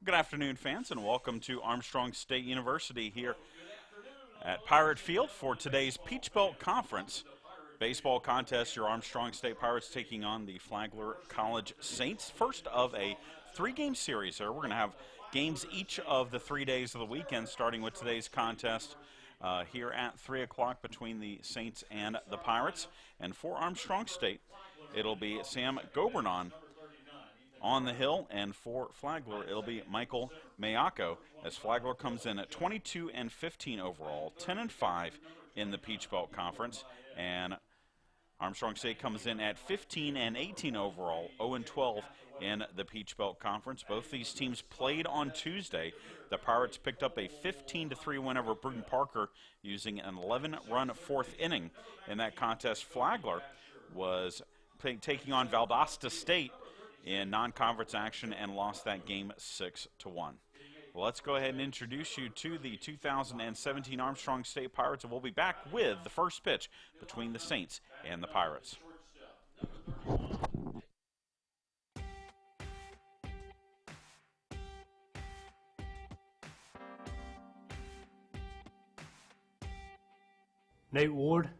Good afternoon, fans, and welcome to Armstrong State University here at Pirate Field for today's Peach Belt Conference baseball contest. Your Armstrong State Pirates taking on the Flagler College Saints. First of a three-game series here. We're going to have games each of the 3 days of the weekend, starting with today's contest here at 3 o'clock between the Saints and the Pirates. And for Armstrong State, it'll be Sam Gobernon on the hill, and for Flagler, it'll be Michael Mayako, as Flagler comes in at 22-15 overall, 10-5 in the Peach Belt Conference, and Armstrong State comes in at 15-18 overall, 0-12 in the Peach Belt Conference. Both these teams played on Tuesday. The Pirates picked up a 15-3 win over Bruton Parker using an 11-run fourth inning. In that contest, Flagler was taking on Valdosta State in non-conference action and lost that game 6-1. Well, let's go ahead and introduce you to the 2017 Armstrong State Pirates, and we'll be back with the first pitch between the Saints and the Pirates. Nate Ward,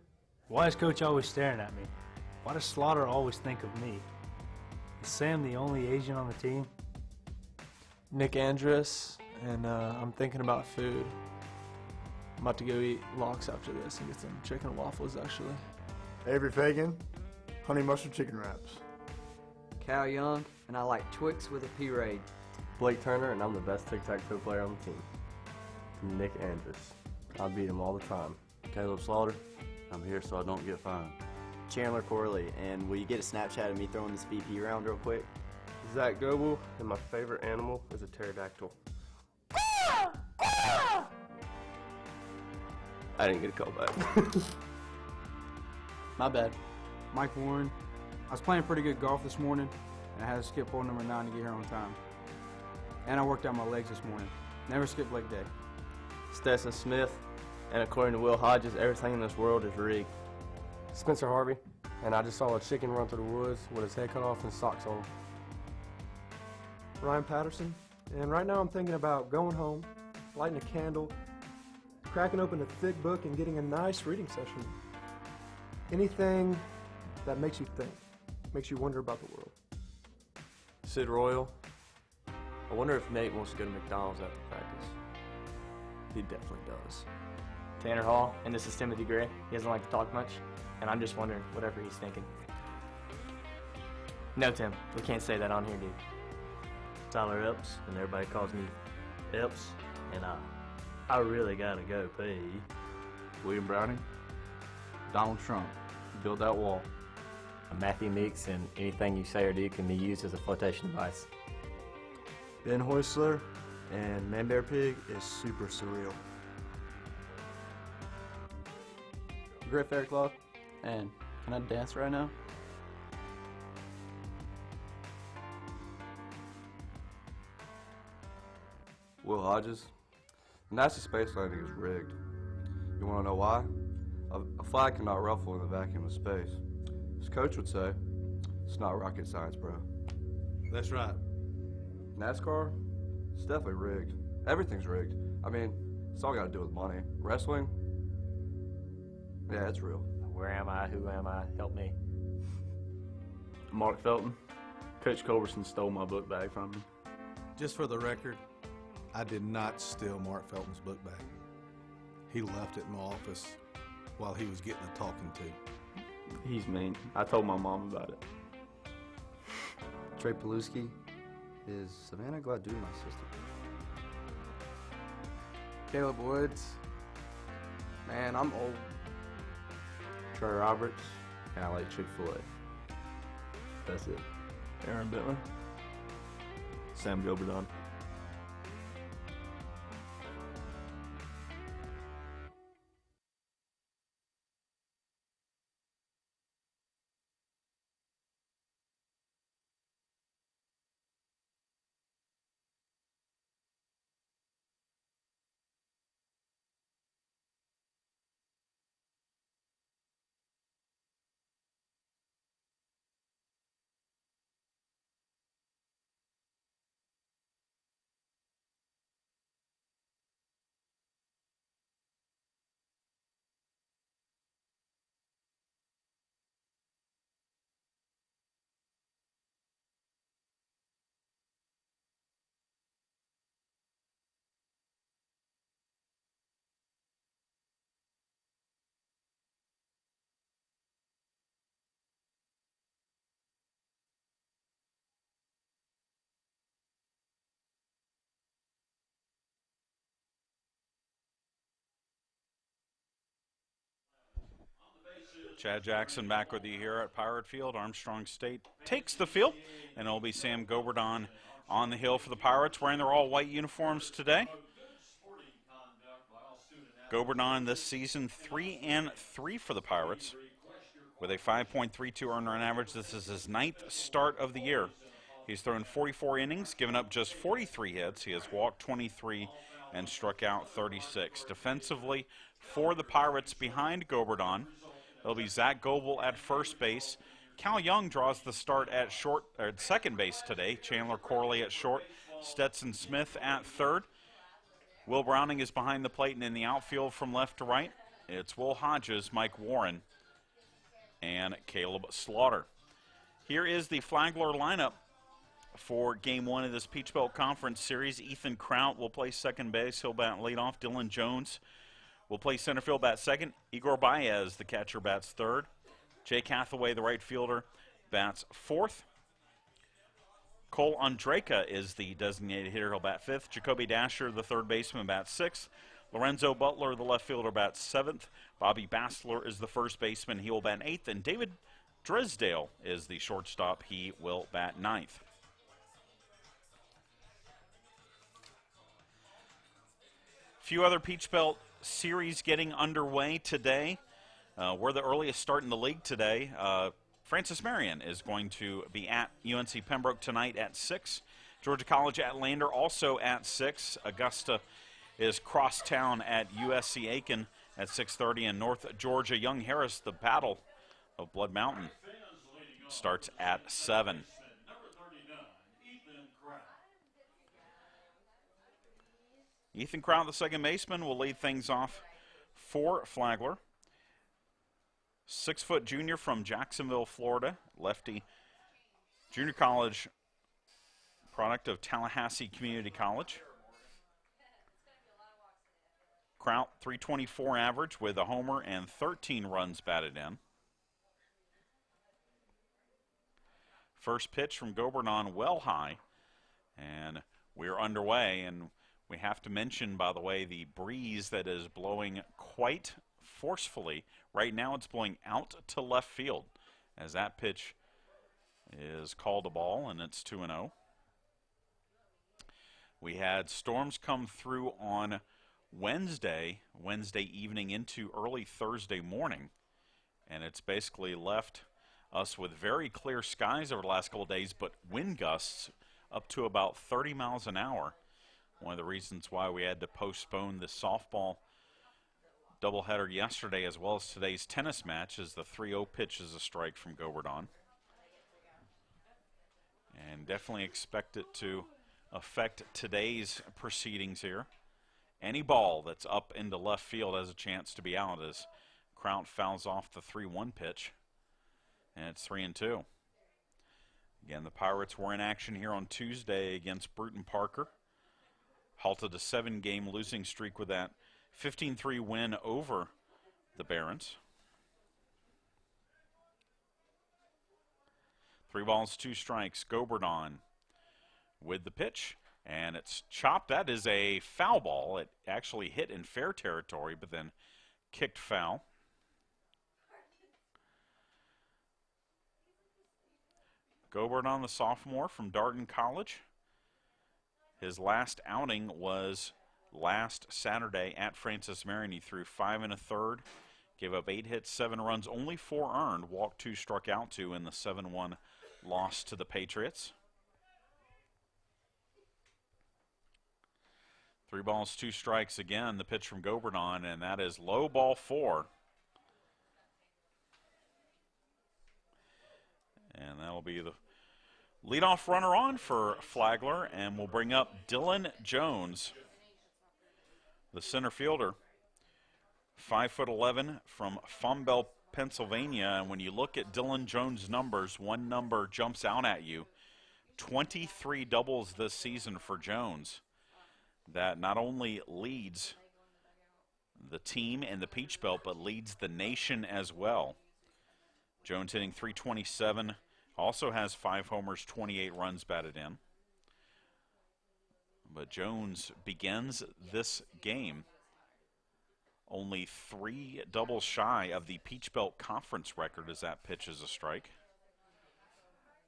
why is Coach always staring at me? Why does Slaughter always think of me? Is Sam the only Asian on the team? Nick Andrus, and I'm thinking about food. I'm about to go eat Locks after this and get some chicken and waffles, actually. Avery Fagan, honey mustard chicken wraps. Cal Young, and I like Twix with a P-Raid. Blake Turner, and I'm the best tic-tac-toe player on the team. Nick Andrus, I beat him all the time. Caleb Slaughter, I'm here so I don't get fined. Chandler Corley, and will you get a Snapchat of me throwing this VP round real quick? Zach Goebel, and my favorite animal is a pterodactyl. I didn't get a call back. My bad. Mike Warren. I was playing pretty good golf this morning, and I had to skip hole number 9 to get here on time. And I worked out my legs this morning. Never skip leg day. Stetson Smith, and according to Will Hodges, everything in this world is rigged. Spencer Harvey, and I just saw a chicken run through the woods with his head cut off and socks on. Ryan Patterson, and right now I'm thinking about going home, lighting a candle, cracking open a thick book and getting a nice reading session. Anything that makes you think, makes you wonder about the world. Sid Royal, I wonder if Nate wants to go to McDonald's after practice. He definitely does. Tanner Hall, and this is Timothy Gray. He doesn't like to talk much, and I'm just wondering whatever he's thinking. No, Tim, we can't say that on here, dude. Tyler Epps, and everybody calls me Epps, and I really gotta go pee. William Browning, Donald Trump, build that wall. I'm Matthew Meeks, and anything you say or do can be used as a flotation device. Ben Heusler, and Man Bear Pig is super surreal. Griff Faircloth, and can I dance right now? Will Hodges, NASA space landing is rigged. You want to know why? A flag cannot ruffle in the vacuum of space. As Coach would say, it's not rocket science, bro. That's right. NASCAR, it's definitely rigged. Everything's rigged. I mean, it's all got to do with money. Wrestling, yeah, it's real. Where am I? Who am I? Help me. Mark Felton, Coach Culberson stole my book bag from me. Just for the record, I did not steal Mark Felton's book bag. He left it in the office while he was getting a talking to. He's mean. I told my mom about it. Trey Paluski, is Savannah Gladue my sister? Caleb Woods. Man, I'm old. Trey Roberts, and I like Chick-fil-A. That's it. Aaron Bentley, Sam Goberdon. Chad Jackson back with you here at Pirate Field. Armstrong State takes the field, and it'll be Sam Goberdon on the hill for the Pirates, wearing their all-white uniforms today. Goberdon this season 3-3 for the Pirates with a 5.32 earned run average. This is his 9th start of the year. He's thrown 44 innings, given up just 43 hits. He has walked 23 and struck out 36. Defensively for the Pirates behind Goberdon, it'll be Zach Goebel at first base. Cal Young draws the start at second base today. Chandler Corley at short. Stetson Smith at third. Will Browning is behind the plate, and in the outfield from left to right, it's Will Hodges, Mike Warren, and Caleb Slaughter. Here is the Flagler lineup for Game 1 of this Peach Belt Conference Series. Ethan Kraut will play second base. He'll bat leadoff. Dylan Jones will play center field, bat second. Igor Baez, the catcher, bats third. Jake Hathaway, the right fielder, bats fourth. Cole Andreka is the designated hitter. He'll bat fifth. Jacoby Dasher, the third baseman, bats sixth. Lorenzo Butler, the left fielder, bats seventh. Bobby Bassler is the first baseman. He will bat eighth. And David Dresdale is the shortstop. He will bat ninth. Few other Peach Belt series getting underway today. We're the earliest start in the league today. Francis Marion is going to be at UNC Pembroke tonight at 6. Georgia College at Lander also at 6. Augusta is crosstown at USC Aiken at 6:30. And North Georgia Young Harris, the Battle of Blood Mountain, starts at 7. Ethan Kraut, the second baseman, will lead things off for Flagler. 6-foot junior from Jacksonville, Florida, lefty, junior college product of Tallahassee Community College. Kraut, .324 average with a homer and 13 runs batted in. First pitch from Goberdon, well high, and we're underway. And we have to mention, by the way, the breeze that is blowing quite forcefully. Right now it's blowing out to left field as that pitch is called a ball, and it's 2-0. We had storms come through on Wednesday evening into early Thursday morning, and it's basically left us with very clear skies over the last couple of days, but wind gusts up to about 30 miles an hour. One of the reasons why we had to postpone the softball doubleheader yesterday, as well as today's tennis match, is the 3-0 pitch is a strike from Goberdon. And definitely expect it to affect today's proceedings here. Any ball that's up into left field has a chance to be out as Kraut fouls off the 3-1 pitch. And it's 3-2. Again, the Pirates were in action here on Tuesday against Bruton Parker. Halted a 7-game losing streak with that 15-3 win over the Barons. 3 balls, 2 strikes. Goberdon with the pitch, and it's chopped. That is a foul ball. It actually hit in fair territory, but then kicked foul. Goberdon, the sophomore from Darden College. His last outing was last Saturday at Francis Marion. He threw 5 1/3, gave up 8 hits, 7 runs, only 4 earned, walked 2, struck out 2 in the 7-1 loss to the Patriots. 3 balls, 2 strikes again, the pitch from Goberdon, and that is low ball 4. And that'll be the leadoff runner on for Flagler, and we'll bring up Dylan Jones, the center fielder, 5'11" from Fombell, Pennsylvania. And when you look at Dylan Jones' numbers, one number jumps out at you: 23 doubles this season for Jones. That not only leads the team in the Peach Belt, but leads the nation as well. Jones hitting .327, also has 5 homers, 28 runs batted in. But Jones begins this game Only 3 doubles shy of the Peach Belt Conference record as that pitch is a strike.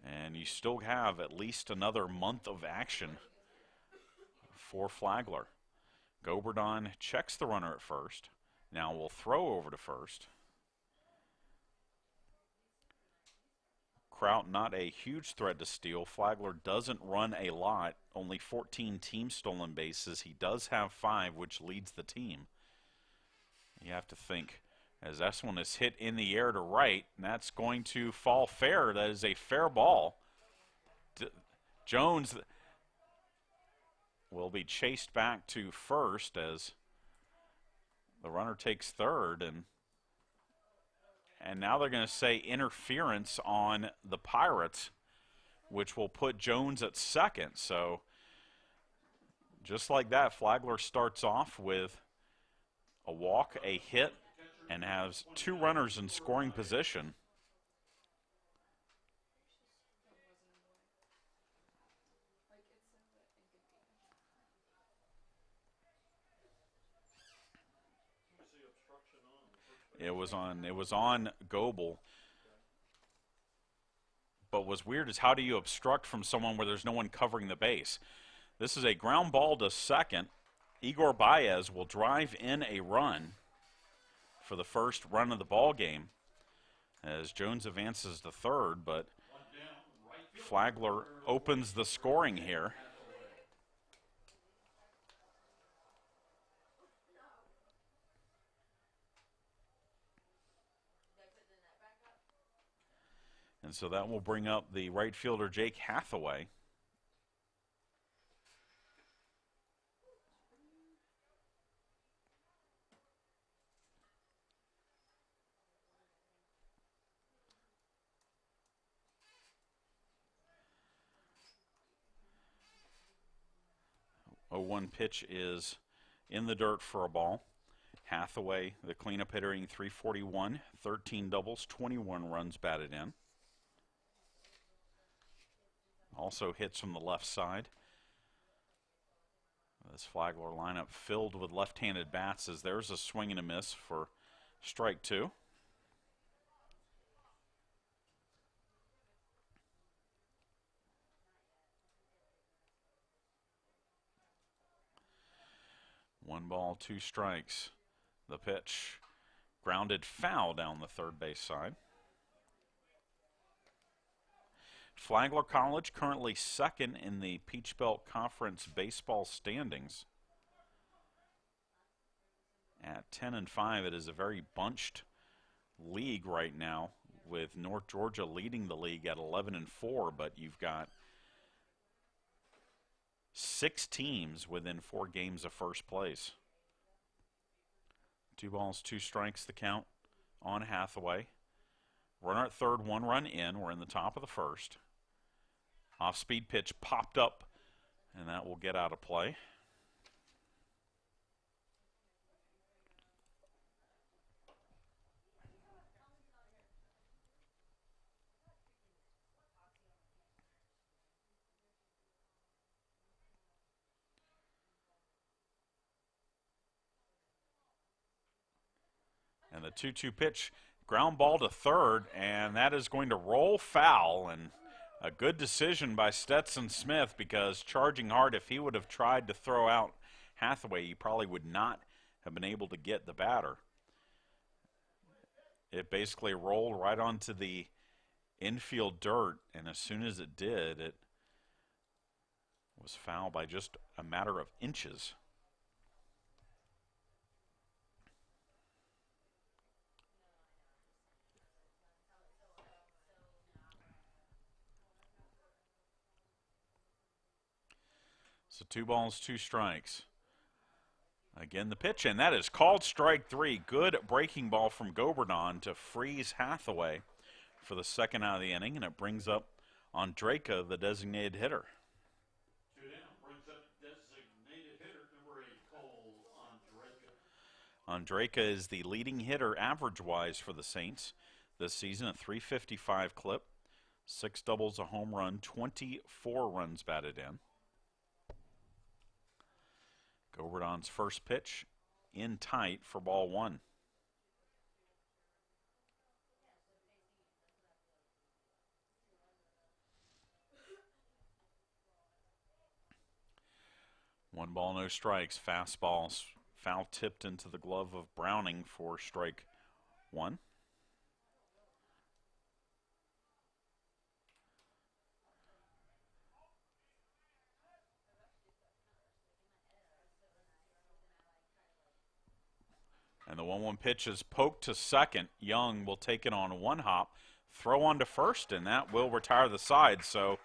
And you still have at least another month of action for Flagler. Goberdon checks the runner at first. Now will throw over to first. Kraut not a huge threat to steal. Flagler doesn't run a lot, only 14 team stolen bases. He does have 5, which leads the team. You have to think, as this one is hit in the air to right, and that's going to fall fair. That is a fair ball. Jones will be chased back to first as the runner takes third, and now they're going to say interference on the Pirates, which will put Jones at second. So just like that, Flagler starts off with a walk, a hit, and has 2 runners in scoring position. It was on Goebel. But what's weird is how do you obstruct from someone where there's no one covering the base? This is a ground ball to second. Igor Baez will drive in a run for the first run of the ball game as Jones advances to third, but Flagler opens the scoring here. And so that will bring up the right fielder, Jake Hathaway. A 1 pitch is in the dirt for a ball. Hathaway, the cleanup hitter, hitting .341, 13 doubles, 21 runs batted in. Also hits from the left side. This Flagler lineup filled with left-handed bats as there's a swing and a miss for strike 2. One ball, 2 strikes. The pitch grounded foul down the third base side. Flagler College currently second in the Peach Belt Conference baseball standings. At 10-5, it is a very bunched league right now, with North Georgia leading the league at 11-4, but you've got 6 teams within 4 games of first place. 2 balls, 2 strikes the count on Hathaway. Runner at third, 1 run in. We're in the top of the first. Off-speed pitch popped up, and that will get out of play. And the 2-2 pitch, ground ball to third, and that is going to roll foul. And a good decision by Stetson Smith, because charging hard, if he would have tried to throw out Hathaway, he probably would not have been able to get the batter. It basically rolled right onto the infield dirt, and as soon as it did, it was foul by just a matter of inches. So 2 balls, 2 strikes. Again, the pitch, and that is called strike 3. Good breaking ball from Goberdon to freeze Hathaway for the second out of the inning, and it brings up Andreka, the designated hitter. 2 down, brings up designated hitter number 8, Cole Andreka. Andreka is the leading hitter average-wise for the Saints this season, a .355 clip, 6 doubles, a home run, 24 runs batted in. Goberdon's first pitch in tight for ball one. One ball, no strikes. Fastballs foul tipped into the glove of Browning for strike one. And the 1-1 pitch is poked to second. Young will take it on one hop, throw on to first, and that will retire the side. So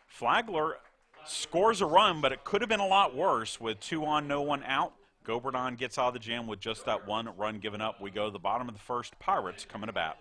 Flagler scores a run, but it could have been a lot worse with 2 on, no one out. Goberdon gets out of the jam with just that one run given up. We go to the bottom of the first. Pirates coming to bat.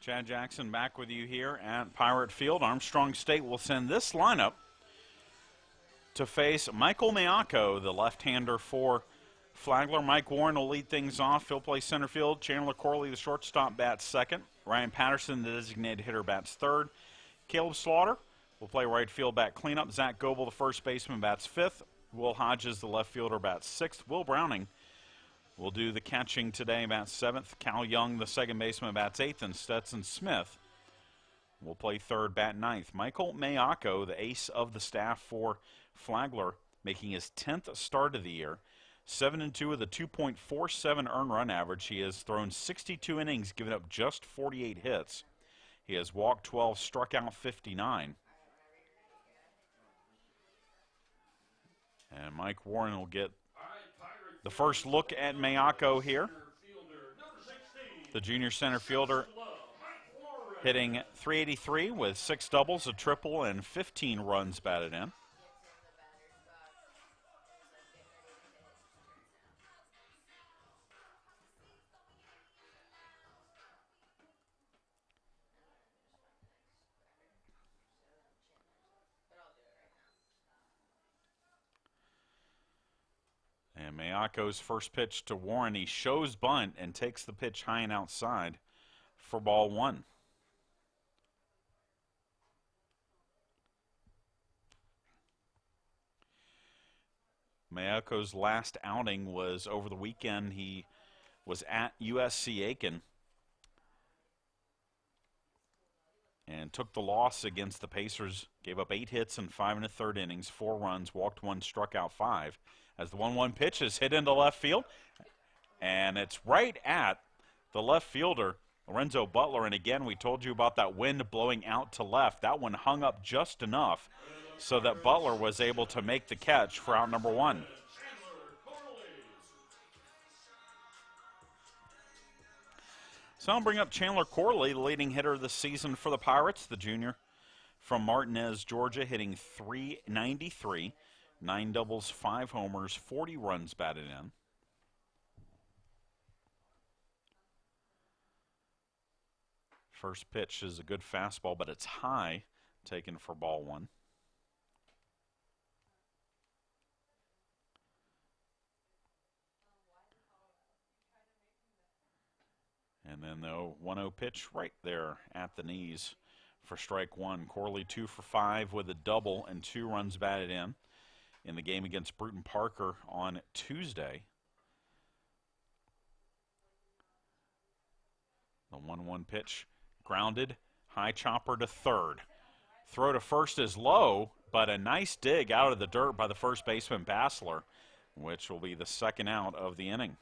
Chad Jackson back with you here at Pirate Field. Armstrong State will send this lineup to face Michael Mayako, the left-hander for Flagler. Mike Warren will lead things off. He'll play center field. Chandler Corley, the shortstop, bats second. Ryan Patterson, the designated hitter, bats third. Caleb Slaughter will play right field, bat cleanup. Zach Goebel, the first baseman, bats fifth. Will Hodges, the left fielder, bats sixth. Will Browning will do the catching today, bats seventh. Cal Young, the second baseman, bats eighth. And Stetson Smith will play third, bat ninth. Michael Mayako, the ace of the staff for Flagler, making his 10th start of the year. 7-2 with a 2.47 earned run average. He has thrown 62 innings, given up just 48 hits. He has walked 12, struck out 59. And Mike Warren will get the first look at Mayako here. The junior center fielder hitting .383 with 6 doubles, a triple, and 15 runs batted in. And Mayako's first pitch to Warren, he shows bunt and takes the pitch high and outside for ball one. Mayako's last outing was over the weekend. He was at USC Aiken and took the loss against the Pacers. Gave up 8 hits in 5 1/3 innings, 4 runs, walked 1, struck out 5. As the 1-1 pitch is hit into left field, and it's right at the left fielder, Lorenzo Butler. And again, we told you about that wind blowing out to left. That one hung up just enough so that Butler was able to make the catch for out number 1. So I'll bring up Chandler Corley, the leading hitter of the season for the Pirates, the junior from Martinez, Georgia, hitting .393, 9 doubles, 5 homers, 40 runs batted in. First pitch is a good fastball, but it's high, taken for ball one. And then the 1-0 pitch right there at the knees for strike one. Corley 2 for 5 with a double and 2 runs batted in. in the game against Bruton Parker on Tuesday. The 1-1 pitch, grounded, high chopper to third. Throw to first is low, but a nice dig out of the dirt by the first baseman, Bassler, which will be the second out of the inning.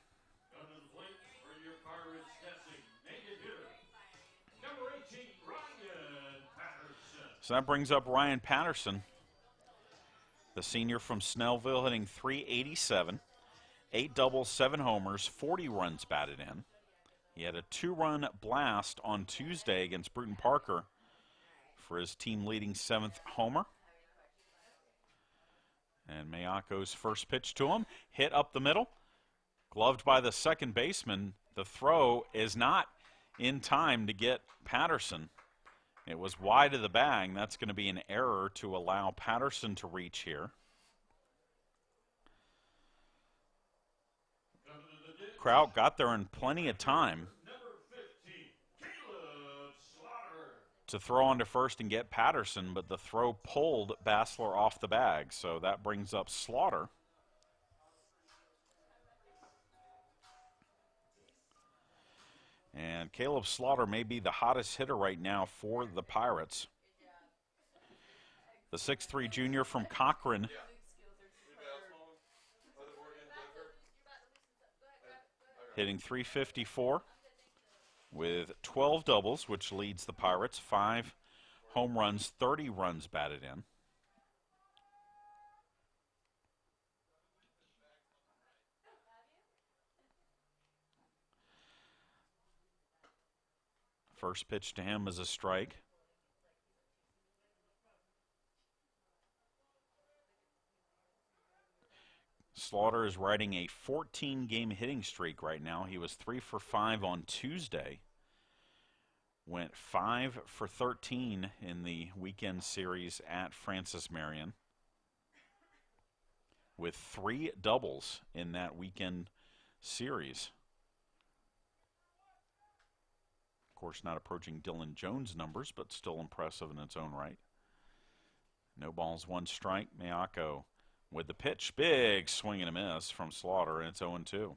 So that brings up Ryan Patterson, the senior from Snellville, hitting .387, 8 doubles, 7 homers, 40 runs batted in. He had a 2-run blast on Tuesday against Bruton Parker for his team-leading 7th homer. And Mayako's first pitch to him, hit up the middle, gloved by the second baseman. The throw is not in time to get Patterson. It was wide of the bag. That's going to be an error to allow Patterson to reach here. Kraut got there in plenty of time to throw onto first and get Patterson, but the throw pulled Bassler off the bag, so that brings up Slaughter. And Caleb Slaughter may be the hottest hitter right now for the Pirates. The 6'3" junior from Cochrane hitting .354 with 12 doubles, which leads the Pirates. 5 home runs, 30 runs batted in. First pitch to him is a strike. Slaughter is riding a 14-game hitting streak right now. He was 3 for 5 on Tuesday. Went 5 for 13 in the weekend series at Francis Marion, with 3 doubles in that weekend series. Of course, not approaching Dylan Jones' numbers, but still impressive in its own right. No balls, 1 strike. Mayako with the pitch. Big swing and a miss from Slaughter, and it's 0-2.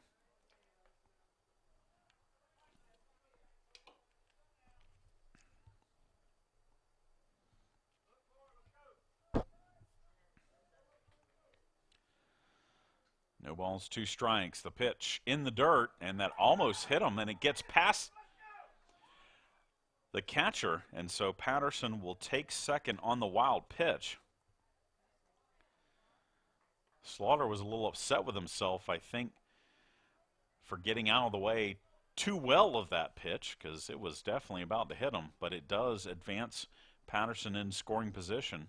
No balls, 2 strikes. The pitch in the dirt, and that almost hit him, and it gets past the catcher, and so Patterson will take second on the wild pitch. Slaughter was a little upset with himself, I think, for getting out of the way too well of that pitch, because it was definitely about to hit him, but it does advance Patterson in scoring position,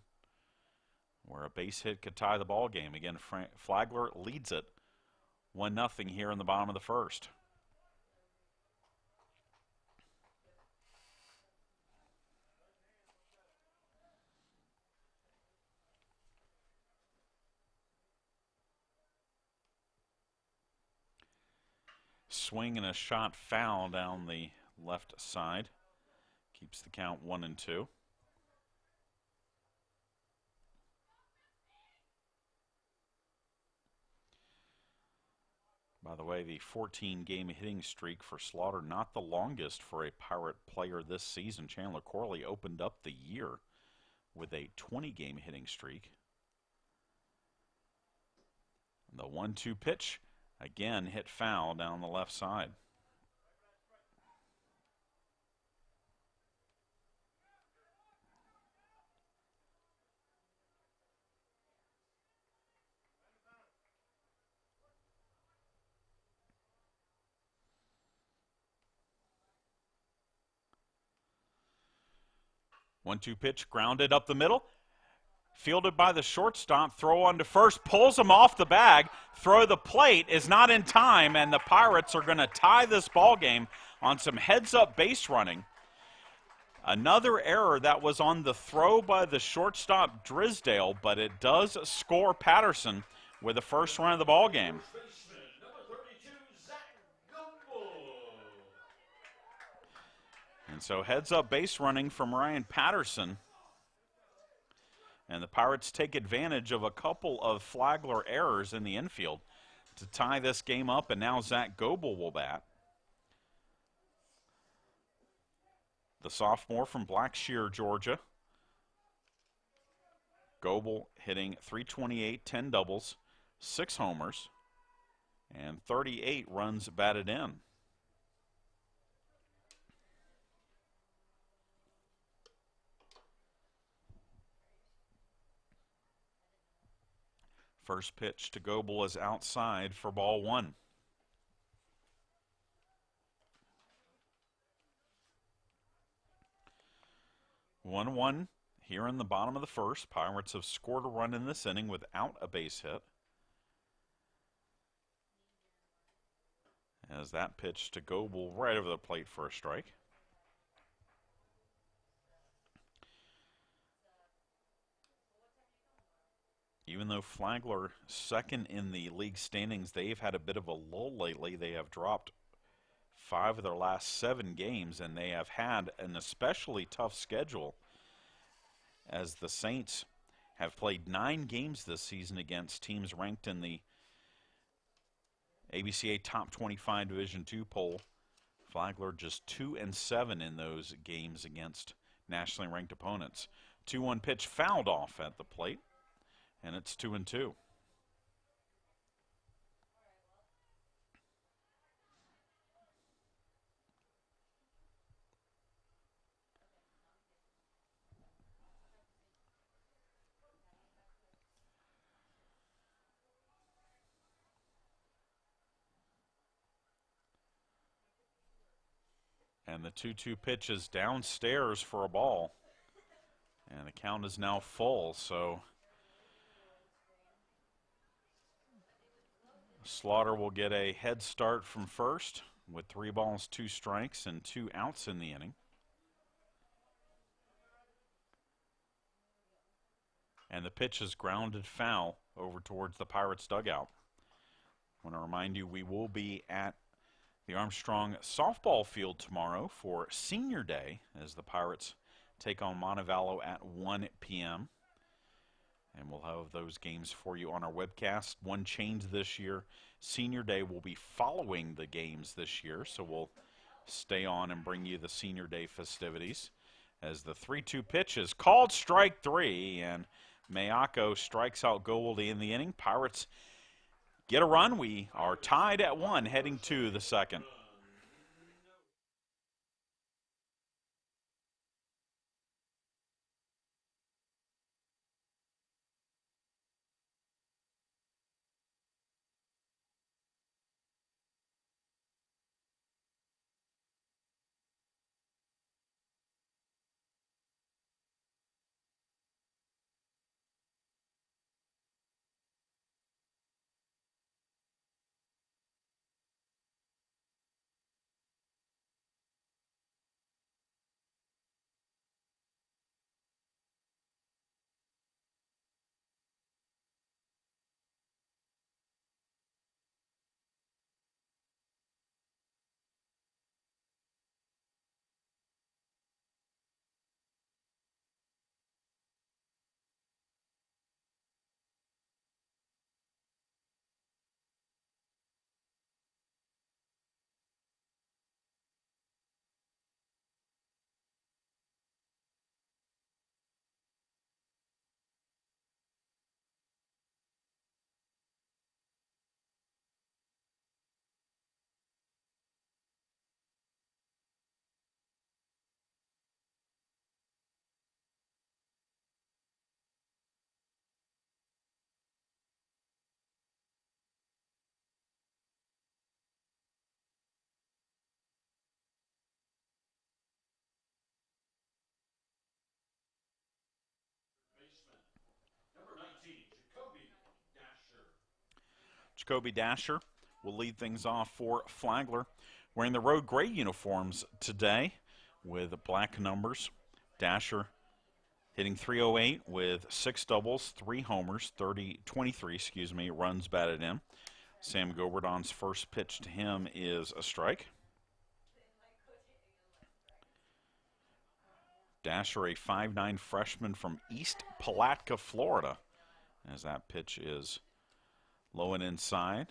where a base hit could tie the ball game. Again, Flagler leads it 1-0 here in the bottom of the first. Swing and a shot foul down the left side. Keeps the count 1-2. By the way, the 14-game hitting streak for Slaughter, not the longest for a Pirate player this season. Chandler Corley opened up the year with a 20-game hitting streak. And the 1-2 pitch, again, hit foul down the left side. One-two pitch, grounded up the middle. Fielded by the shortstop, throw on to first, pulls him off the bag. Throw to the plate is not in time, and the Pirates are going to tie this ball game on some heads-up base running. Another error that was on the throw by the shortstop Drisdale, but it does score Patterson with the first run of the ball game. And so heads-up base running from Ryan Patterson. And the Pirates take advantage of a couple of Flagler errors in the infield to tie this game up, and now Zach Goebel will bat. The sophomore from Blackshear, Georgia. Goebel hitting .328, 10 doubles, 6 homers, and 38 runs batted in. First pitch to Goebel is outside for ball 1. 1-1 here in the bottom of the first. Pirates have scored a run in this inning without a base hit. As that pitch to Goebel right over the plate for a strike. Even though Flagler second in the league standings, they've had a bit of a lull lately. They have dropped 5 of their last 7 games, and they have had an especially tough schedule, as the Saints have played 9 games this season against teams ranked in the ABCA Top 25 Division II poll. Flagler just 2-7 in those games against nationally ranked opponents. 2-1 pitch fouled off at the plate, and it's 2-2. And the 2-2 pitch is downstairs for a ball. And the count is now full, so Slaughter will get a head start from first with 3 balls, 2 strikes, and 2 outs in the inning. And the pitch is grounded foul over towards the Pirates dugout. I want to remind you, we will be at the Armstrong softball field tomorrow for Senior Day as the Pirates take on Montevallo at 1 p.m. And we'll have those games for you on our webcast. One change this year, Senior Day will be following the games this year, so we'll stay on and bring you the Senior Day festivities. As the 3-2 pitch is called strike 3, and Mayako strikes out Goebel in the inning. Pirates get a run. We are tied at 1 heading to the second. Jacoby Dasher will lead things off for Flagler, wearing the road gray uniforms today with black numbers. Dasher hitting .308 with 6 doubles, 3 homers, 23 runs batted in. Sam Goberdon's first pitch to him is a strike. Dasher, a 5'9" freshman from East Palatka, Florida, as that pitch is low and inside.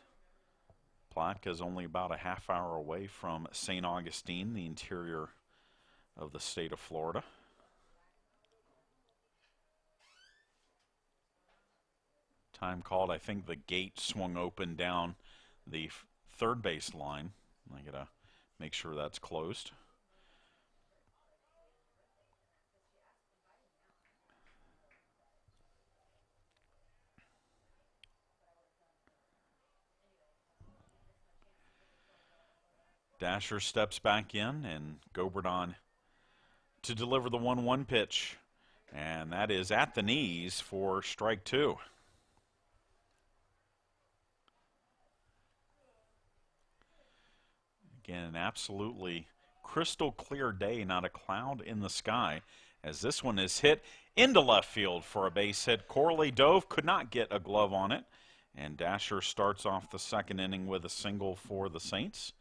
Palatka is only about a half hour away from St. Augustine, the interior of the state of Florida. Time called. I think the gate swung open down the third base line. I gotta make sure that's closed. Dasher steps back in, and Gobert to deliver the 1-1 pitch. And that is at the knees for strike 2. Again, an absolutely crystal clear day, not a cloud in the sky, as this one is hit into left field for a base hit. Corley dove, could not get a glove on it, and Dasher starts off the second inning with a single for the Saints,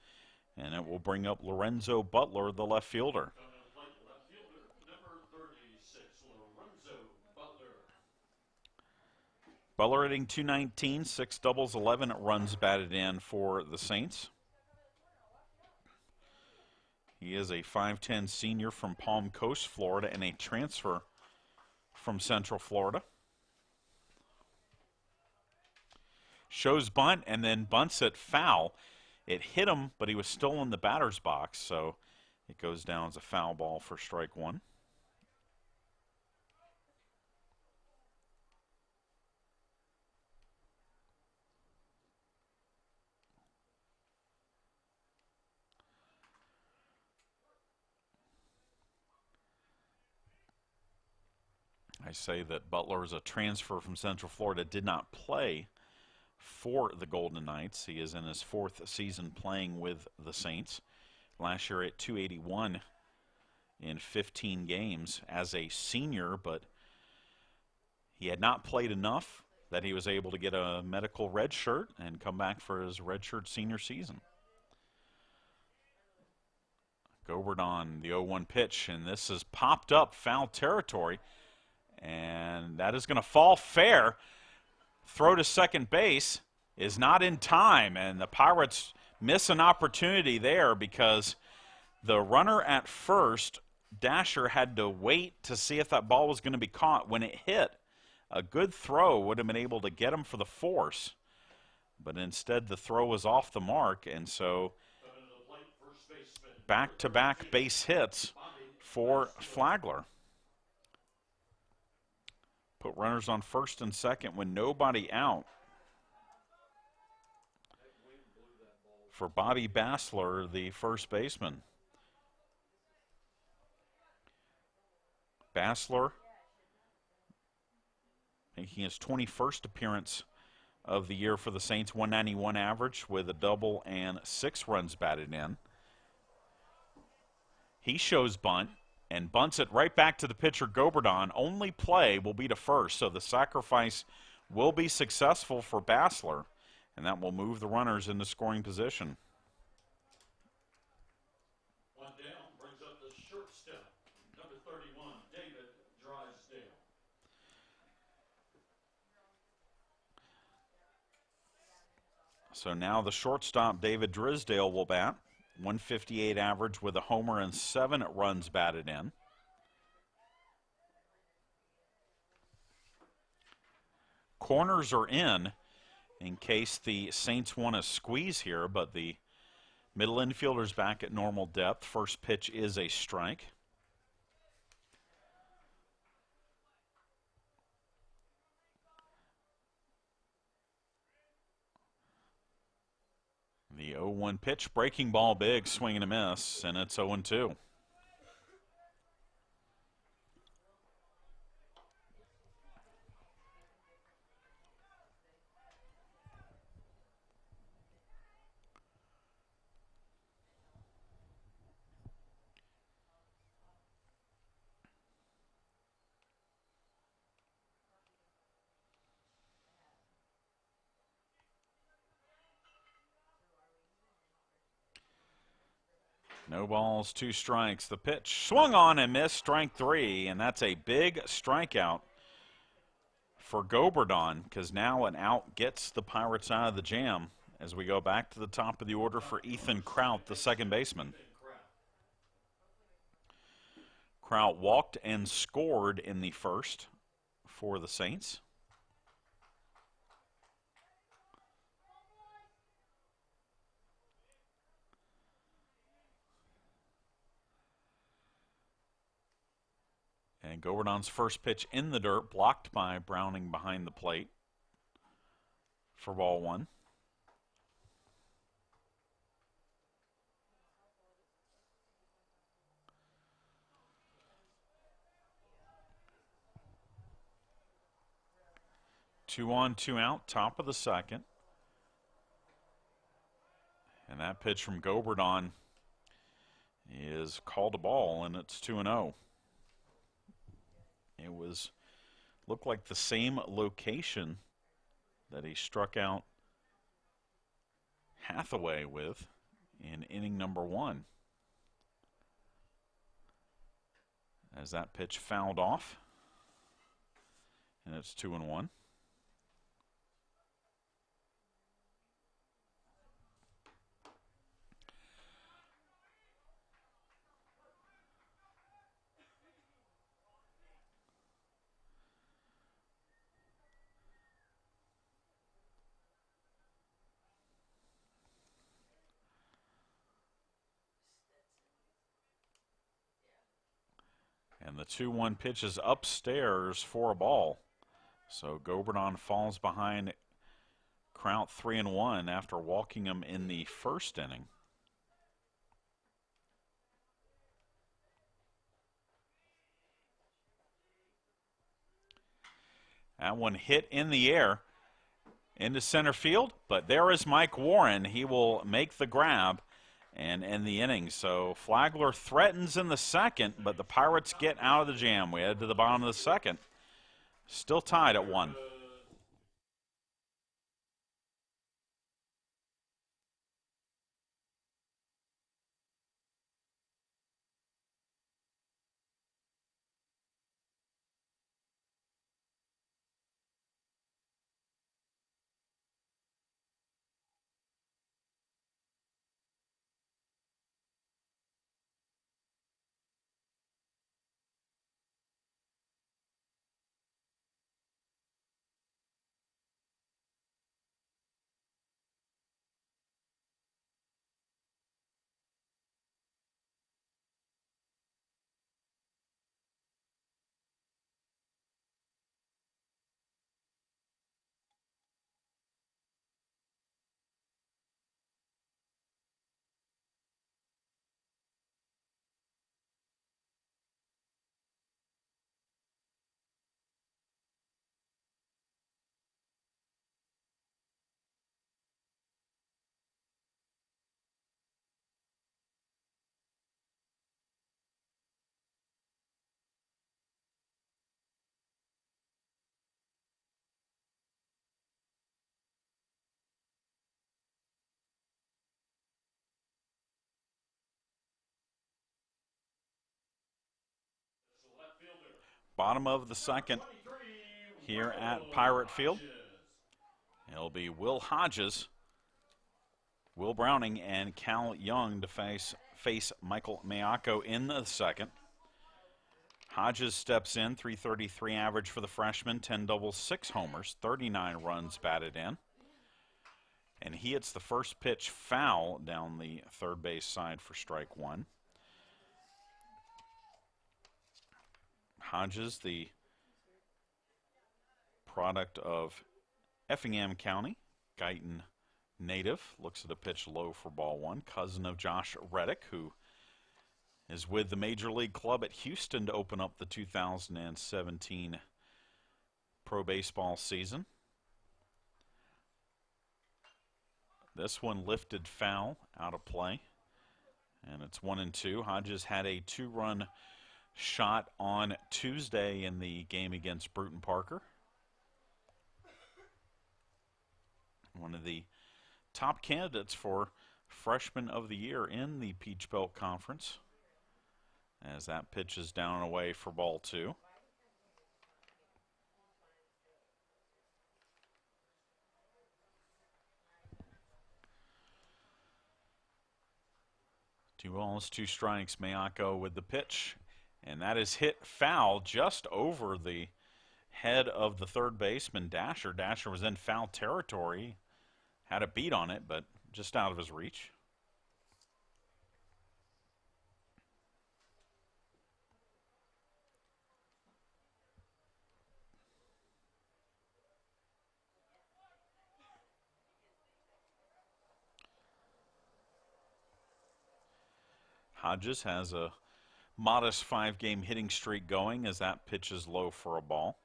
and it will bring up Lorenzo Butler, the left fielder. Butler hitting .219, 6 doubles, 11 runs batted in for the Saints. He is a 5'10" senior from Palm Coast, Florida, and a transfer from Central Florida. Shows bunt and then bunts it foul. It hit him, but he was still in the batter's box, so it goes down as a foul ball for strike 1. I say that Butler is a transfer from Central Florida, did not play for the Golden Knights. He is in his 4th season playing with the Saints. Last year at .281 in 15 games as a senior, but he had not played enough that he was able to get a medical red shirt and come back for his redshirt senior season. Gobert on the 0-1 pitch, and this is popped up foul territory. And that is going to fall fair. Throw to second base is not in time, and the Pirates miss an opportunity there because the runner at first, Dasher, had to wait to see if that ball was going to be caught. When it hit, a good throw would have been able to get him for the force, but instead the throw was off the mark, and so back-to-back base hits for Flagler. Put runners on first and second with nobody out. For Bobby Bassler, the first baseman. Bassler making his 21st appearance of the year for the Saints, 191 average with a double and 6 runs batted in. He shows bunt and bunts it right back to the pitcher, Goberdon. Only play will be to first, so the sacrifice will be successful for Bassler, and that will move the runners into scoring position. One down brings up the shortstop, number 31, David Drysdale. So now the shortstop, David Drysdale, will bat. 158 average with a homer and 7 runs batted in. Corners are in case the Saints want to squeeze here, but the middle infielder's back at normal depth. First pitch is a strike. The 0-1 pitch, breaking ball big, swing and a miss, and it's 0-2. No balls, 2 strikes. The pitch swung on and missed, strike 3, and that's a big strikeout for Goberdon, because now an out gets the Pirates out of the jam as we go back to the top of the order for Ethan Kraut, the second baseman. Kraut walked and scored in the first for the Saints. And Goberdon's first pitch in the dirt, blocked by Browning behind the plate for ball 1. Two on, 2 out, top of the second. And that pitch from Goberdon is called a ball, and it's 2-0. It looked like the same location that he struck out Hathaway with in inning number 1. As that pitch fouled off, and it's 2-1. And the 2-1 pitch is upstairs for a ball. So Goberdon falls behind Kraut 3-1 after walking him in the first inning. That one hit in the air into center field, but there is Mike Warren. He will make the grab and end the inning. So Flagler threatens in the second, but the Pirates get out of the jam. We head to the bottom of the second. Still tied at 1. Bottom of the second here at Pirate Field. It'll be Will Hodges, Will Browning, and Cal Young to face Michael Mayako in the second. Hodges steps in, .333 average for the freshman, 10 doubles, 6 homers, 39 runs batted in. And he hits the first pitch foul down the third base side for strike 1. Hodges, the product of Effingham County, Guyton native, looks at a pitch low for ball 1. Cousin of Josh Reddick, who is with the Major League Club at Houston to open up the 2017 pro baseball season. This one lifted foul, out of play, and it's 1-2. Hodges had a 2-run shot on Tuesday in the game against Bruton Parker. One of the top candidates for Freshman of the Year in the Peach Belt Conference. As that pitch is down and away for ball 2. Two balls, 2 strikes. Mayako with the pitch. And that is hit foul just over the head of the third baseman, Dasher. Dasher was in foul territory. Had a beat on it, but just out of his reach. Hodges has a modest 5-game hitting streak going as that pitch is low for a ball.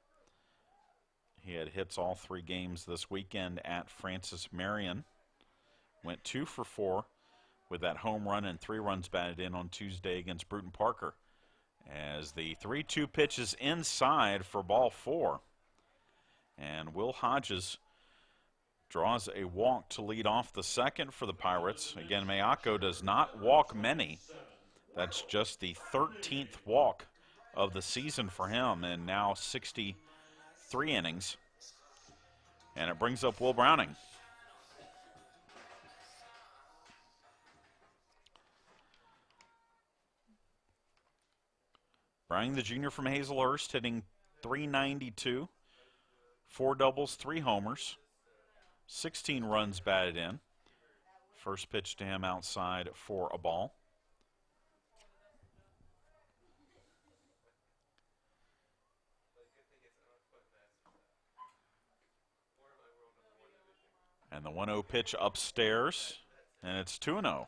He had hits all 3 games this weekend at Francis Marion. Went 2 for 4 with that home run and 3 runs batted in on Tuesday against Bruton Parker. As the 3-2 pitch is inside for ball 4. And Will Hodges draws a walk to lead off the second for the Pirates. Again, Mayako does not walk many. That's just the 13th walk of the season for him, and now 63 innings. And it brings up Will Browning. Browning, the junior from Hazelhurst, hitting .392, 4 doubles, 3 homers, 16 runs batted in. First pitch to him outside for a ball. And the 1-0 pitch upstairs, and it's 2-0.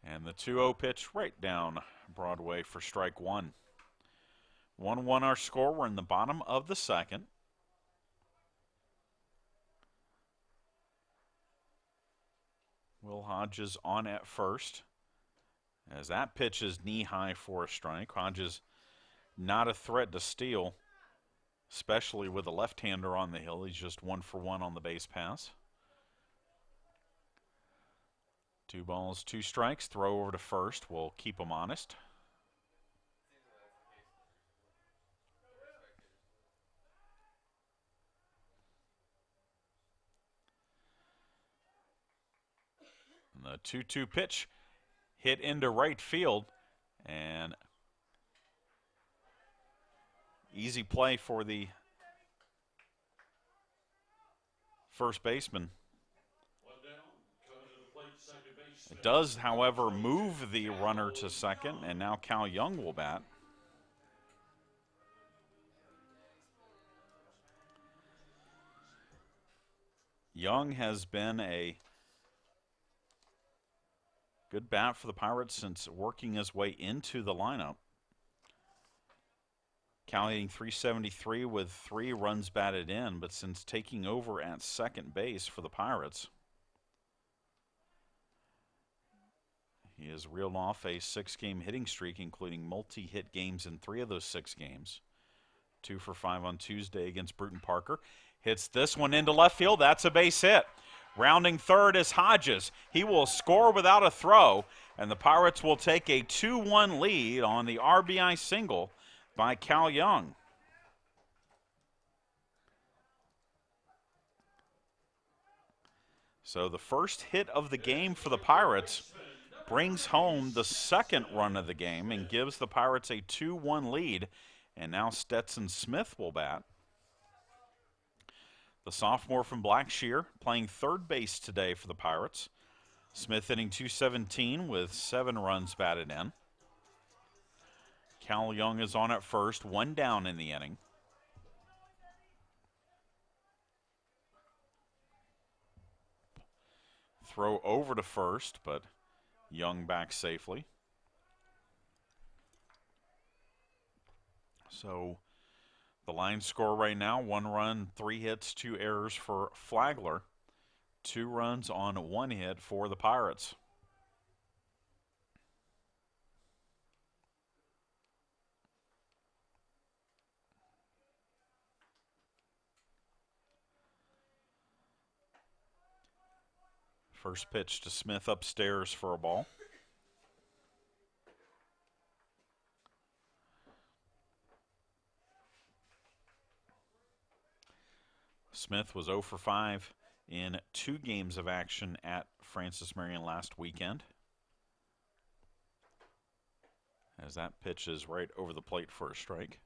And the 2-0 pitch right down Broadway for strike 1. 1-1 our score. We're in the bottom of the second. Will Hodges on at first. As that pitch is knee-high for a strike. Hodges not a threat to steal, especially with a left-hander on the hill. He's just 1 for 1 on the base pass. 2 balls, 2 strikes. Throw over to first. We'll keep him honest. And the 2-2 pitch hit into right field, and easy play for the first baseman. It does, however, move the runner to second, and now Cal Young will bat. Young has been a good bat for the Pirates since working his way into the lineup. Cal hitting .373 with 3 runs batted in, but since taking over at second base for the Pirates, he has reeled off a 6-game hitting streak, including multi-hit games in 3 of those 6 games. 2 for 5 on Tuesday against Bruton Parker. Hits this one into left field. That's a base hit. Rounding third is Hodges. He will score without a throw, and the Pirates will take a 2-1 lead on the RBI single by Cal Young. So the first hit of the game for the Pirates brings home the second run of the game and gives the Pirates a 2-1 lead. And now Stetson Smith will bat. The sophomore from Blackshear playing third base today for the Pirates. Smith hitting .217 with 7 runs batted in. Cal Young is on at first, 1 down in the inning. Throw over to first, but Young back safely. So the line score right now, 1 run, 3 hits, 2 errors for Flagler. 2 runs on 1 hit for the Pirates. First pitch to Smith upstairs for a ball. Smith was 0 for 5 in 2 games of action at Francis Marion last weekend. As that pitch is right over the plate for a strike.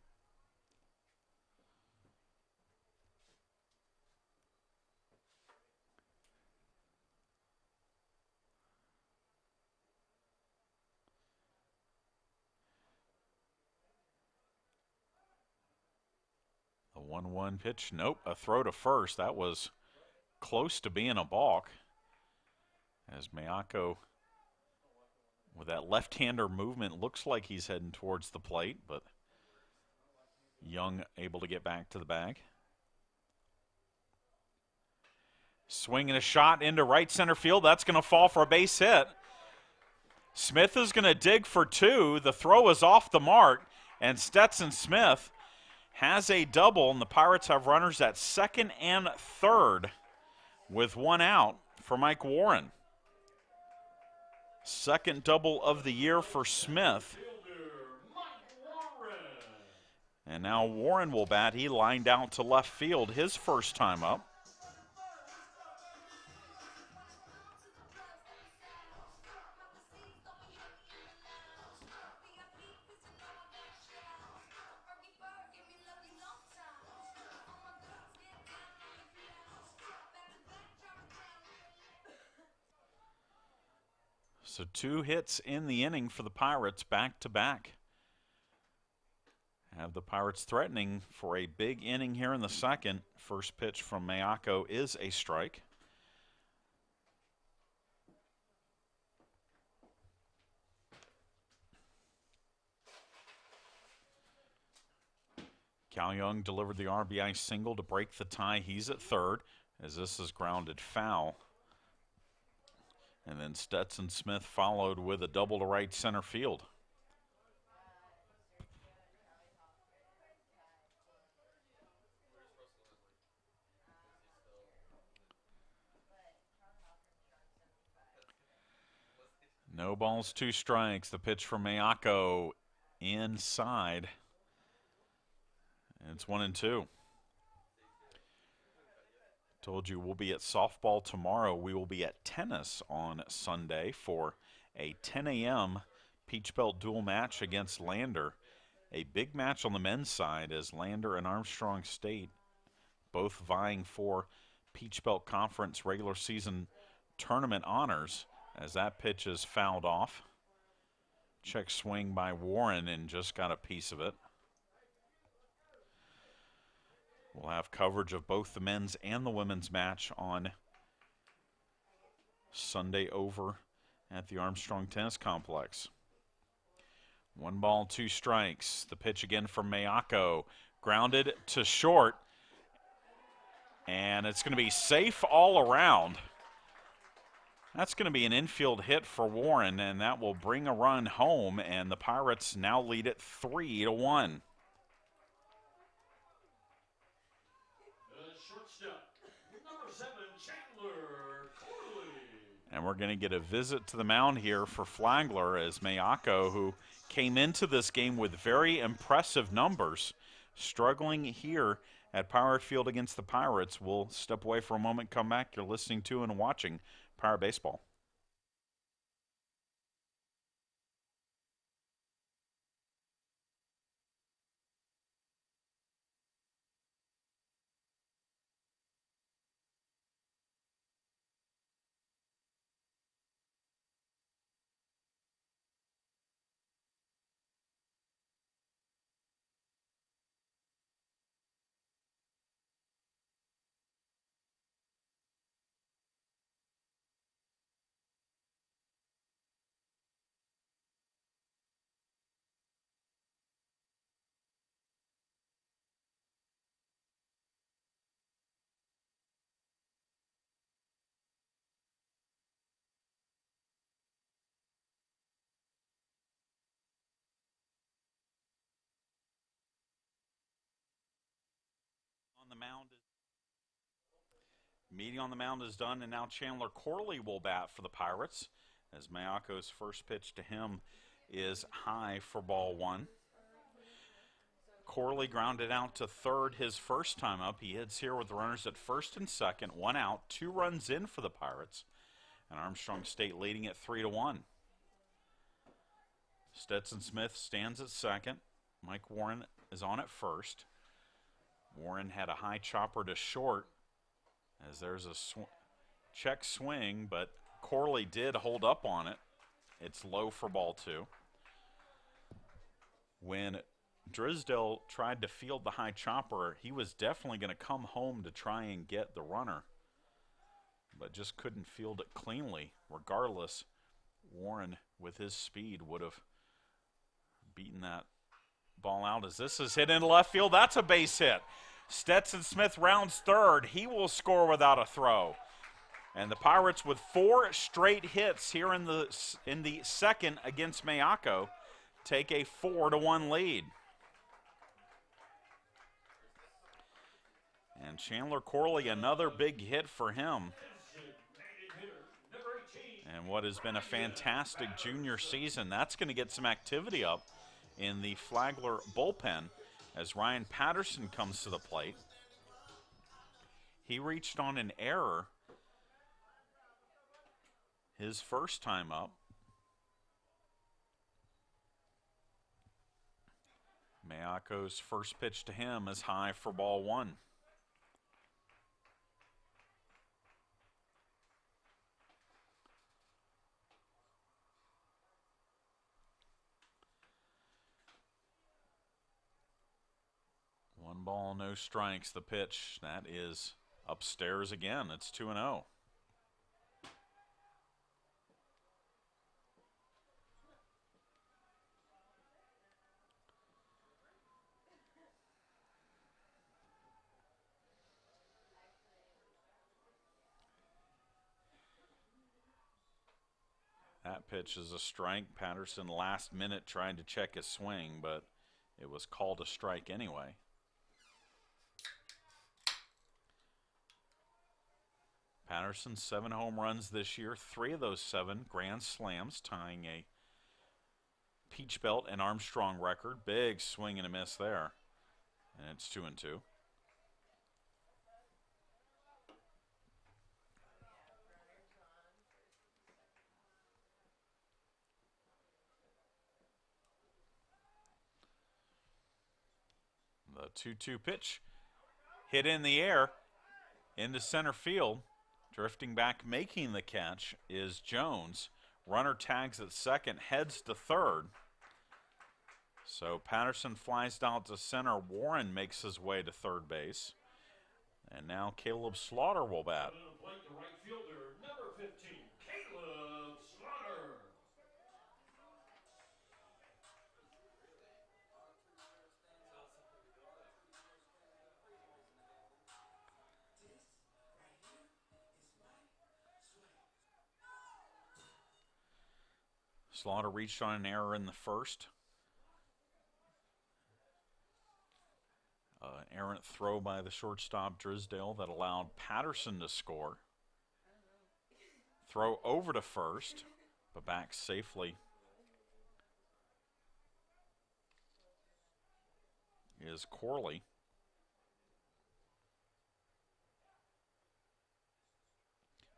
The 1-1 pitch, nope, a throw to first. That was close to being a balk. As Mayako, with that left-hander movement, looks like he's heading towards the plate, but Young able to get back to the bag. Swinging a shot into right center field. That's going to fall for a base hit. Smith is going to dig for 2. The throw is off the mark, and Stetson Smith has a double, and the Pirates have runners at second and third with 1 out for Mike Warren. Second double of the year for Smith. And now Warren will bat. He lined out to left field his first time up. So 2 hits in the inning for the Pirates, back-to-back. Have the Pirates threatening for a big inning here in the second. First pitch from Mayako is a strike. Cal Young delivered the RBI single to break the tie. He's at third as this is grounded foul. And then Stetson Smith followed with a double to right center field. No balls, 2 strikes. The pitch from Mayako inside. And it's 1-2. Told you we'll be at softball tomorrow. We will be at tennis on Sunday for a 10 a.m. Peach Belt dual match against Lander. A big match on the men's side as Lander and Armstrong State both vying for Peach Belt Conference regular season tournament honors as that pitch is fouled off. Check swing by Warren and just got a piece of it. We'll have coverage of both the men's and the women's match on Sunday over at the Armstrong Tennis Complex. 1 ball, 2 strikes. The pitch again from Mayako. Grounded to short. And it's going to be safe all around. That's going to be an infield hit for Warren, and that will bring a run home, and the Pirates now lead it 3-1. And we're going to get a visit to the mound here for Flagler as Mayako, who came into this game with very impressive numbers, struggling here at Pirate Field against the Pirates. We'll step away for a moment, come back. You're listening to and watching Pirate Baseball. On the mound, Meeting on the mound is done, and now Chandler Corley will bat for the Pirates, as Mayako's first pitch to him is high for ball one. Corley grounded out to third his first time up. He hits here with runners at first and second, 1 out, 2 runs in for the Pirates, and Armstrong State leading at 3-1. Stetson Smith stands at second. Mike Warren is on at first. Warren had a high chopper to short, as there's a check swing, but Corley did hold up on it. It's low for ball two. When Drisdale tried to field the high chopper, he was definitely going to come home to try and get the runner, but just couldn't field it cleanly. Regardless, Warren, with his speed, would have beaten that ball out, as this is hit in left field. That's a base hit. Stetson Smith rounds third. He will score without a throw. And the Pirates, with 4 straight hits here in the second against Mayako, take a 4-1 lead. And Chandler Corley, another big hit for him. And what has been a fantastic junior season, that's going to get some activity up in the Flagler bullpen as Ryan Patterson comes to the plate. He reached on an error his first time up. Mayako's first pitch to him is high for ball one. One ball, no strikes. The pitch, that is upstairs again. It's 2-0. That pitch is a strike. Patterson last minute trying to check his swing, but it was called a strike anyway. Patterson, 7 home runs this year, 3 of those 7 grand slams, tying a Peach Belt and Armstrong record. Big swing and a miss there, and it's 2-2. The 2-2 pitch hit in the air into center field. Drifting back, making the catch is Jones. Runner tags at second, heads to third. So Patterson flies down to center. Warren makes his way to third base. And now Caleb Slaughter will bat. The right fielder, number 15, Caleb Slaughter. Slaughter reached on an error in the first. An errant throw by the shortstop Drisdale that allowed Patterson to score. Throw over to first, but back safely is Corley.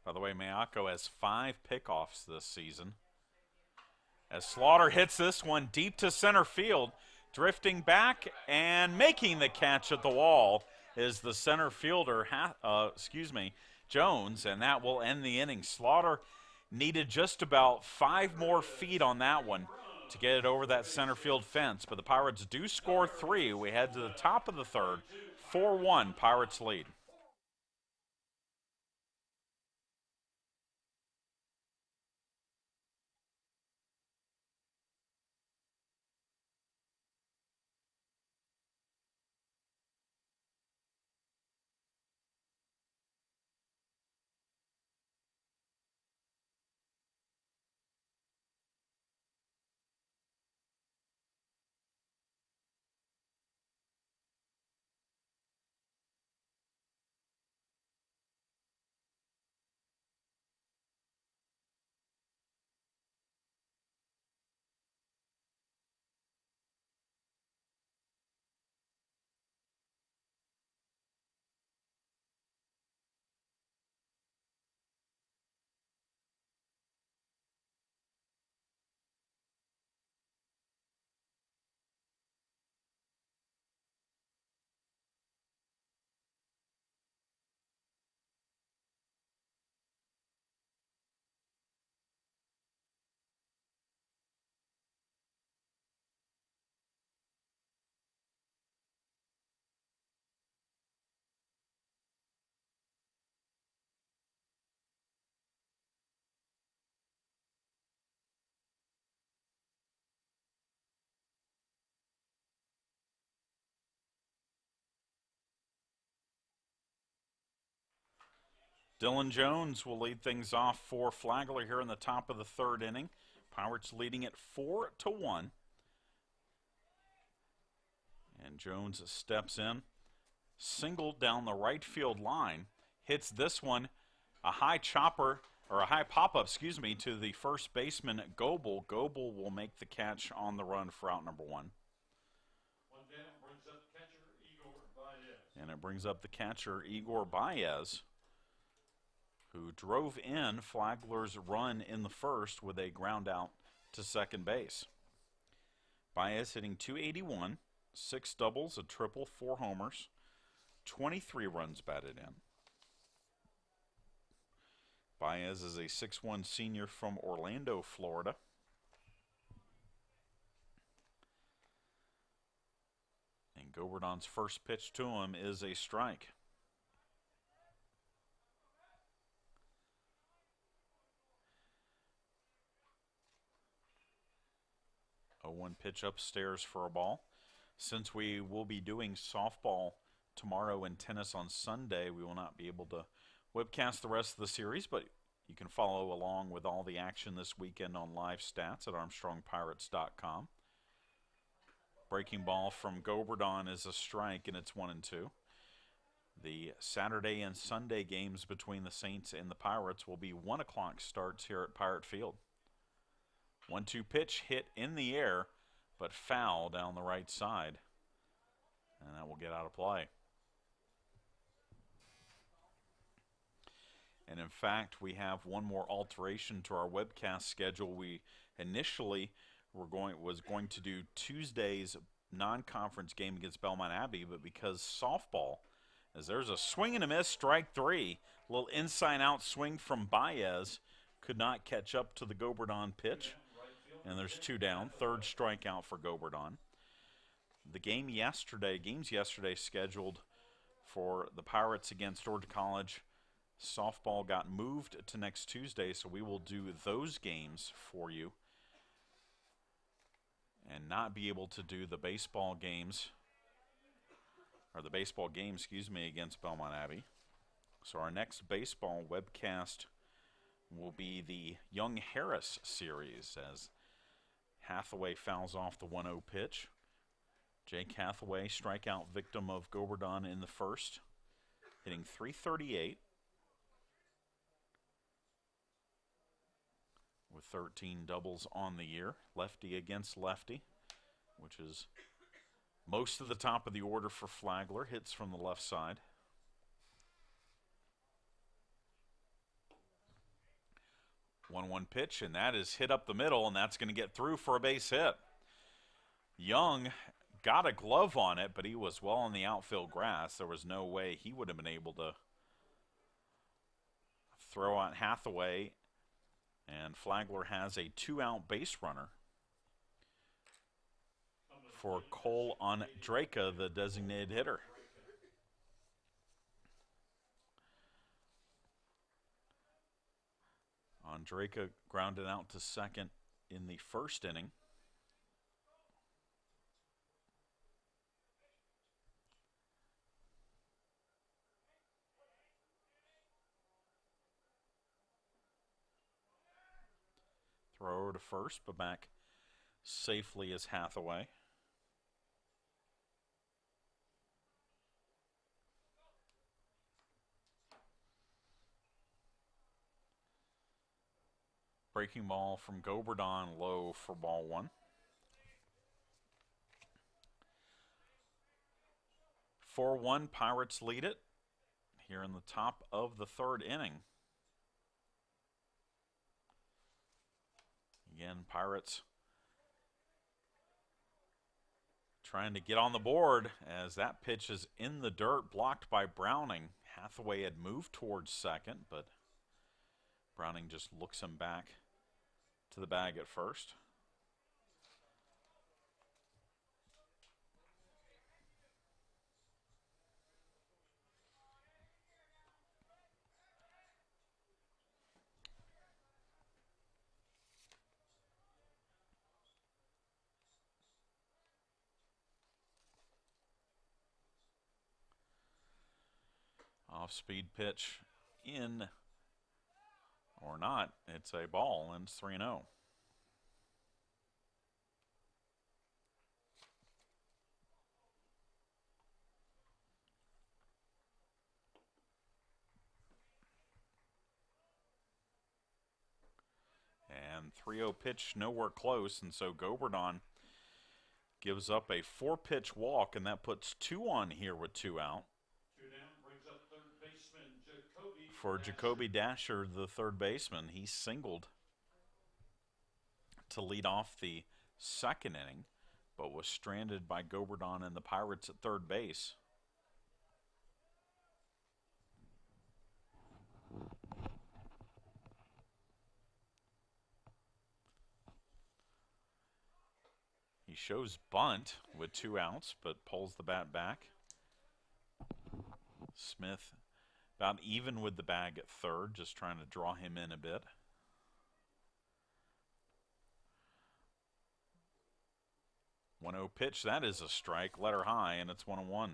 By the way, Mayako has 5 pickoffs this season. As Slaughter hits this one deep to center field, drifting back and making the catch at the wall is the center fielder, Jones, and that will end the inning. Slaughter needed just about 5 more feet on that one to get it over that center field fence, but the Pirates do score 3. We head to the top of the third. 4-1, Pirates lead. Dylan Jones will lead things off for Flagler here in the top of the third inning. Pirates leading it 4-1. And Jones steps in, singled down the right field line, hits this one, a high chopper, or a high pop-up, to the first baseman, Goebel. Goebel will make the catch on the run for out number one. One down brings up catcher Igor Baez. And it brings up the catcher, Igor Baez, who drove in Flagler's run in the first with a ground out to second base. Baez hitting .281, 6 doubles, a triple, 4 homers, 23 runs batted in. Baez is a 6'1" senior from Orlando, Florida. And Goberdon's first pitch to him is a strike. 0-1 pitch upstairs for a ball. Since we will be doing softball tomorrow and tennis on Sunday, we will not be able to webcast the rest of the series, but you can follow along with all the action this weekend on live stats at armstrongpirates.com. Breaking ball from Goberdon is a strike, and it's 1-2. The Saturday and Sunday games between the Saints and the Pirates will be 1 o'clock starts here at Pirate Field. 1-2 pitch hit in the air, but foul down the right side, and that will get out of play. And in fact, we have one more alteration to our webcast schedule. We initially was going to do Tuesday's non-conference game against Belmont Abbey, but because softball, as there's a swing and a miss, strike 3, a little inside-out swing from Baez, could not catch up to the Goberdon pitch, and there's 2 down, third strikeout for Goberdon. The games yesterday scheduled for the Pirates against Georgia College. Softball got moved to next Tuesday, so we will do those games for you and not be able to do the baseball games, or the baseball game, against Belmont Abbey. So our next baseball webcast will be the Young Harris series as Hathaway fouls off the 1-0 pitch. Jake Hathaway, strikeout victim of Goberdon in the first, hitting .338. With 13 doubles on the year. Lefty against lefty, which is most of the top of the order for Flagler. Hits from the left side. One pitch, and that is hit up the middle, and that's going to get through for a base hit. Young got a glove on it, but he was well in the outfield grass. There was no way he would have been able to throw out Hathaway. And Flagler has a 2-out base runner for Cole Ondraka, the designated hitter. Ondraka grounded out to second in the first inning. Throw to first, but back safely is Hathaway. Breaking ball from Goberdon, low for ball 1. 4-1, Pirates lead it here in the top of the third inning. Again, Pirates trying to get on the board as that pitch is in the dirt, blocked by Browning. Hathaway had moved towards second, but Browning just looks him back to the bag at first. Off-speed pitch in or not. It's a ball, and it's 3-0. And 3-0 pitch nowhere close, and so Goberdon gives up a 4-pitch walk, and that puts 2 on here with 2 out. 2 down brings up third baseman Jacoby For Jacoby Dasher, the third baseman, he singled to lead off the second inning, but was stranded by Goberdon and the Pirates at third base. He shows bunt with 2 outs, but pulls the bat back. Smith about even with the bag at third, just trying to draw him in a bit. One-0 pitch, that is a strike, let her high, and it's 1-1.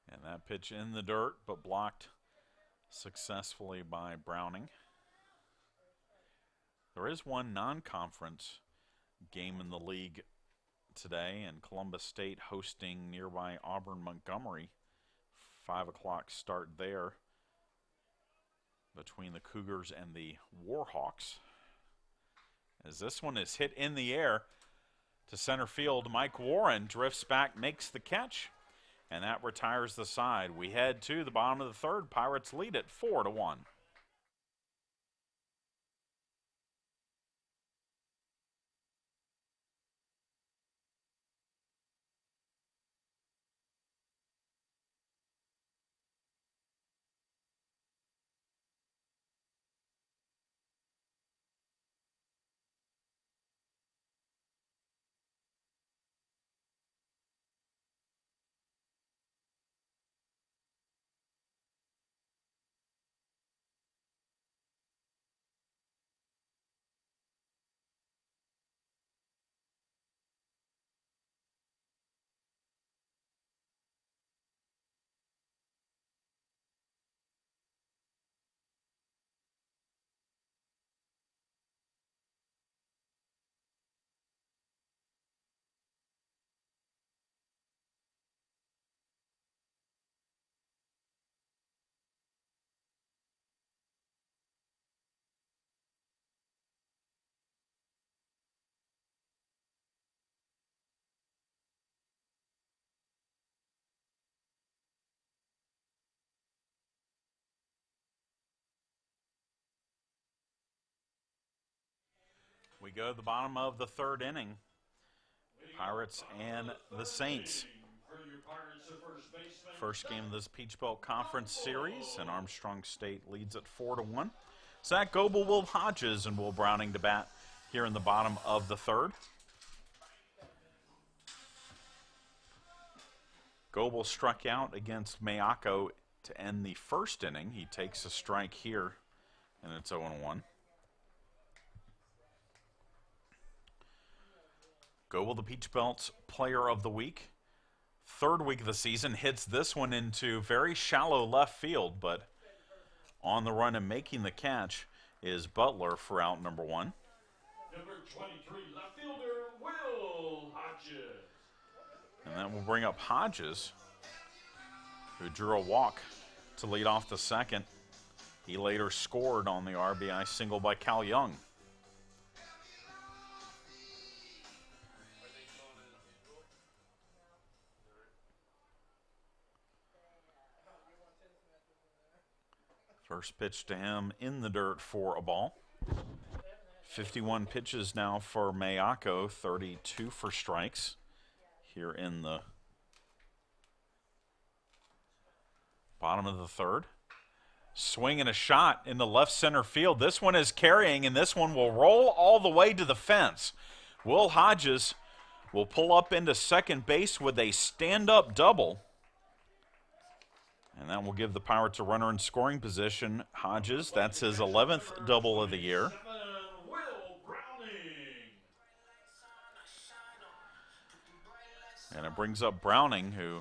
And that pitch in the dirt, but blocked successfully by Browning. There is one non-conference game in the league today, and Columbus State hosting nearby Auburn-Montgomery. 5 o'clock start there between the Cougars and the Warhawks. As this one is hit in the air to center field, Mike Warren drifts back, makes the catch, and that retires the side. We head to the bottom of the third. Pirates lead it 4-1. We go to the bottom of the third inning. Pirates and the Saints. First game of this Peach Belt Conference Series, and Armstrong State leads it 4-1. Zach Goebel, Will Hodges, and Will Browning to bat here in the bottom of the third. Goebel struck out against Mayako to end the first inning. He takes a strike here, and it's 0-1. Goebel, the Peach Belt's Player of the Week. Third week of the season, hits this one into very shallow left field, but on the run and making the catch is Butler for out number 1. Number 23, left fielder Will Hodges. And that will bring up Hodges, who drew a walk to lead off the second. He later scored on the RBI single by Cal Young. First pitch to him in the dirt for a ball. 51 pitches now for Mayako, 32 for strikes here in the bottom of the third. Swing and a shot in the left center field. This one is carrying, and this one will roll all the way to the fence. Will Hodges will pull up into second base with a stand-up double. And that will give the Pirates a runner in scoring position. Hodges, that's his 11th double of the year. And it brings up Browning, who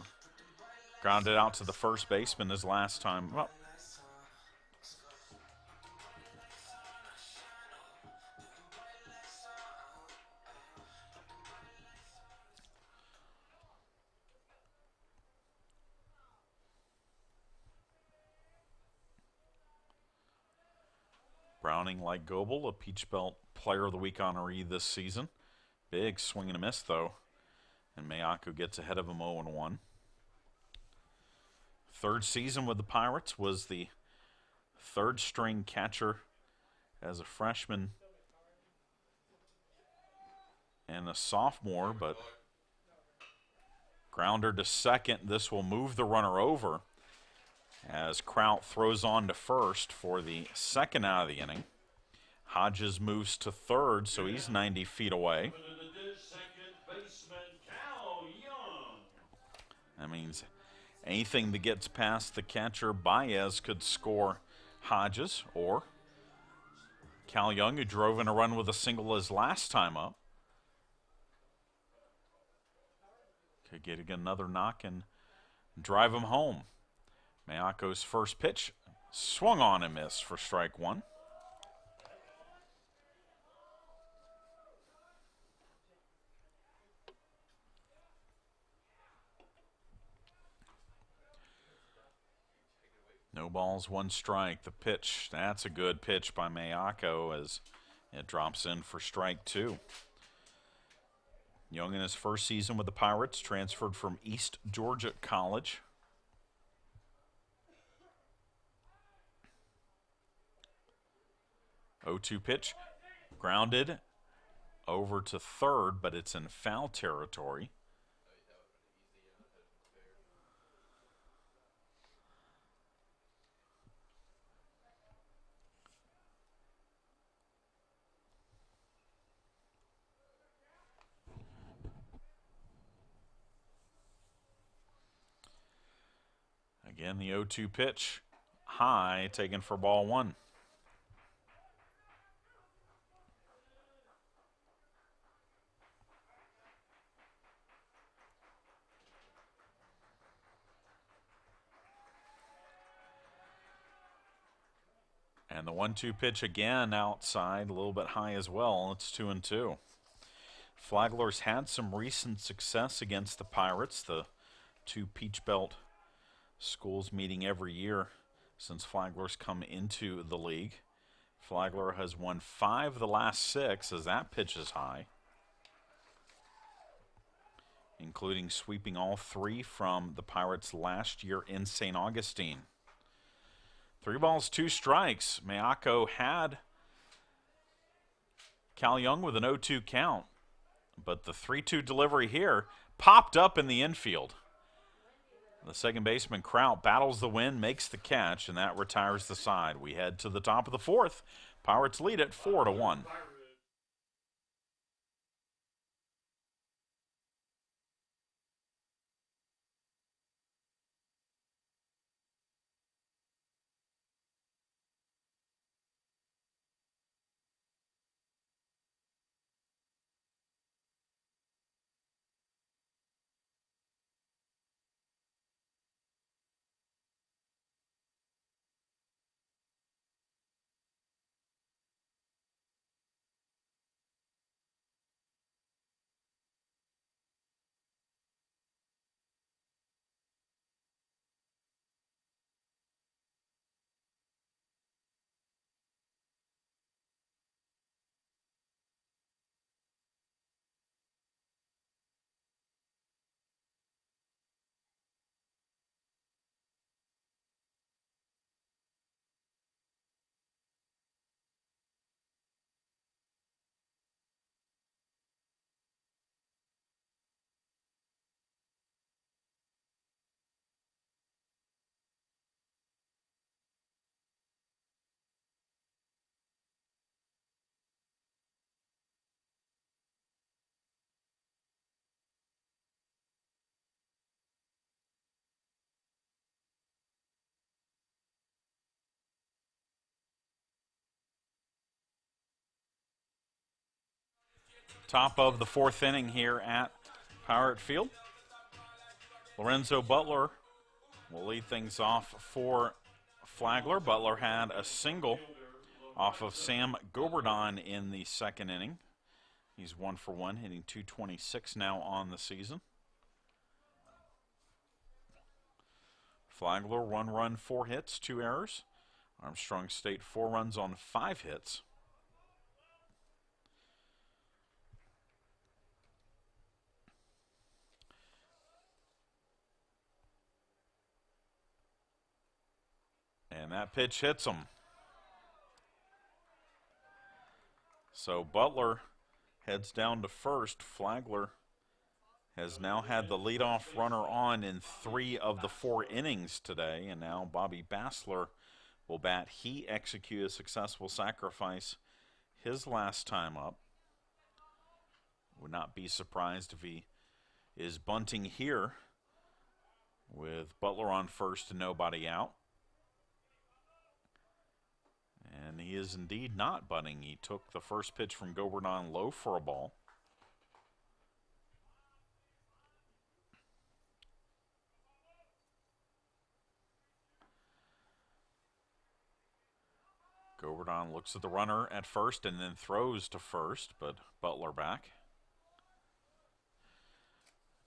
grounded out to the first baseman his last time up. Browning, like Goebel, a Peach Belt Player of the Week honoree this season. Big swing and a miss, though. And Mayako gets ahead of him 0-1. Third season with the Pirates, was the third string catcher as a freshman and a sophomore, but grounder to second. This will move the runner over as Kraut throws on to first for the second out of the inning. Hodges moves to third, so he's 90 feet away. That means anything that gets past the catcher, Baez, could score Hodges, or Cal Young, who drove in a run with a single his last time up, could get another knock and drive him home. Mayako's first pitch swung on and missed for strike one. No balls, one strike. The pitch, that's a good pitch by Mayako as it drops in for strike two. Young in his first season with the Pirates, transferred from East Georgia College. Oh-2 pitch, grounded over to third, but it's in foul territory. Again, the 0-2 pitch, high, taken for ball one. And the 1-2 pitch again outside, a little bit high as well. It's 2-2. Flagler's had some recent success against the Pirates, the two Peach Belt schools meeting every year since Flagler's come into the league. Flagler has won 5 of the last 6 as that pitch is high, including sweeping all 3 from the Pirates last year in St. Augustine. 3 balls, 2 strikes. Mayako had Cal Young with an 0-2 count, but the 3-2 delivery here popped up in the infield. The second baseman, Kraut, battles the wind, makes the catch, and that retires the side. We head to the top of the fourth. Pirates lead it 4-1. Top of the fourth inning here at Pirate Field. Lorenzo Butler will lead things off for Flagler. Butler had a single off of Sam Goberdon in the second inning. He's 1 for 1, hitting .226 now on the season. Flagler, 1 run, 4 hits, 2 errors. Armstrong State, 4 runs on 5 hits. And that pitch hits him. So Butler heads down to first. Flagler has now had the leadoff runner on in 3 of the 4 innings today, and now Bobby Bassler will bat. He executed a successful sacrifice his last time up. Would not be surprised if he is bunting here with Butler on first and nobody out. And he is indeed not bunting. He took the first pitch from Goberdon low for a ball. Goberdon looks at the runner at first and then throws to first, but Butler back.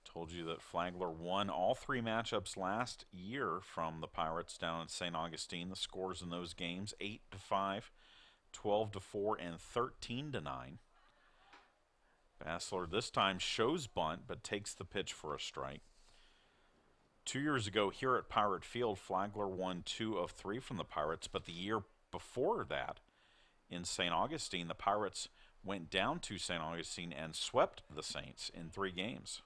Told you that Flagler won all 3 matchups last year from the Pirates down in St. Augustine. The scores in those games, 8-5, 12-4, and 13-9. Bassler this time shows bunt, but takes the pitch for a strike. 2 years ago here at Pirate Field, Flagler won 2 of 3 from the Pirates, but the year before that, in St. Augustine, the Pirates went down to St. Augustine and swept the Saints in 3 games.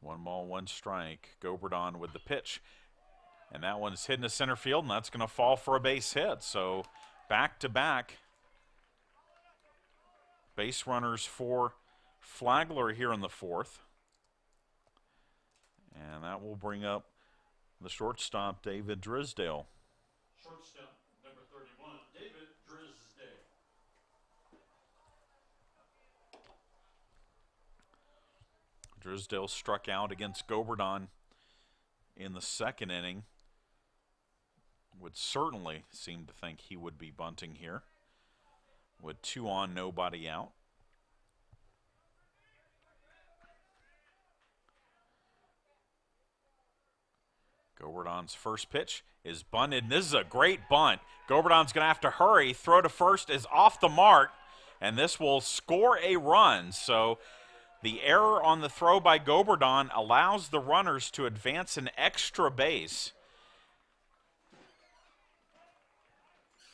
One ball, one strike. Goberdon with the pitch. And that one's hit into center field, and that's going to fall for a base hit. So back-to-back base runners for Flagler here in the 4th. And that will bring up the shortstop, David Drisdale. Shortstop, number 31, David Drisdale. Drisdale struck out against Goberdon in the second inning. Would certainly seem to think he would be bunting here. With 2 on, nobody out. Goberdon's first pitch is bunted, and this is a great bunt. Goberdon's going to have to hurry. Throw to first is off the mark, and this will score a run. So the error on the throw by Goberdon allows the runners to advance an extra base.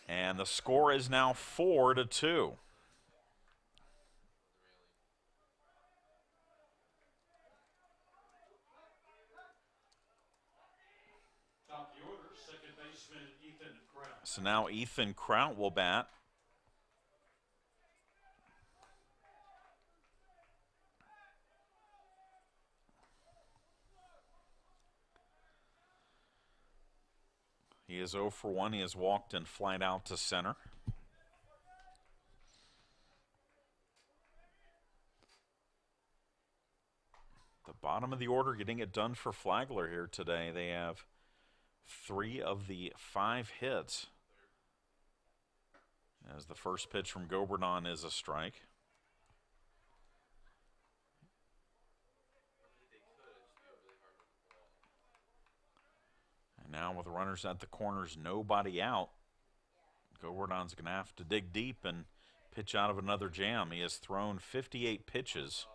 And the score is now 4-2. Top of the order, second baseman Ethan Kraut. So now Ethan Kraut will bat. He is 0 for 1. He has walked and flied out to center. The bottom of the order getting it done for Flagler here today. They have 3 of the 5 hits. As the first pitch from Goberdon is a strike. Now with runners at the corners, nobody out, Goberdon's going to have to dig deep and pitch out of another jam. He has thrown 58 pitches,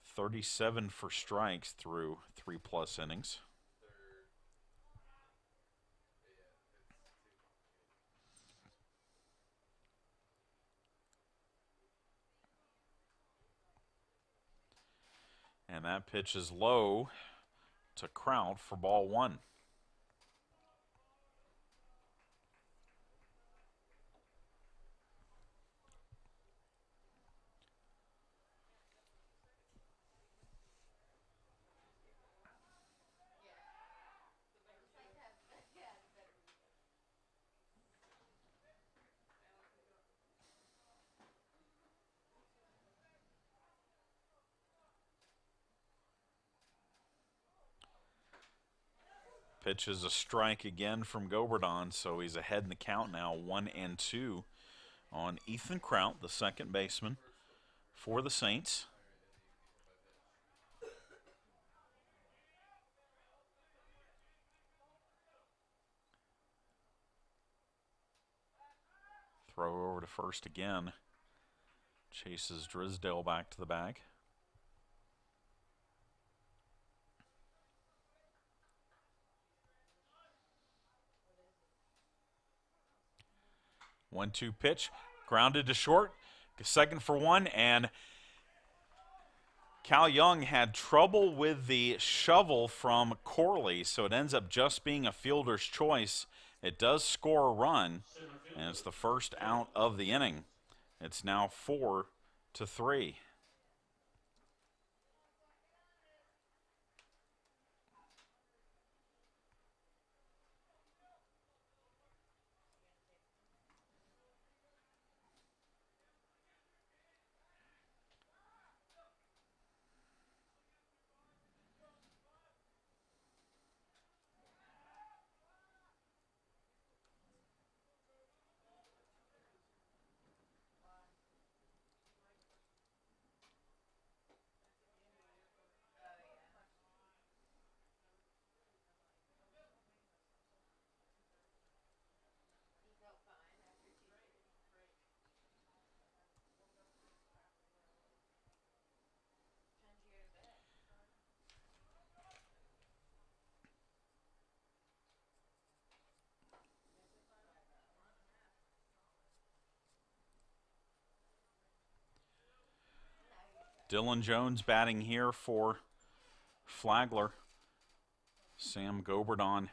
37 for strikes through 3+ innings. And that pitch is low to Kraut for ball 1. Pitch is a strike again from Goberdon, so he's ahead in the count now, 1-2 on Ethan Kraut, the second baseman for the Saints. Throw over to first again. Chases Drisdale back to the bag. One-two pitch, grounded to short, second for one, and Cal Young had trouble with the shovel from Corley, so it ends up just being a fielder's choice. It does score a run, and it's the first out of the inning. It's now 4-3. Dylan Jones batting here for Flagler. Sam Goberdon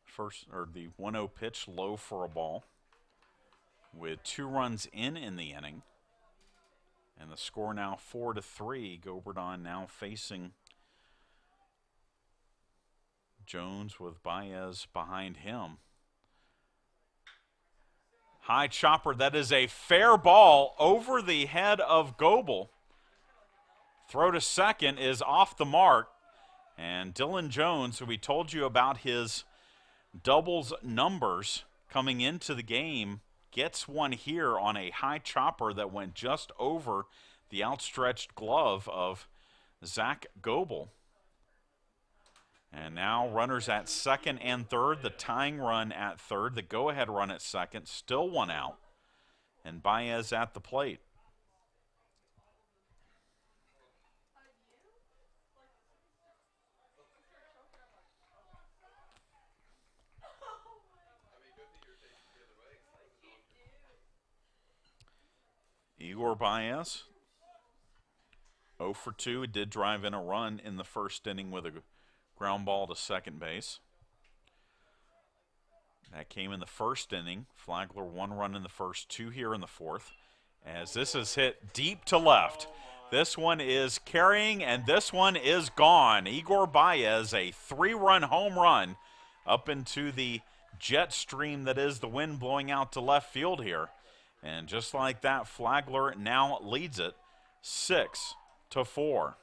first, or the 1-0 pitch, low for a ball, with 2 runs in the inning. And the score now 4-3. Goberdon now facing Jones with Baez behind him. High chopper, that is a fair ball over the head of Goebel. Throw to second is off the mark. And Dylan Jones, who we told you about his doubles numbers coming into the game, gets one here on a high chopper that went just over the outstretched glove of Zach Goebel. And now runners at second and third, the tying run at third, the go-ahead run at second, still one out, and Baez at the plate. Igor Baez, 0 for 2. He did drive in a run in the first inning with a ground ball to second base. That came in the first inning. Flagler 1 run in the first, 2 here in the fourth. As this is hit deep to left. This one is carrying, and this one is gone. Igor Baez, a 3-run home run up into the jet stream that is the wind blowing out to left field here. And just like that, Flagler now leads it 6-4.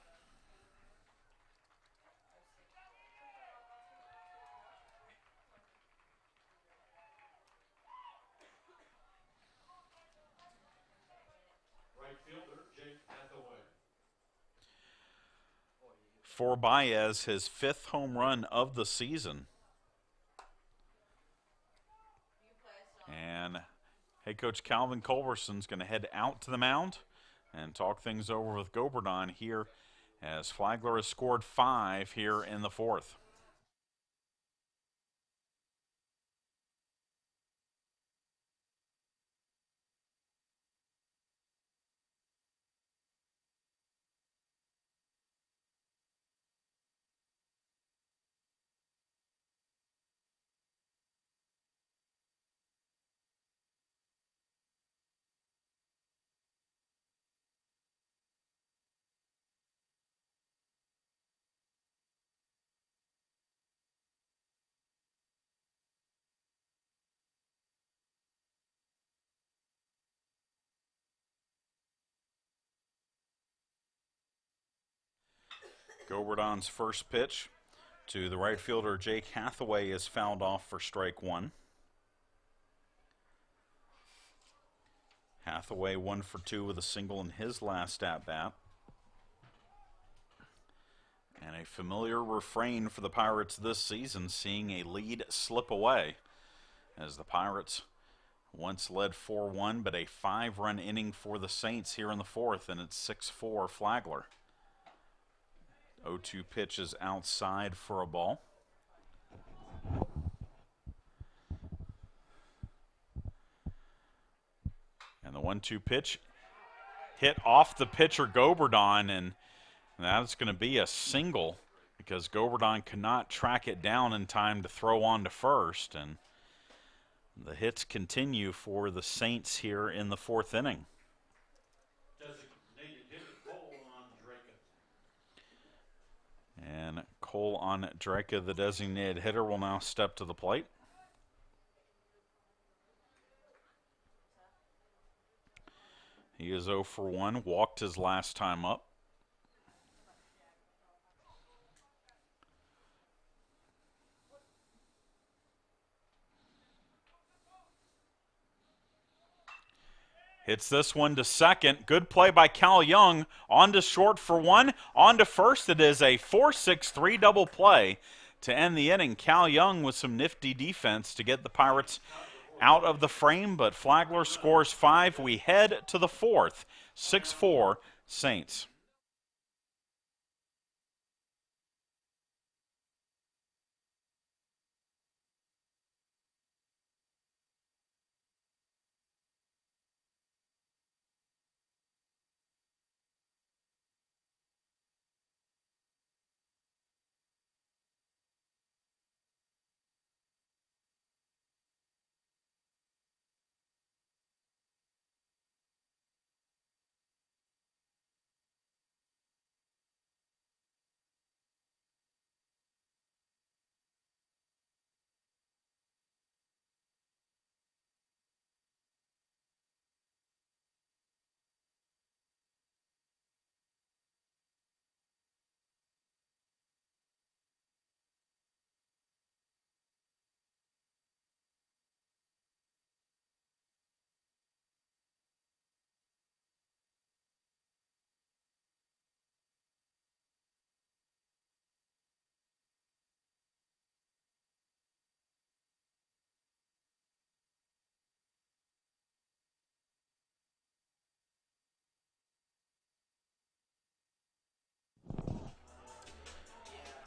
For Baez, his 5th home run of the season. And head coach Calvin Culverson's going to head out to the mound and talk things over with Goberdon here as Flagler has scored 5 here in the fourth. Goberdon's first pitch to the right fielder. Jake Hathaway is fouled off for strike one. Hathaway 1 for 2 with a single in his last at-bat. And a familiar refrain for the Pirates this season, seeing a lead slip away, as the Pirates once led 4-1, but a 5-run inning for the Saints here in the fourth, and it's 6-4 Flagler. 0-2 pitch is outside for a ball. And the 1-2 pitch hit off the pitcher Goberdon, and that's going to be a single because Goberdon cannot track it down in time to throw on to first. And the hits continue for the Saints here in the fourth inning. Designated hitter Cole on Draka. And Cole on Draka, the designated hitter, will now step to the plate. He is 0 for 1, walked his last time up. Hits this one to second. Good play by Cal Young. On to short for one. On to first. It is a 4-6-3 double play to end the inning. Cal Young with some nifty defense to get the Pirates out of the frame, but Flagler scores 5. We head to the fourth. 6-4 Saints.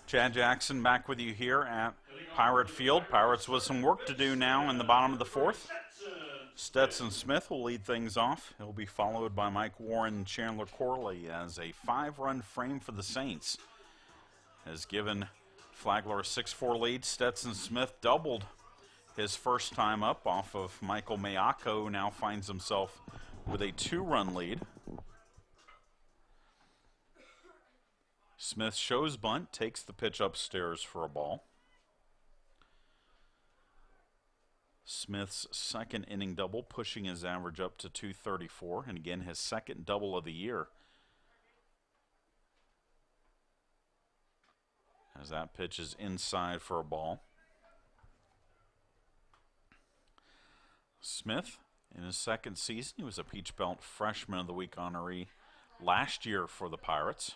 Chad Jackson back with you here at Pirate Field. Pirates with some work to do now in the bottom of the fourth. Stetson Smith will lead things off. He'll be followed by Mike Warren and Chandler Corley, as a 5-run frame for the Saints has given Flagler a 6-4 lead. Stetson Smith doubled his first time up off of Michael Mayako, now finds himself with a 2-run lead. Smith shows bunt, takes the pitch upstairs for a ball. Smith's second inning double, pushing his average up to 234, and again his second double of the year. As that pitch is inside for a ball. Smith, in his second season, he was a Peach Belt Freshman of the Week honoree last year for the Pirates.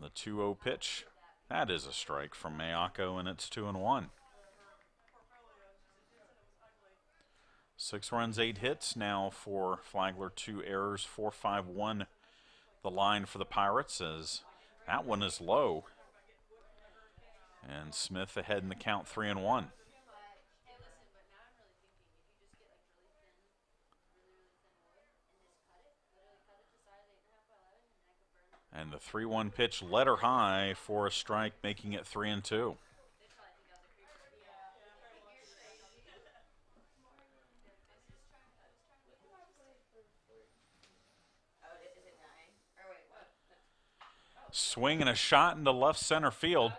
The 2-0 pitch, that is a strike from Mayako, and it's 2-1. 6 runs, 8 hits now for Flagler, 2 errors, 4-5-1 the line for the Pirates, as that one is low. And Smith ahead in the count, 3-1. And the 3-1 pitch led her high for a strike, making it 3-2. Swing and a shot into left center field.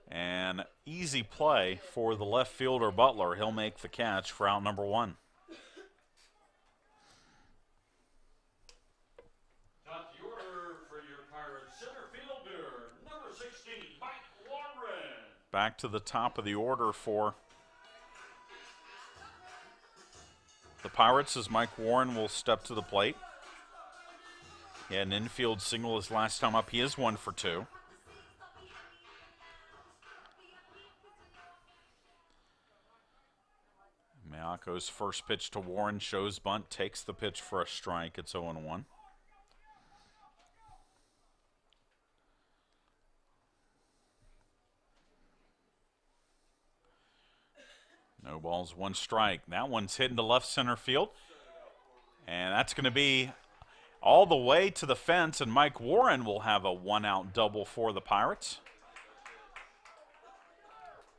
And easy play for the left fielder Butler. He'll make the catch for out number 1. Top the order for your Pirates back to the top of the order for the Pirates as Mike Warren will step to the plate. He had an infield single his last time up. He is 1 for 2. Miyako's first pitch to Warren shows bunt, takes the pitch for a strike. It's 0-1. No balls, 1 strike. That one's hitting to left center field. And that's going to be all the way to the fence, and Mike Warren will have a 1-out double for the Pirates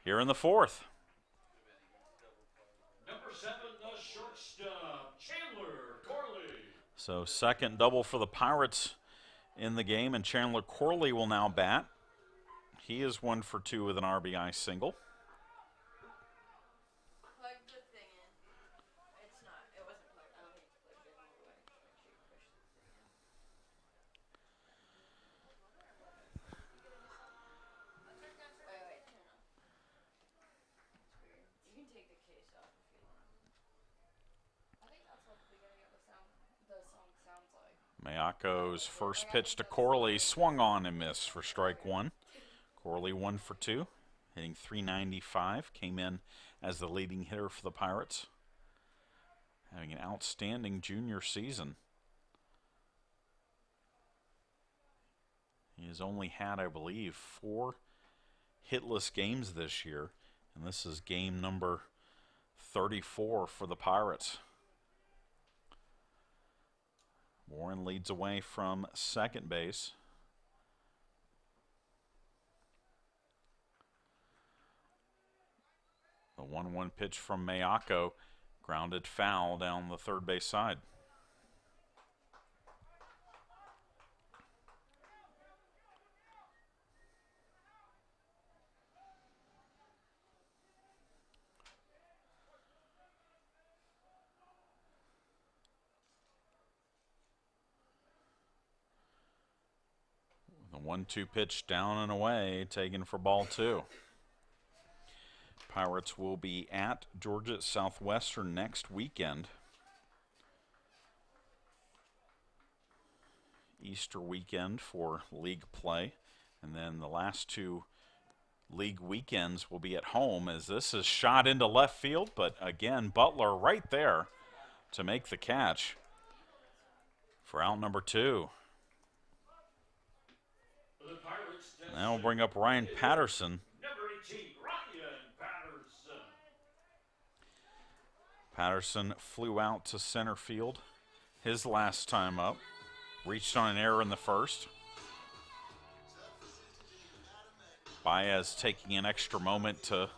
here in the 4th. Number 7, the shortstop, Chandler Corley. So second double for the Pirates in the game, and Chandler Corley will now bat. He is 1 for 2 with an RBI single. Miyako's first pitch to Corley swung on and missed for strike 1. Corley 1 for 2, hitting .395. Came in as the leading hitter for the Pirates, having an outstanding junior season. He has only had, I believe, 4 hitless games this year, and this is game number 34 for the Pirates. Warren leads away from second base. The 1-1 pitch from Miyako, grounded foul down the third base side. The 1-2 pitch down and away, taken for ball 2. Pirates will be at Georgia Southwestern next weekend. Easter weekend for league play. And then the last 2 league weekends will be at home, as this is shot into left field. But again, Butler right there to make the catch for out number 2. Now we'll bring up Ryan Patterson. Number 18, Ryan Patterson. Patterson flew out to center field his last time up. Reached on an error in the first. Baez taking an extra moment to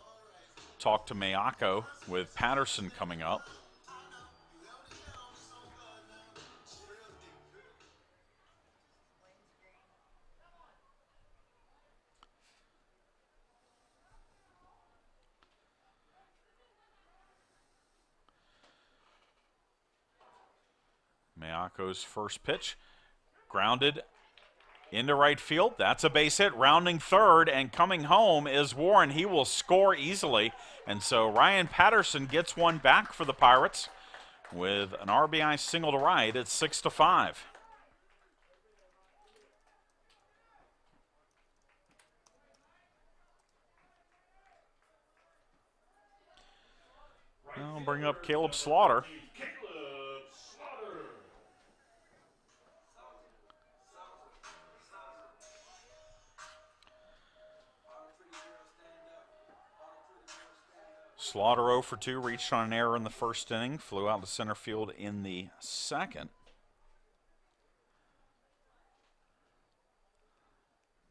talk to Miyako with Patterson coming up. Miyako's first pitch, grounded into right field. That's a base hit, rounding third, and coming home is Warren. He will score easily, and so Ryan Patterson gets one back for the Pirates with an RBI single to right. It's 6-5. I'll bring up Caleb Slaughter. Slaughter 0 for 2, reached on an error in the first inning, flew out to center field in the second.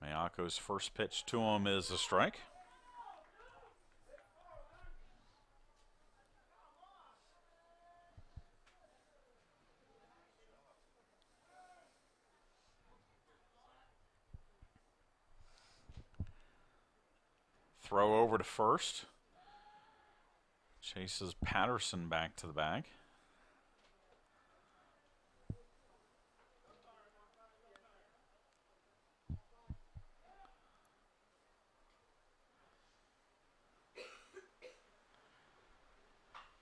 Miyako's first pitch to him is a strike. Throw over to first. Chases Patterson back to the bag.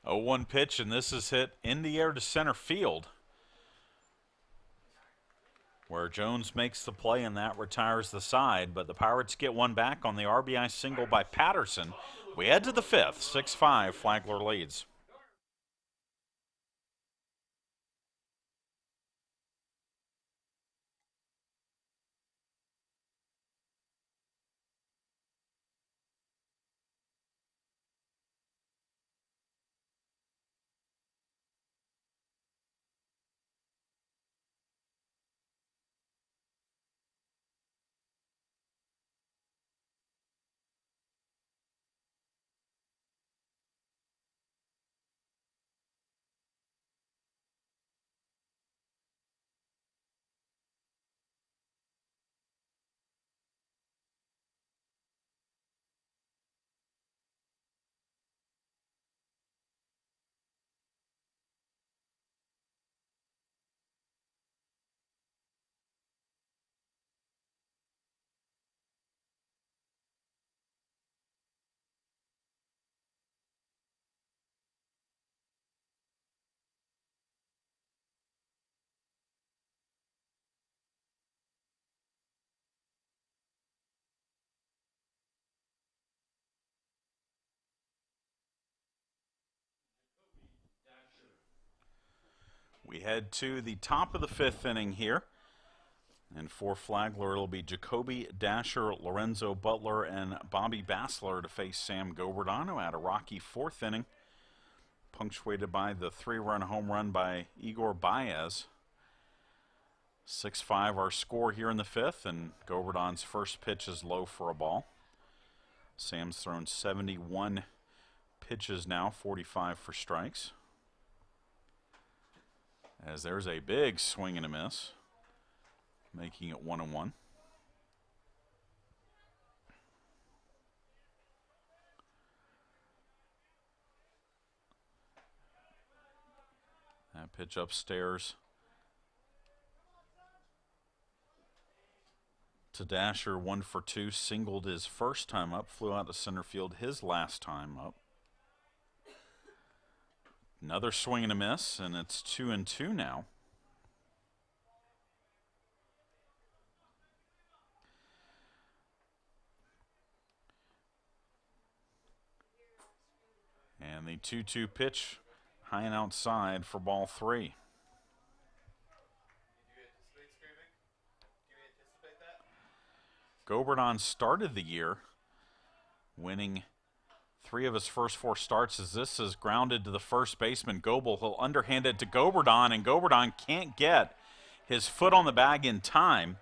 0-1 pitch, and this is hit in the air to center field, where Jones makes the play, and that retires the side. But the Pirates get one back on the RBI single by Patterson. We head to the fifth, 6-5, Flagler leads. We head to the top of the fifth inning here. And for Flagler, it'll be Jacoby Dasher, Lorenzo Butler, and Bobby Bassler to face Sam Goberdon, who had a rocky fourth inning, punctuated by the 3-run home run by Igor Baez. 6-5 our score here in the fifth, and Goberdon's first pitch is low for a ball. Sam's thrown 71 pitches now, 45 for strikes. As there's a big swing and a miss, making it 1-1. That pitch upstairs to Dasher, 1 for 2, singled his first time up, flew out to center field his last time up. Another swing and a miss, and it's 2-2 now. And the 2-2 pitch, high and outside for ball 3. Goberdon started the year winning 3 of his first 4 starts, as this is grounded to the first baseman, Goebel. He'll underhand it to Goberdon, and Goberdon can't get his foot on the bag in time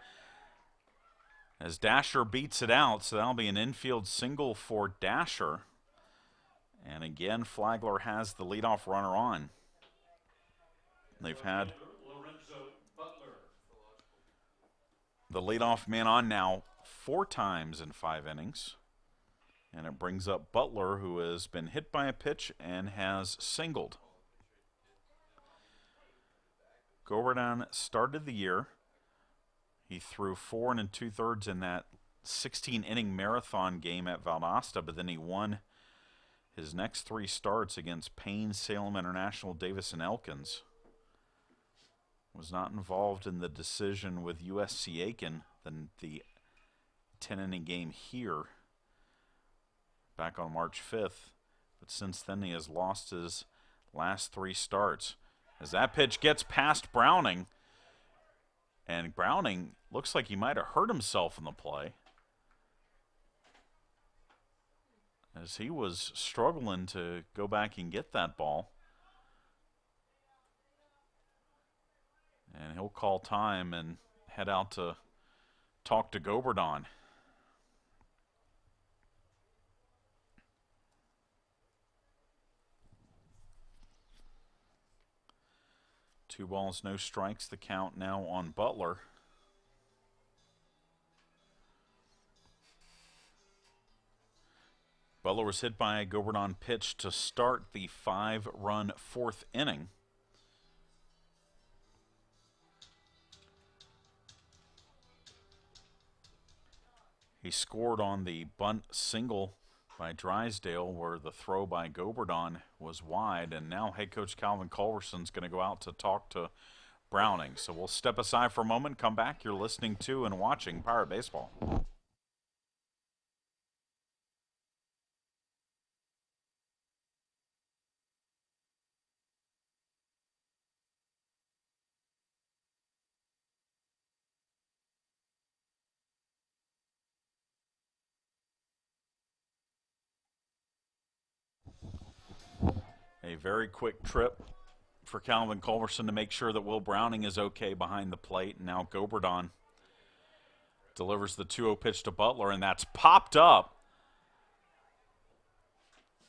as Dasher beats it out, so that'll be an infield single for Dasher. And again, Flagler has the leadoff runner on. They've had the leadoff man on now 4 times in 5 innings. And it brings up Butler, who has been hit by a pitch and has singled. Goberdon started the year. He threw 4 2/3 in that 16-inning marathon game at Valdosta, but then he won his next 3 starts against Payne, Salem International, Davis, and Elkins. Was not involved in the decision with USC Aiken, the 10-inning game here back on March 5th. But since then, he has lost his last 3 starts. As that pitch gets past Browning, and Browning looks like he might have hurt himself in the play, as he was struggling to go back and get that ball. And he'll call time and head out to talk to Goberdon. Two balls, no strikes, the count now on Butler. Butler was hit by a Goberdon pitch to start the 5-run 4th inning. He scored on the bunt single by Drysdale, where the throw by Goberdon was wide, and now head coach Calvin Culverson's going to go out to talk to Browning. So we'll step aside for a moment, come back. You're listening to and watching Pirate Baseball. A very quick trip for Calvin Culverson to make sure that Will Browning is okay behind the plate. And now Goberdon delivers the 2-0 pitch to Butler, and that's popped up.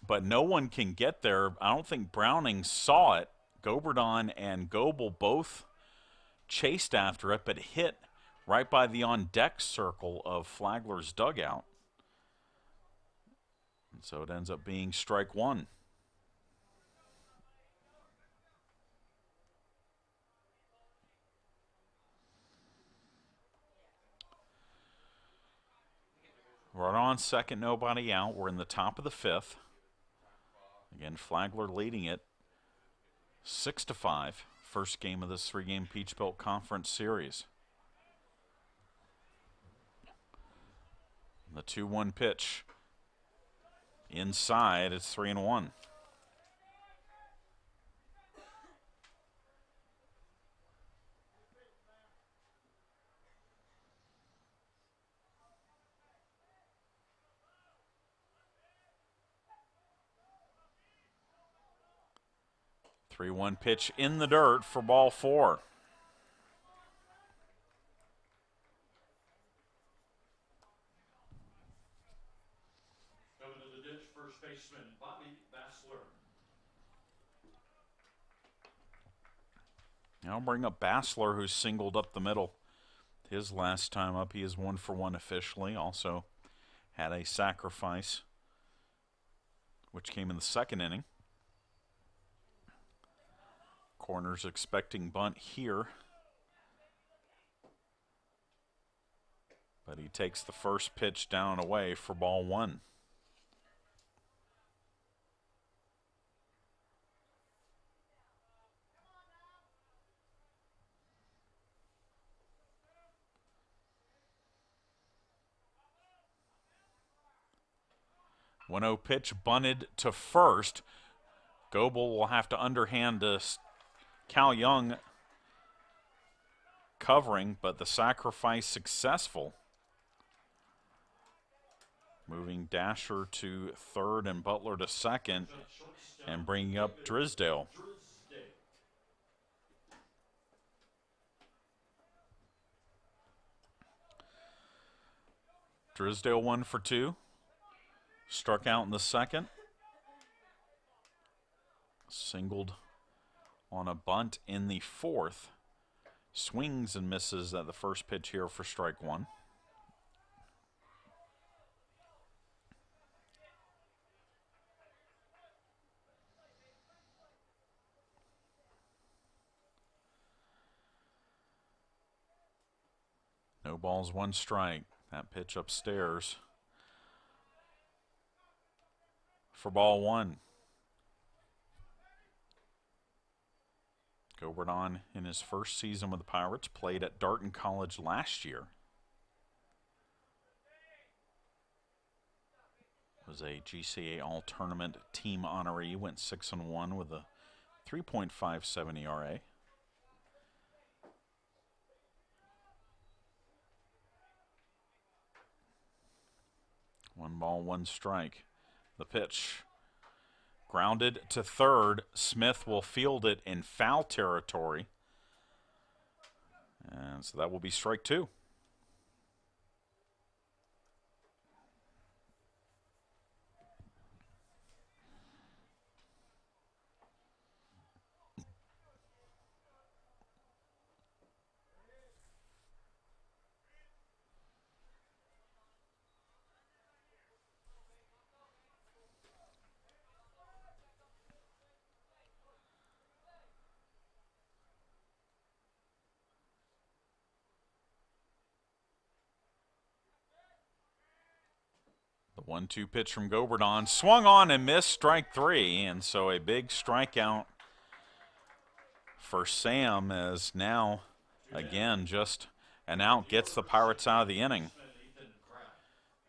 But no one can get there. I don't think Browning saw it. Goberdon and Goebel both chased after it, but hit right by the on-deck circle of Flagler's dugout. And so it ends up being strike one. Right on second, nobody out. We're in the top of the fifth. Again, Flagler leading it 6-5. First game of this three-game Peach Belt Conference Series. The 2-1 pitch. Inside, it's 3-1. Three-one pitch in the dirt for ball four. Coming to the ditch, first baseman Bobby Bassler. I'll bring up Bassler, who singled up the middle. His last time up, he is 1-for-1 officially. Also had a sacrifice, which came in the second inning. Corners expecting bunt here. But he takes the first pitch down and away for ball one. One 0 pitch bunted to first. Goebel will have to underhand to Cal Young covering, but the sacrifice successful. Moving Dasher to third and Butler to second, and bringing up Drysdale. Drysdale 1 for 2. Struck out in the second. Singled on a bunt in the fourth. Swings and misses at the first pitch here for strike one. No balls, one strike. That pitch upstairs for ball one. Goberdon, in his first season with the Pirates, played at Darton College last year. Was a GCA All-Tournament team honoree, went 6-1 with a 3.57 ERA. One ball, one strike. The pitch. Grounded to third. Smith will field it in foul territory. And so that will be strike two. The 1-2 pitch from Goberdon swung on and missed, strike 3, and so a big strikeout for Sam, as now, again, just an out gets the Pirates out of the inning.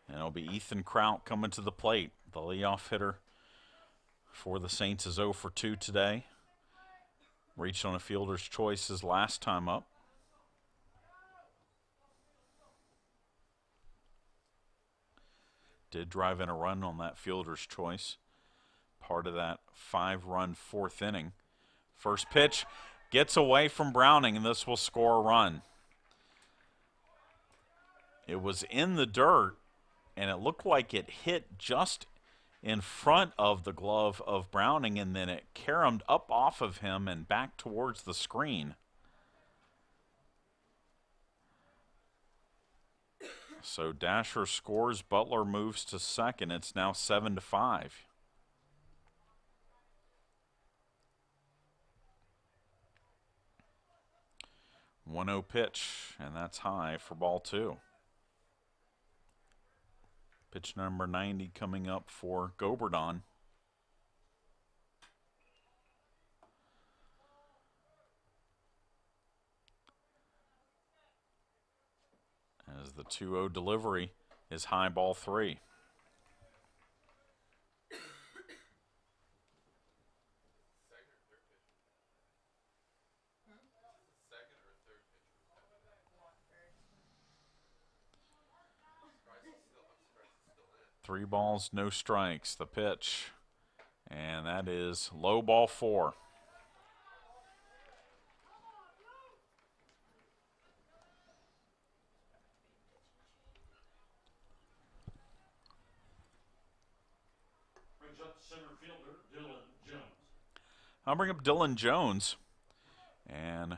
And it'll be Ethan Kraut coming to the plate. The leadoff hitter for the Saints is 0 for 2 today. Reached on a fielder's choice his last time up. Did drive in a run on that fielder's choice. Part of that 5-run 4th inning. First pitch gets away from Browning, and this will score a run. It was in the dirt, and it looked like it hit just in front of the glove of Browning, and then it caromed up off of him and back towards the screen. So Dasher scores, Butler moves to second. It's now 7-5. One-oh pitch, and that's high for ball 2. Pitch number 90 coming up for Goberdon. As the 2-0 delivery is high, ball 3. Three balls, no strikes. The pitch, and that is low, ball 4. Brings up center fielder Dylan Jones. I'll bring up Dylan Jones, and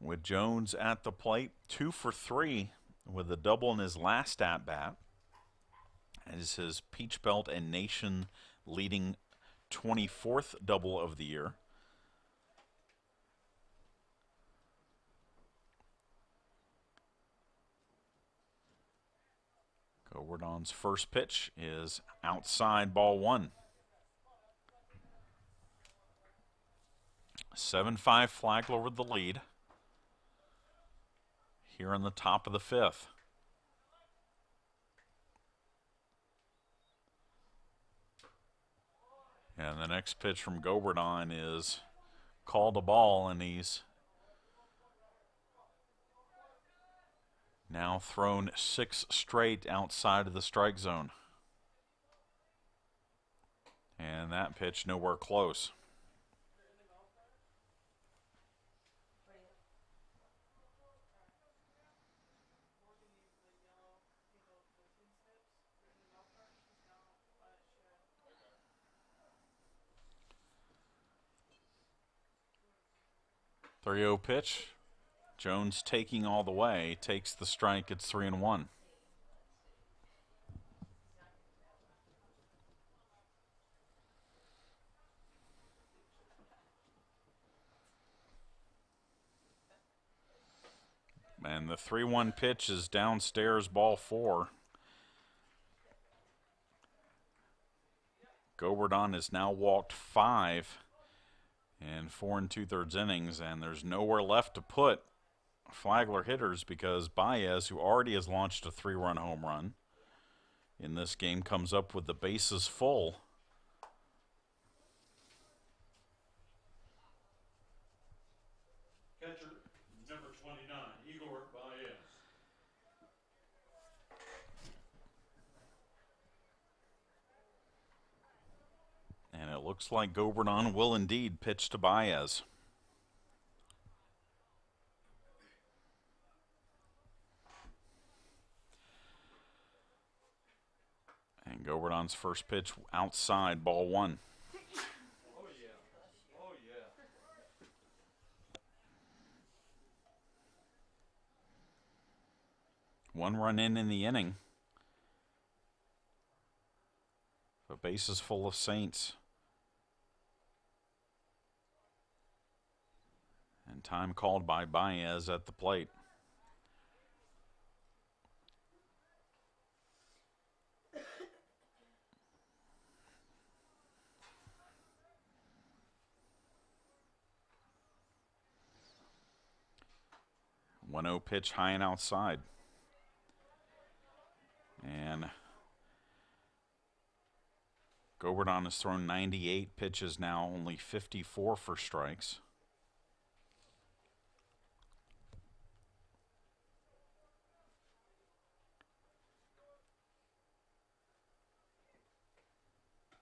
with Jones at the plate, 2 for 3 with a double in his last at-bat. That is his Peach Belt and Nation leading 24th double of the year. Goberdon's first pitch is outside, ball 1. 7-5 Flagler with the lead here in the top of the 5th. And the next pitch from Goberdon is called a ball, and he's now thrown 6 straight outside of the strike zone. And that pitch nowhere close. .30 pitch. Jones taking all the way, takes the strike. It's 3-1. And the 3-1 pitch is downstairs, ball 4. Goberdon has now walked 5 in 4 2/3 innings, and there's nowhere left to put Flagler hitters because Baez, who already has launched a 3-run home run in this game, comes up with the bases full. Catcher, number 29, Igor Baez. And it looks like Goberdon will indeed pitch to Baez. And Goberdon's first pitch outside, ball 1. Oh, yeah. Oh, yeah. One run in the inning. The bases full of Saints. And time called by Baez at the plate. 1-0 pitch high and outside. And Goberdon has thrown 98 pitches now, only 54 for strikes.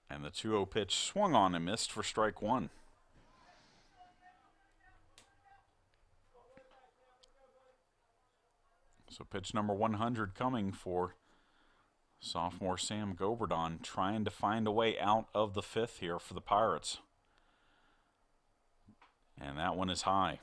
And the 2-0 pitch swung on and missed for strike one. So pitch number 100 coming for sophomore Sam Goberdon, trying to find a way out of the fifth here for the Pirates. And that one is high.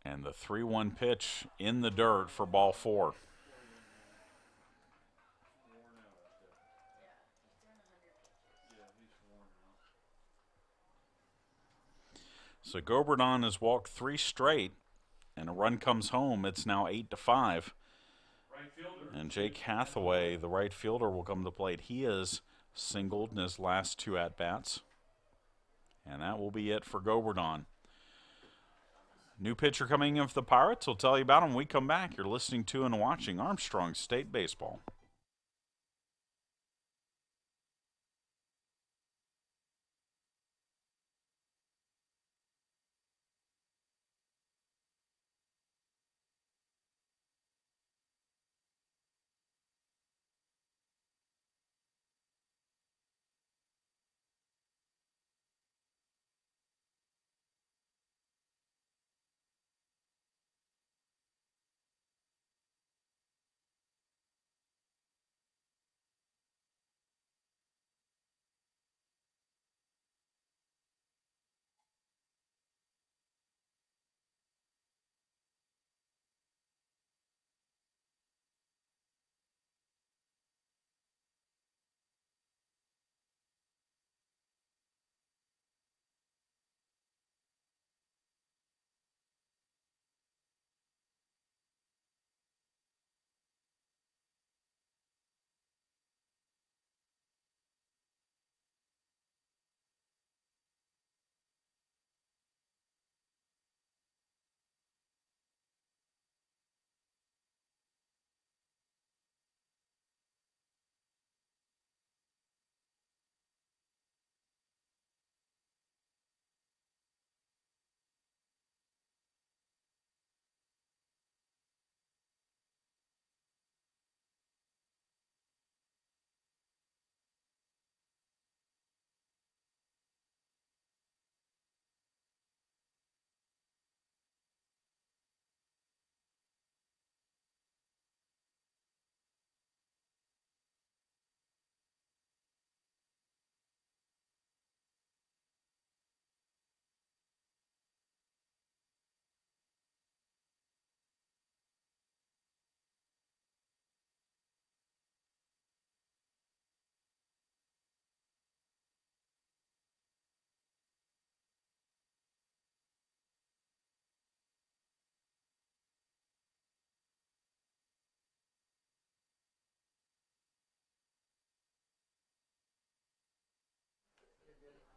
And the 3-1 pitch in the dirt for ball four. So Goberdon has walked 3 straight, and a run comes home. It's now 8-5. And Jake Hathaway, the right fielder, will come to the plate. He has singled in his last 2 at-bats. And that will be it for Goberdon. New pitcher coming in for the Pirates. We'll tell you about him when we come back. You're listening to and watching Armstrong State Baseball.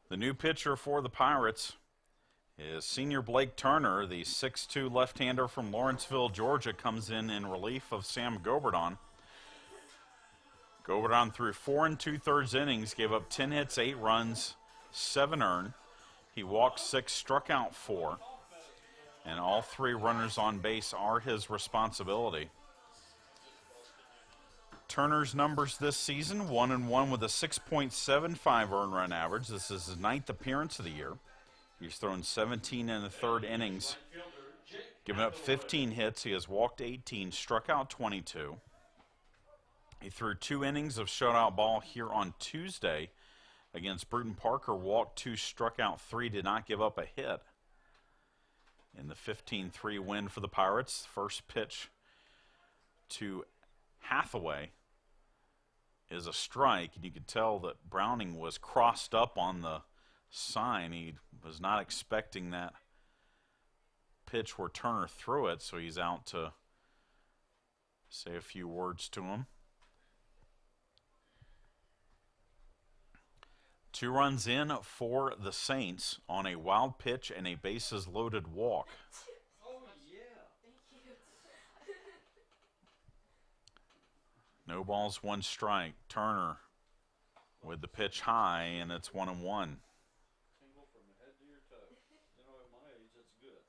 The new pitcher for the Pirates is senior Blake Turner, the 6'2 left-hander from Lawrenceville, Georgia, comes in relief of Sam Goberdon. Goberdon threw 4 2/3 innings, gave up 10 hits, 8 runs, 7 earned. He walked 6, struck out 4, and all 3 runners on base are his responsibility. Turner's numbers this season, 1-1 with a 6.75 earned run average. This is his 9th appearance of the year. He's thrown 17 1/3 innings, given up 15 hits. He has walked 18, struck out 22. He threw 2 innings of shutout ball here on Tuesday against Bruton Parker, walked 2, struck out 3, did not give up a hit. In the 15-3 win for the Pirates, first pitch to Hathaway is a strike, and you could tell that Browning was crossed up on the sign. He was not expecting that pitch where Turner threw it, so he's out to say a few words to him. 2 runs in for the Saints on a wild pitch and a bases-loaded walk. No balls, 1 strike. Turner with the pitch high, and it's 1-1. Tingle from the head to your toe. You know, at my age, that's good.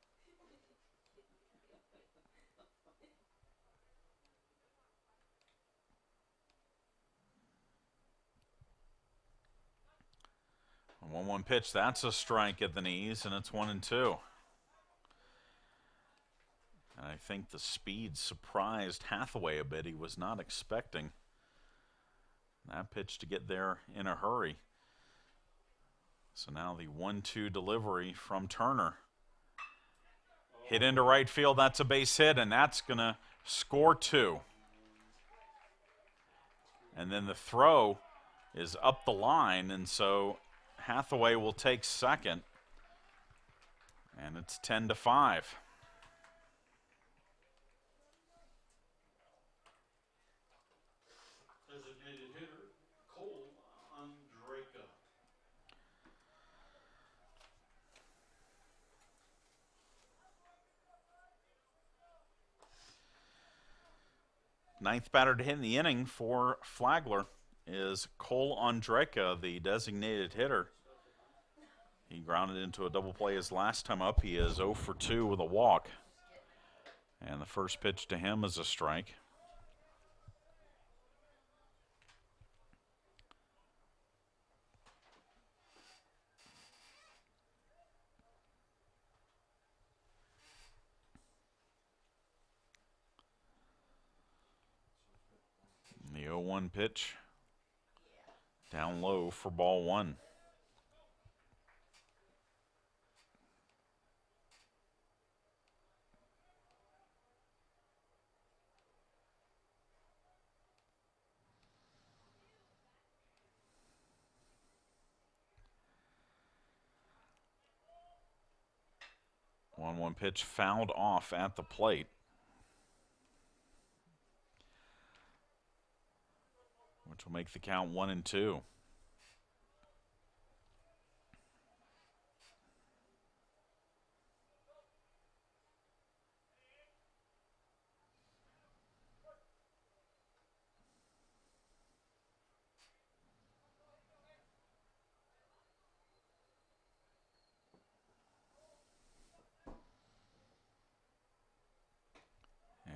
1-1 pitch, that's a strike at the knees, and it's 1-2. And I think the speed surprised Hathaway a bit. He was not expecting that pitch to get there in a hurry. So now the 1-2 delivery from Turner. Hit into right field, that's a base hit, and that's going to score 2. And then the throw is up the line, and so Hathaway will take second. And it's 10-5. Designated hitter, Cole Andreka. Ninth batter to hit in the inning for Flagler is Cole Andreka, the designated hitter. He grounded into a double play his last time up. He is 0 for 2 with a walk. And the first pitch to him is a strike. The 0-1 pitch down low for ball 1. One pitch fouled off at the plate. Which will make the count 1-2.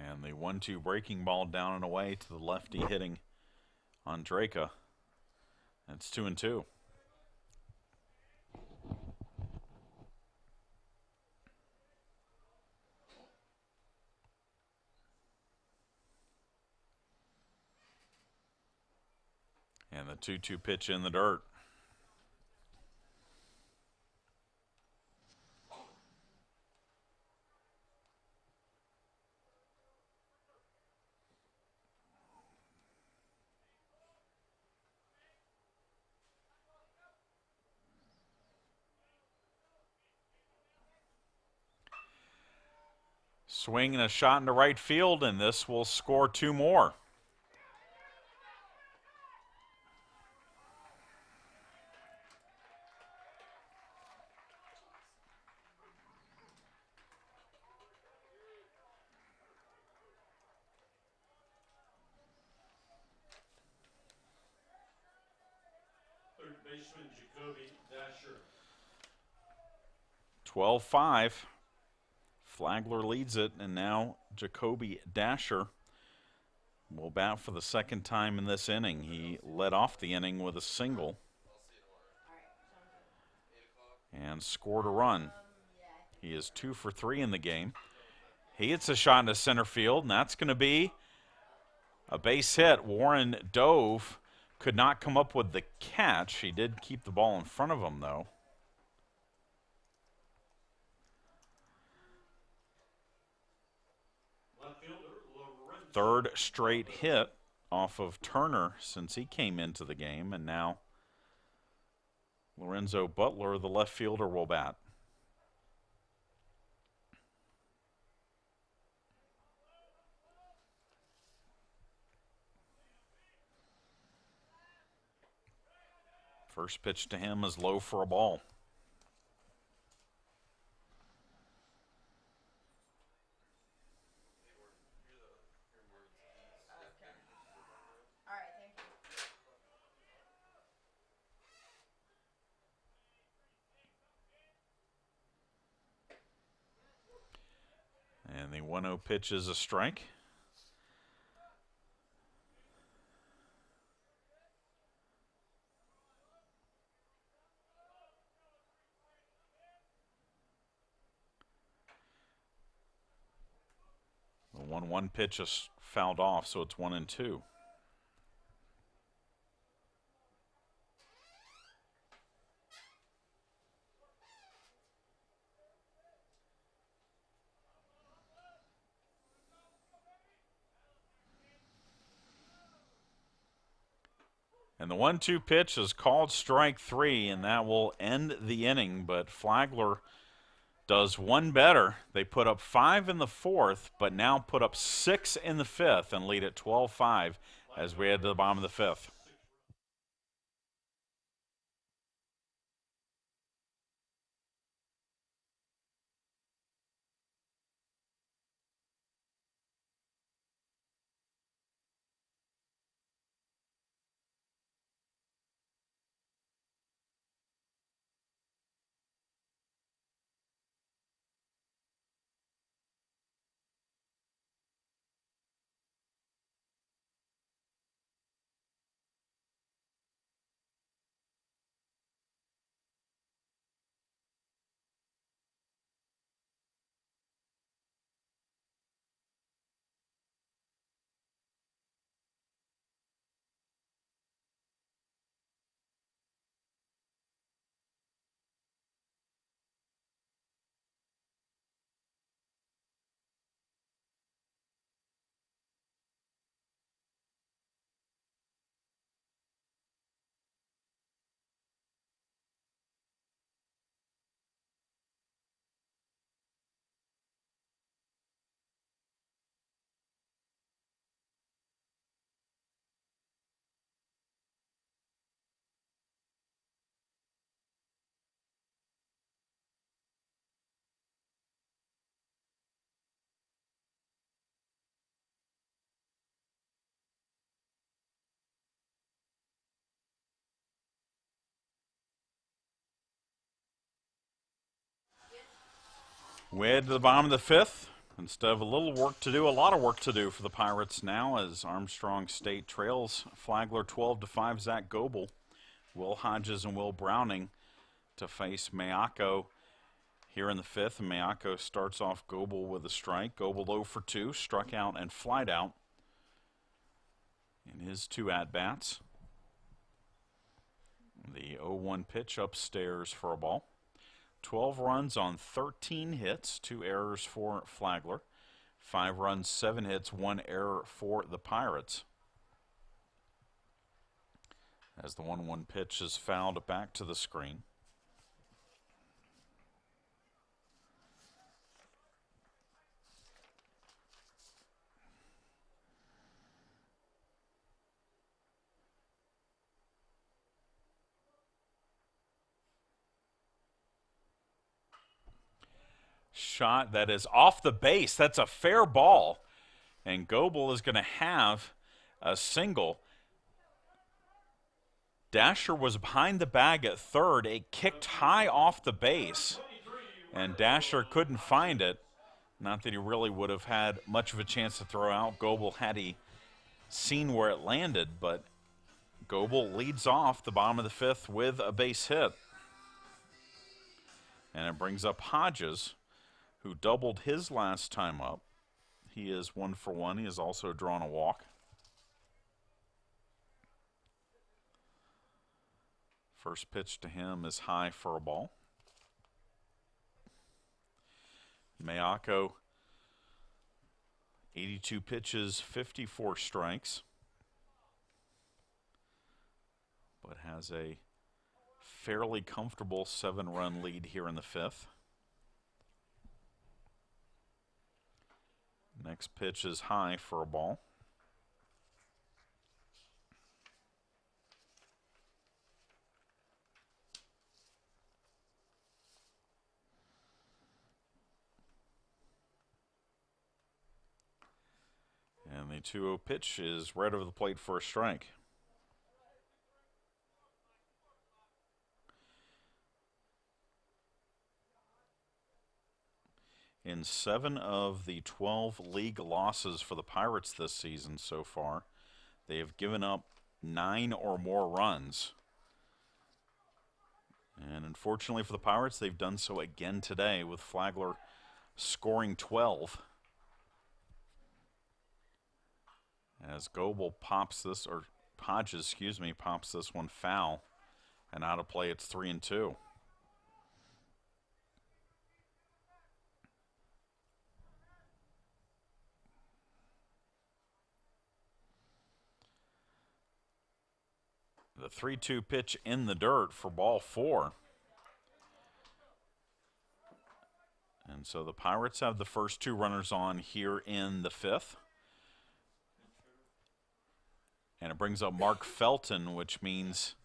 And the 1-2 breaking ball down and away to the lefty hitting Andreka. That's 2-2. And the 2-2 pitch in the dirt. Swing and a shot into right field, and this will score 2 more. Third baseman Jacoby Dasher. 12-5. Flagler leads it, and now Jacoby Dasher will bat for the second time in this inning. He led off the inning with a single and scored a run. He is 2 for 3 in the game. He hits a shot into center field, and that's going to be a base hit. Warren Dove could not come up with the catch. He did keep the ball in front of him, though. Third straight hit off of Turner since he came into the game, and now Lorenzo Butler, the left fielder, will bat. First pitch to him is low for a ball. And the 1-0 pitch is a strike. The 1-1 pitch is fouled off, so it's 1-2. And the 1-2 pitch is called strike 3, and that will end the inning. But Flagler does one better. They put up 5 in the 4th, but now put up 6 in the 5th and lead at 12-5 as we head to the bottom of the 5th. We head to the bottom of the 5th. Instead of a little work to do, a lot of work to do for the Pirates now as Armstrong State trails Flagler 12-5. Zach Goebel, Will Hodges, and Will Browning to face Mayako here in the 5th. And Mayako starts off Goebel with a strike. Goebel 0 for 2, struck out and flied out in his 2 at-bats. The 0-1 pitch upstairs for a ball. 12 runs on 13 hits, 2 errors for Flagler. 5 runs, 7 hits, 1 error for the Pirates. As the 1-1 pitch is fouled back to the screen. Shot that is off the base. That's a fair ball. And Goebel is going to have a single. Dasher was behind the bag at third. It kicked high off the base. And Dasher couldn't find it. Not that he really would have had much of a chance to throw out Goebel had he seen where it landed. But Goebel leads off the bottom of the 5th with a base hit. And it brings up Hodges, who doubled his last time up. He is 1 for 1. He has also drawn a walk. First pitch to him is high for a ball. Mayako, 82 pitches, 54 strikes, but has a fairly comfortable 7-run lead here in the 5th. Next pitch is high for a ball. And the 2-0 pitch is right over the plate for a strike. In 7 of the 12 league losses for the Pirates this season so far, they have given up 9 or more runs. And unfortunately for the Pirates, they've done so again today with Flagler scoring 12. As Goebel pops this, or Hodges, excuse me, pops this one foul. And out of play, it's 3-2. The 3-2 pitch in the dirt for ball 4. And so the Pirates have the first 2 runners on here in the 5th. And it brings up Mark Felton, which means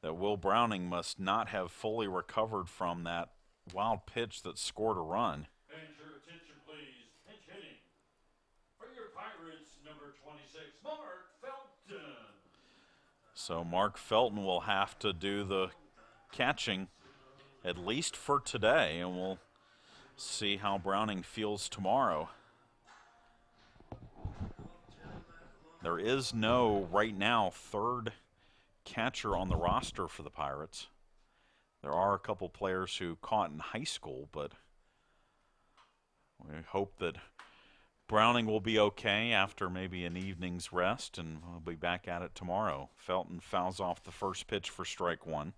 that Will Browning must not have fully recovered from that wild pitch that scored a run. And your attention, please. Pinch hitting. For your Pirates, number 26, Mark Felton. So Mark Felton will have to do the catching, at least for today, and we'll see how Browning feels tomorrow. There is no, right now, third catcher on the roster for the Pirates. There are a couple players who caught in high school, but we hope that Browning will be okay after maybe an evening's rest, and we'll be back at it tomorrow. Felton fouls off the first pitch for strike 1.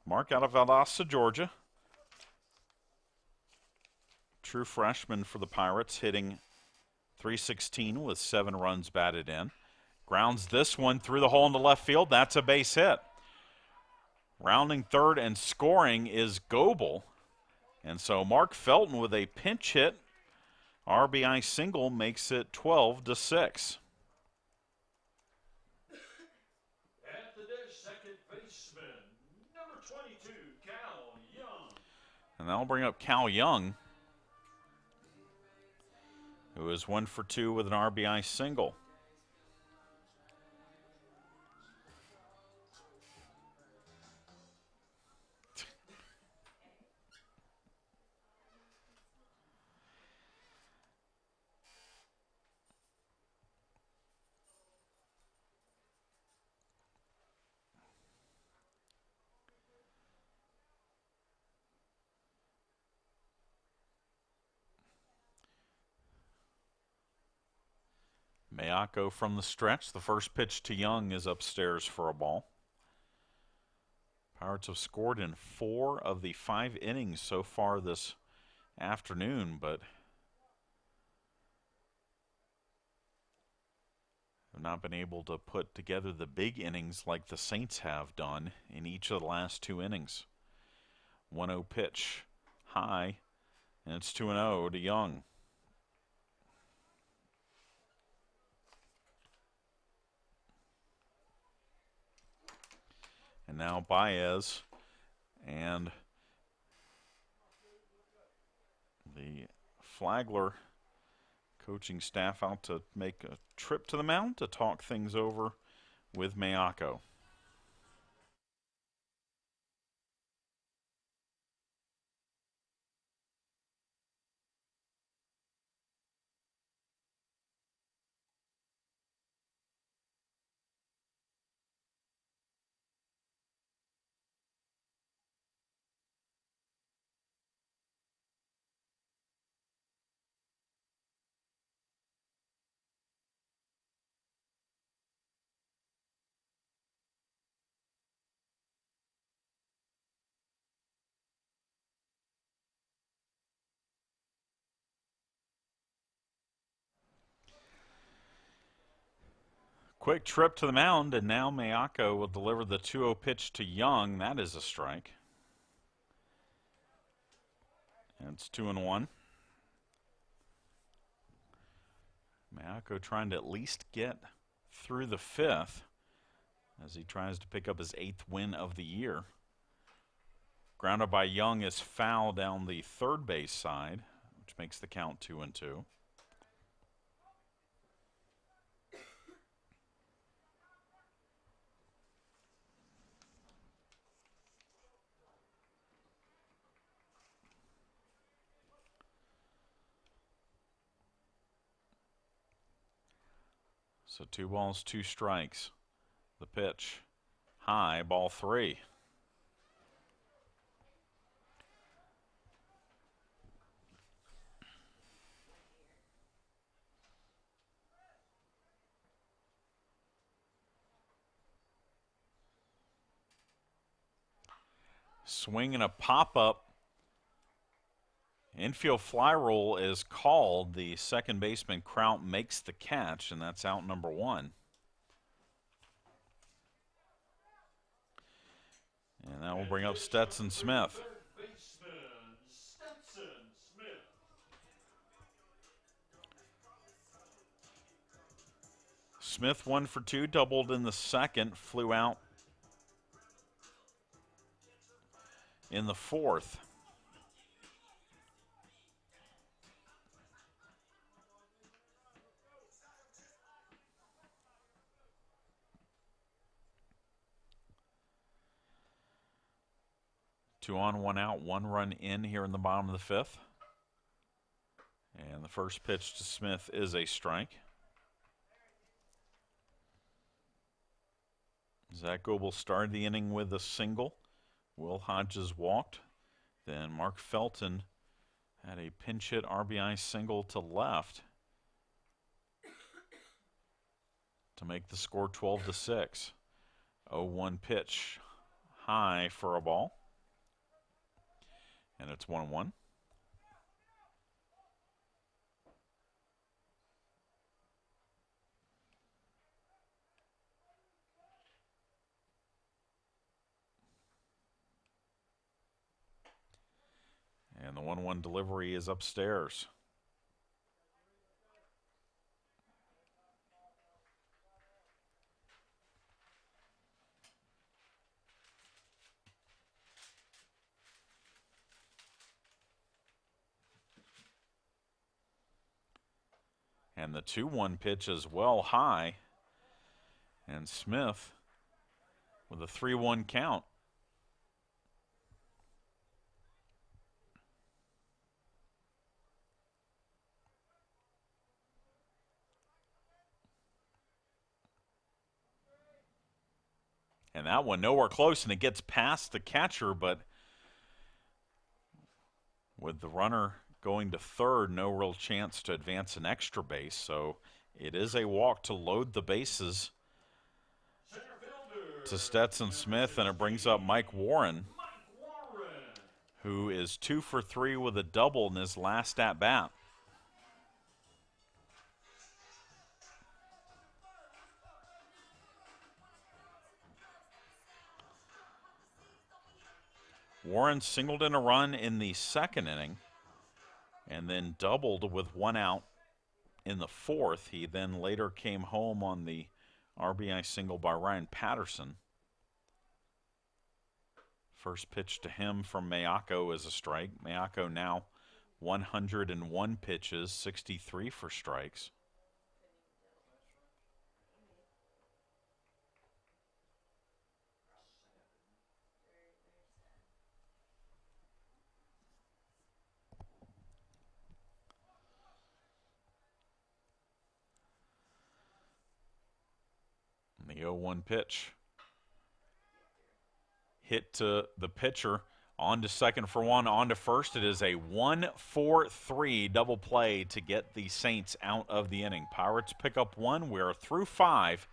Mark out of Valdosta, Georgia. True freshman for the Pirates, hitting .316 with 7 runs batted in. Grounds this one through the hole in the left field. That's a base hit. Rounding third and scoring is Goebel. And so Mark Felton with a pinch hit RBI single makes it 12-6. At the dish, second baseman, number 22, Cal Young. And that'll bring up Cal Young, who is 1 for 2 with an RBI single. Mayako from the stretch. The first pitch to Young is upstairs for a ball. Pirates have scored in 4 of the 5 innings so far this afternoon, but have not been able to put together the big innings like the Saints have done in each of the last 2 innings. 1-0 pitch high, and it's 2-0 to Young. And now Baez and the Flagler coaching staff out to make a trip to the mound to talk things over with Mayako. Quick trip to the mound, and now Mayako will deliver the 2-0 pitch to Young. That is a strike. And it's 2-1. Mayako trying to at least get through the fifth as he tries to pick up his 8th win of the year. Grounded by Young is foul down the third base side, which makes the count 2-2. So 2 balls, 2 strikes. The pitch, high, ball 3. Swing and a pop-up. Infield fly roll is called. The second baseman, Kraut, makes the catch, and that's out number 1. And that will bring up Stetson Smith. Smith 1 for 2, doubled in the second, flew out in the fourth. Two on, 1 out, 1 run in here in the bottom of the fifth. And the first pitch to Smith is a strike. Zach Goebel started the inning with a single. Will Hodges walked. Then Mark Felton had a pinch hit RBI single to left to make the score 12-6. 0-1 pitch high for a ball. And it's 1-1. And the 1-1 delivery is upstairs. And the 2-1 pitch is well high. And Smith with a 3-1 count. And that one nowhere close, and it gets past the catcher, but with the runner going to third, no real chance to advance an extra base. So it is a walk to load the bases to Stetson Smith, and it brings up Mike Warren, who is 2 for 3 with a double in his last at bat. Warren singled in a run in the second inning and then doubled with 1 out in the fourth. He then later came home on the RBI single by Ryan Patterson. First pitch to him from Mayako is a strike. Mayako now 101 pitches, 63 for strikes. The 0-1 pitch. Hit to the pitcher. On to second for 1, on to first. It is a 1-4-3 double play to get the Saints out of the inning. Pirates pick up 1. We're through 5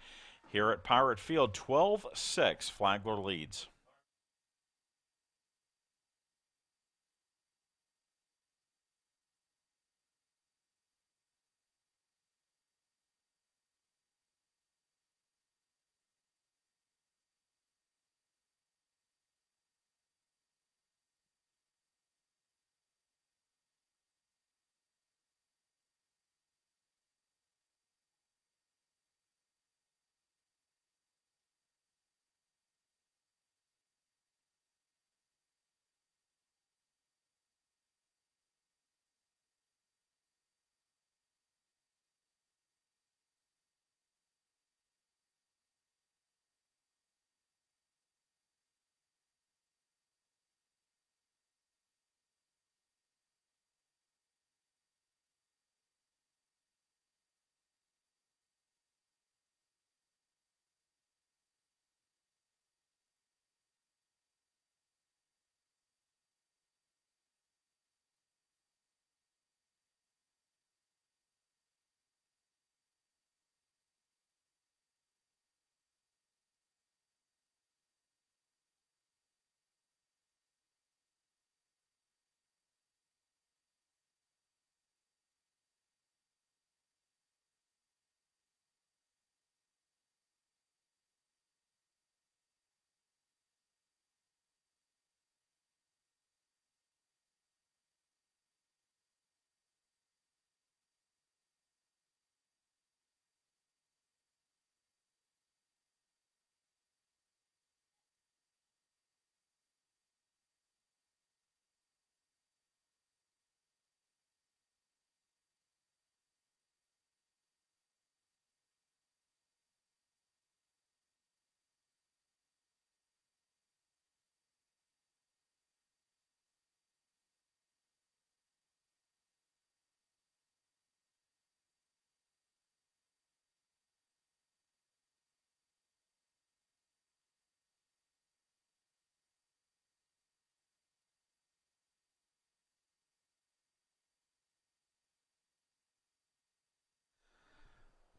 here at Pirate Field. 12-6, Flagler leads.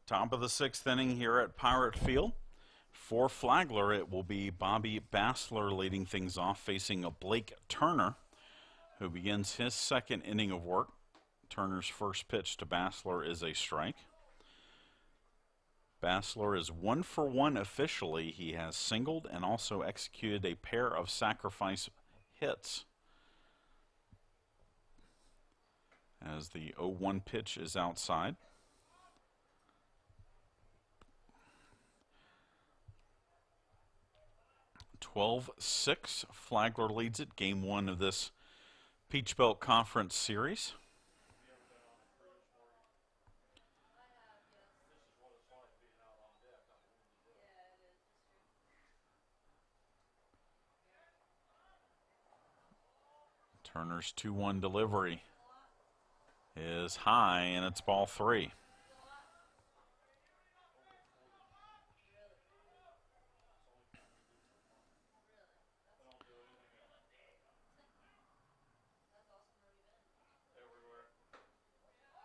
Top of the 6th inning here at Pirate Field. For Flagler, it will be Bobby Bassler leading things off, facing a Blake Turner, who begins his 2nd inning of work. Turner's first pitch to Bassler is a strike. Bassler is 1 for 1 officially. He has singled and also executed a pair of sacrifice hits. As the 0-1 pitch is outside. (12-6). Flagler leads it. Game 1 of this Peach Belt Conference Series. Turner's 2-1 delivery is high, and it's ball 3.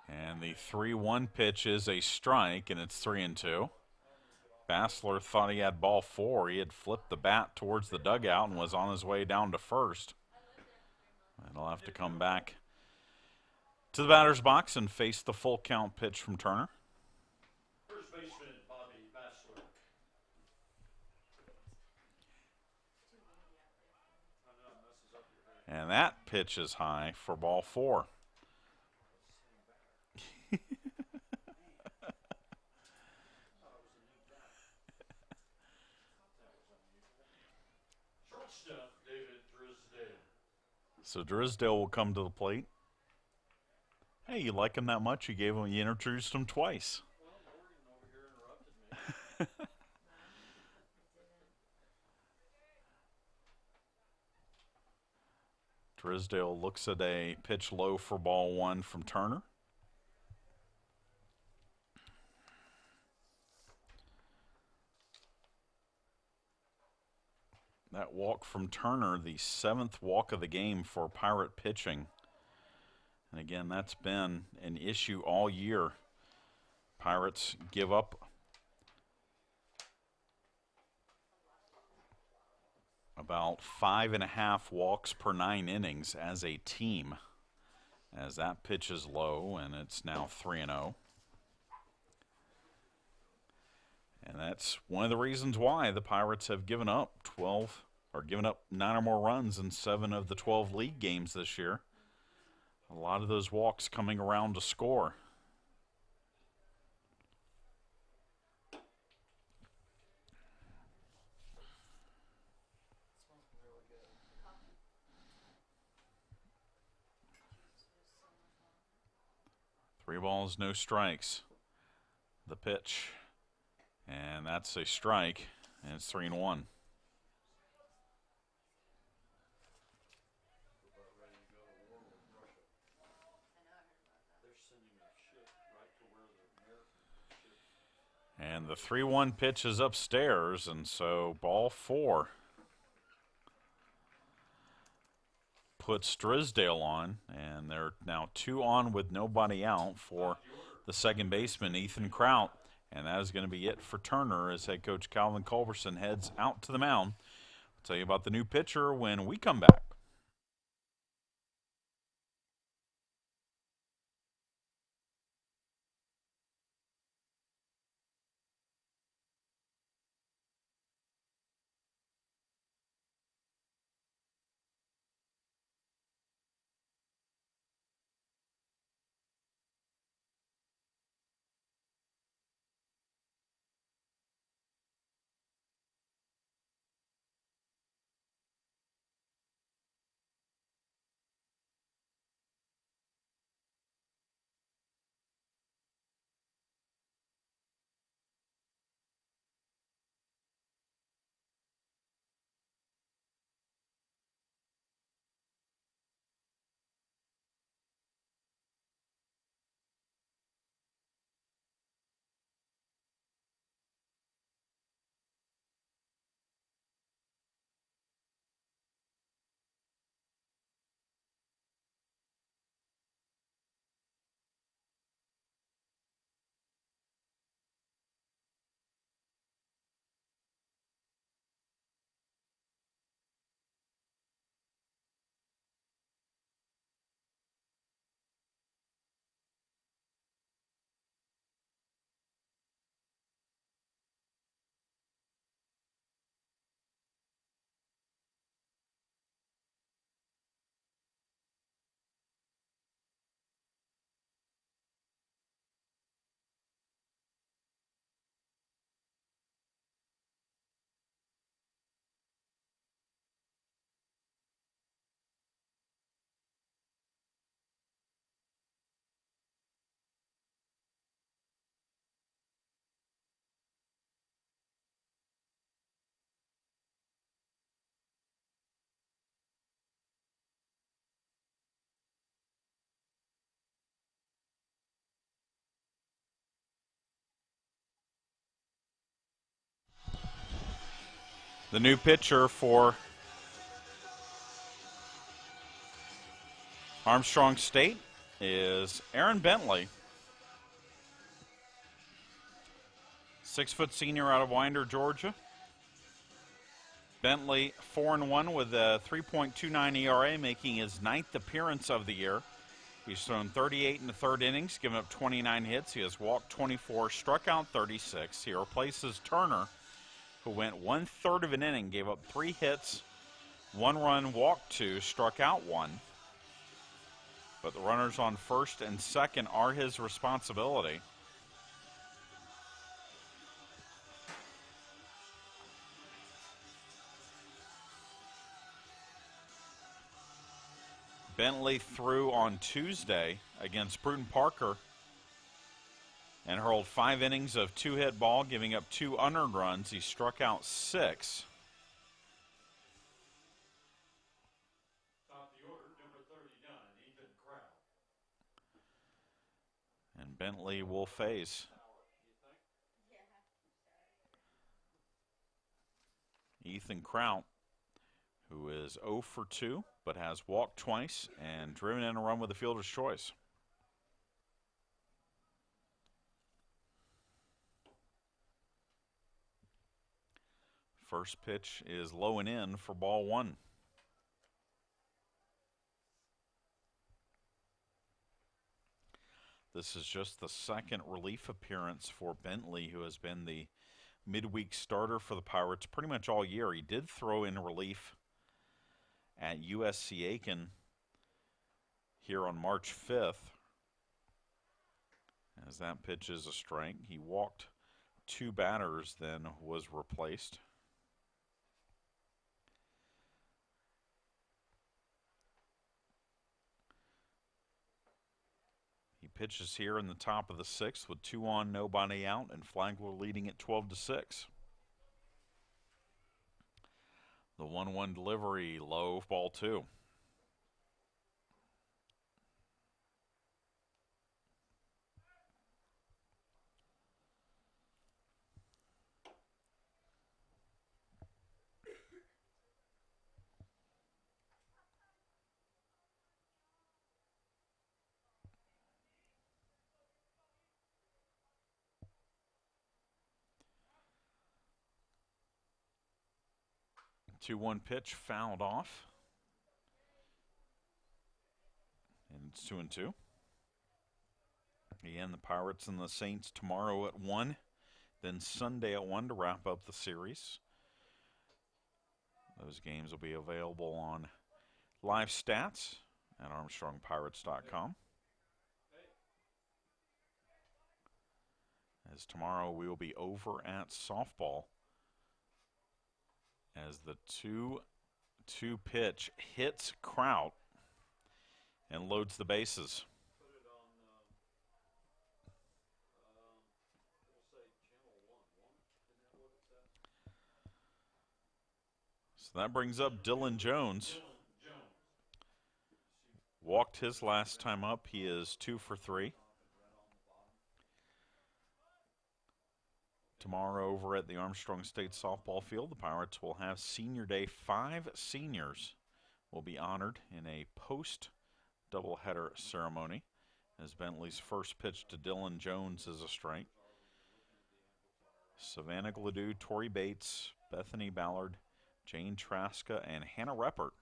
And the 3-1 pitch is a strike, and it's 3-2. Bassler thought he had ball 4. He had flipped the bat towards the dugout and was on his way down to first. And he'll have to come back to the batter's box and face the full count pitch from Turner. First baseman Bobby Bassler. And that pitch is high for ball 4. Shortstop David Drisdale. So Drisdale will come to the plate. Hey, you like him that much? You introduced him twice. Drisdale looks at a pitch low for ball 1 from Turner. That walk from Turner, the 7th walk of the game for Pirate pitching. And again, that's been an issue all year. Pirates give up about 5.5 walks per 9 innings as a team, as that pitch is low, and it's now 3-0. And that's one of the reasons why the Pirates have given up 9 or more runs in 7 of the 12 league games this year. A lot of those walks coming around to score. Three balls, no strikes. The pitch. And that's a strike, and it's 3-1. And the 3-1 pitch is upstairs, and so ball 4 puts Drisdale on, and they're now 2 on with nobody out for the second baseman, Ethan Kraut. And that is going to be it for Turner as head coach Calvin Culberson heads out to the mound. I'll tell you about the new pitcher when we come back. The new pitcher for Armstrong State is Aaron Bentley. 6-foot senior out of Winder, Georgia. Bentley 4-1 with a 3.29 ERA, making his 9th appearance of the year. He's thrown 38 in the third innings, given up 29 hits. He has walked 24, struck out 36. He replaces Turner, who went 1/3 of an inning, gave up 3 hits, 1 run, walked 2, struck out 1. But the runners on first and second are his responsibility. Bentley threw on Tuesday against Bruton Parker and hurled 5 innings of 2-hit ball, giving up 2 unearned runs. He struck out 6. Top of the order, number 39, Ethan Kraut. And Bentley will face Ethan Kraut, who is 0 for 2, but has walked twice and driven in a run with a fielder's choice. First pitch is low and in for ball 1. This is just the second relief appearance for Bentley, who has been the midweek starter for the Pirates pretty much all year. He did throw in relief at USC Aiken here on March 5th. As that pitch is a strike, he walked 2 batters, then was replaced. He pitches here in the top of the 6th with 2 on, nobody out, and Flagler leading at 12-6. The 1-1 delivery, low, ball 2. Two-one pitch fouled off. And it's 2-2. Again, the Pirates and the Saints tomorrow at 1. Then Sunday at 1 to wrap up the series. Those games will be available on live stats at ArmstrongPirates.com. As tomorrow we will be over at softball, as the 2-2 pitch hits Kraut and loads the bases. So that brings up Dylan Jones. Walked his last time up. He is 2 for 3. Tomorrow over at the Armstrong State softball field, the Pirates will have Senior Day. 5 seniors will be honored in a post-doubleheader ceremony, as Bentley's first pitch to Dylan Jones is a strike. Savannah Gladue, Tori Bates, Bethany Ballard, Jane Traska, and Hannah Reppert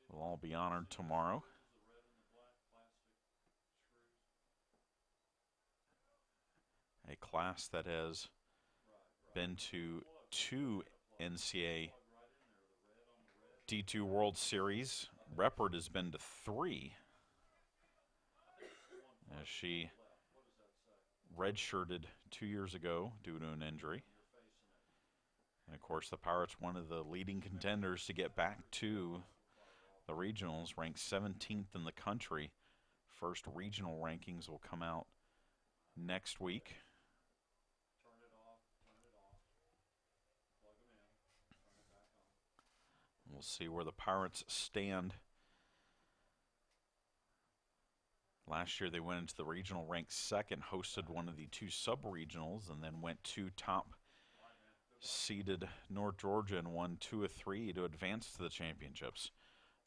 will all be honored tomorrow. A class that has been to 2 NCAA D2 World Series. Reppert has been to 3, as she redshirted 2 years ago due to an injury. And of course, the Pirates, one of the leading contenders to get back to the regionals, ranked 17th in the country. First regional rankings will come out next week. We'll see where the Pirates stand. Last year they went into the regional ranked 2nd, hosted one of the 2 sub-regionals, and then went 2 top seeded North Georgia and won 2 of 3 to advance to the championships.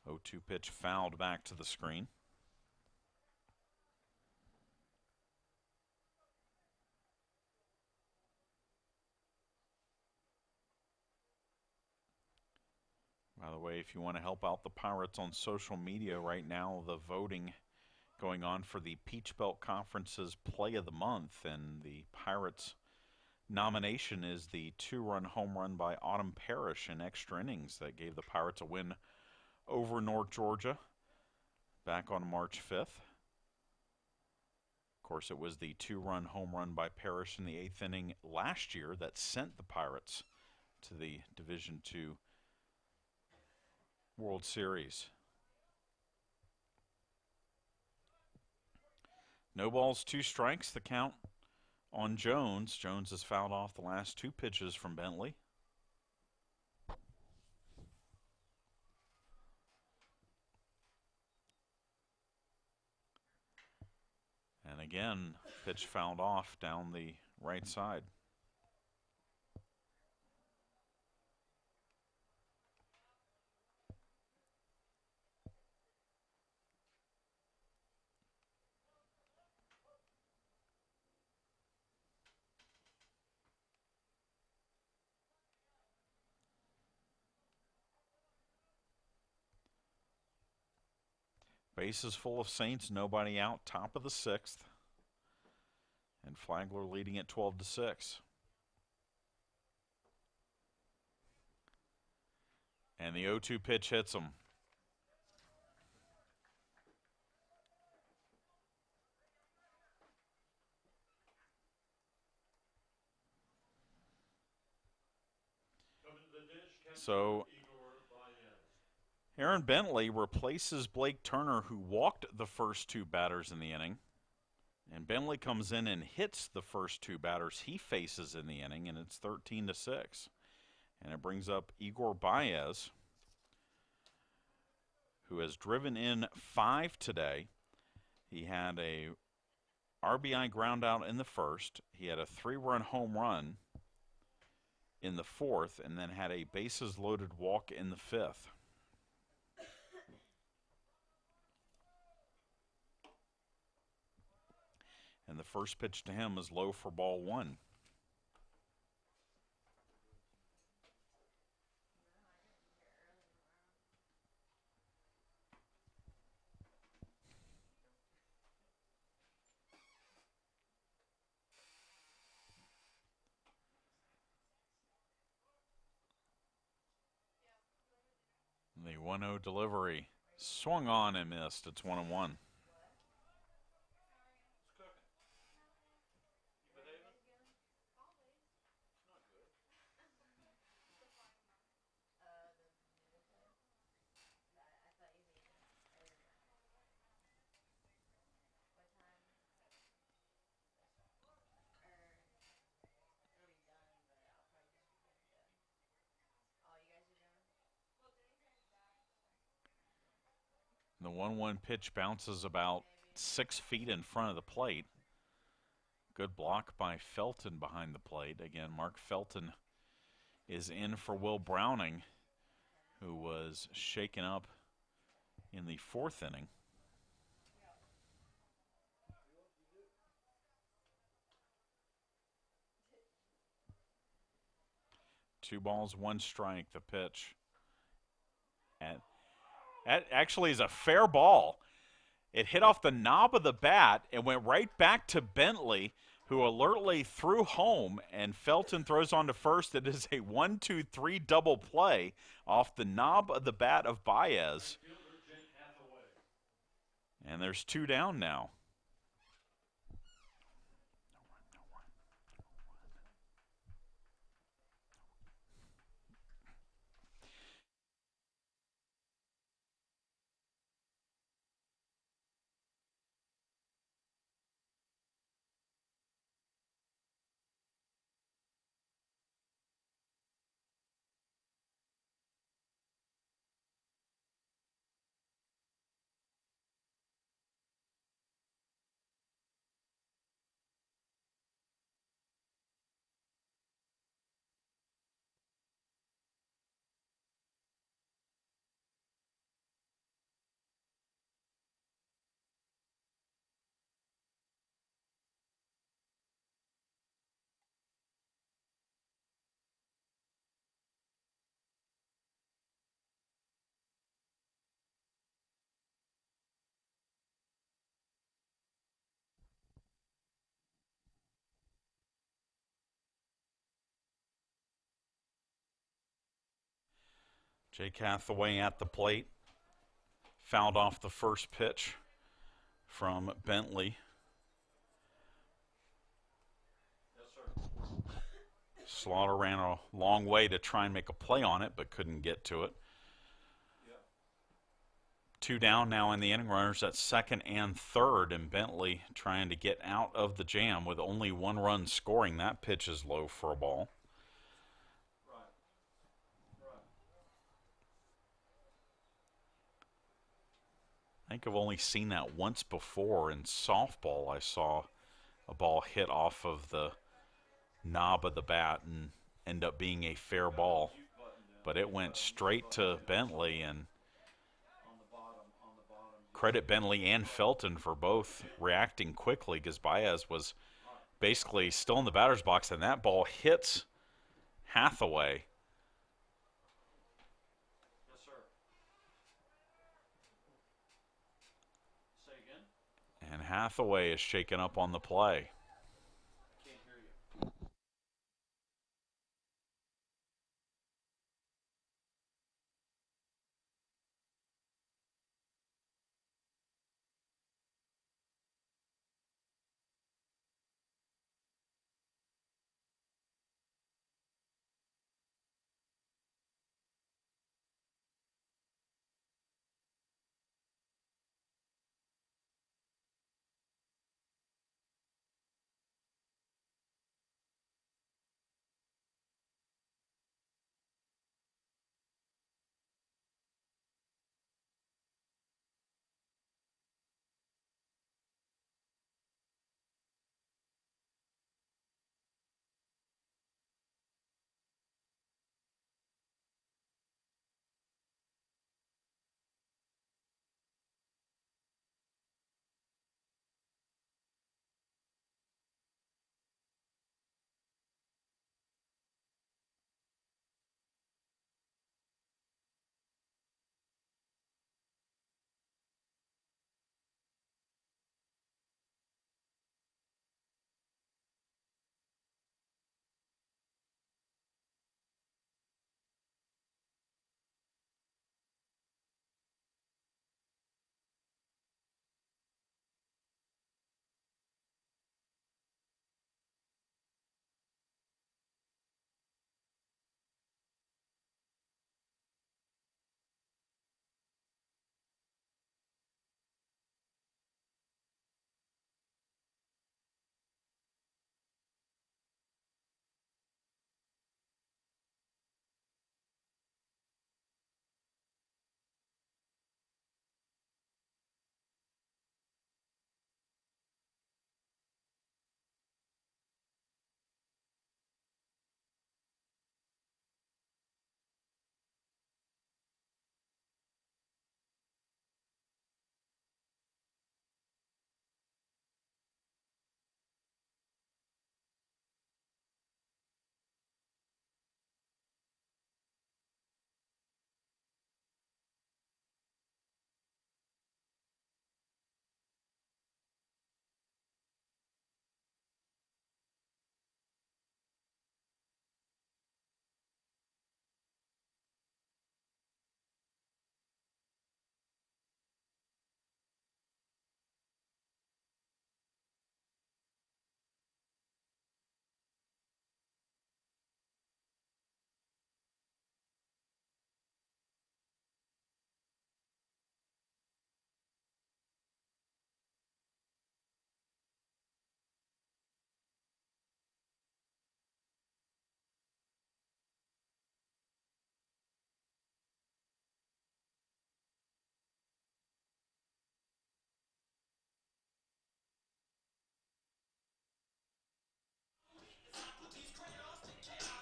0-2 pitch fouled back to the screen. By the way, if you want to help out the Pirates on social media right now, the voting going on for the Peach Belt Conference's Play of the Month, and the Pirates nomination is the 2-run home run by Autumn Parrish in extra innings that gave the Pirates a win over North Georgia back on March 5th. Of course, it was the 2-run home run by Parrish in the 8th inning last year that sent the Pirates to the Division II World Series. No balls, 2 strikes, the count on Jones. Jones has fouled off the last 2 pitches from Bentley. And again, pitch fouled off down the right side. Bases full of Saints, nobody out, top of the 6th. And Flagler leading at 12-6. And the 0-2 pitch hits him. So Aaron Bentley replaces Blake Turner, who walked the first 2 batters in the inning. And Bentley comes in and hits the first 2 batters he faces in the inning, and it's 13-6. And it brings up Igor Baez, who has driven in 5 today. He had a RBI ground out in the first. He had a 3-run home run in the 4th, and then had a bases loaded walk in the 5th. And the first pitch to him is low for ball 1. The 1-0 delivery swung on and missed. It's 1-1. The 1-1 pitch bounces about 6 feet in front of the plate. Good block by Felton behind the plate. Again, Mark Felton is in for Will Browning, who was shaken up in the 4th inning. Two balls, 1 strike, the pitch. And that actually is a fair ball. It hit off the knob of the bat and went right back to Bentley, who alertly threw home, and Felton throws on to first. It is a 1-2-3 double play off the knob of the bat of Baez. And there's 2 down now. Jake Hathaway at the plate. Fouled off the first pitch from Bentley. Slaughter ran a long way to try and make a play on it, but couldn't get to it. 2 down now in the inning. Runners at second and third, and Bentley trying to get out of the jam with only 1 run scoring. That pitch is low for a ball. I think I've only seen that once before in softball. I saw a ball hit off of the knob of the bat and end up being a fair ball. But it went straight to Bentley, and credit Bentley and Felton for both reacting quickly, because Baez was basically still in the batter's box, and that ball hits Hathaway. Yes, sir. Say again. And Hathaway is shaken up on the play. Can't hear you.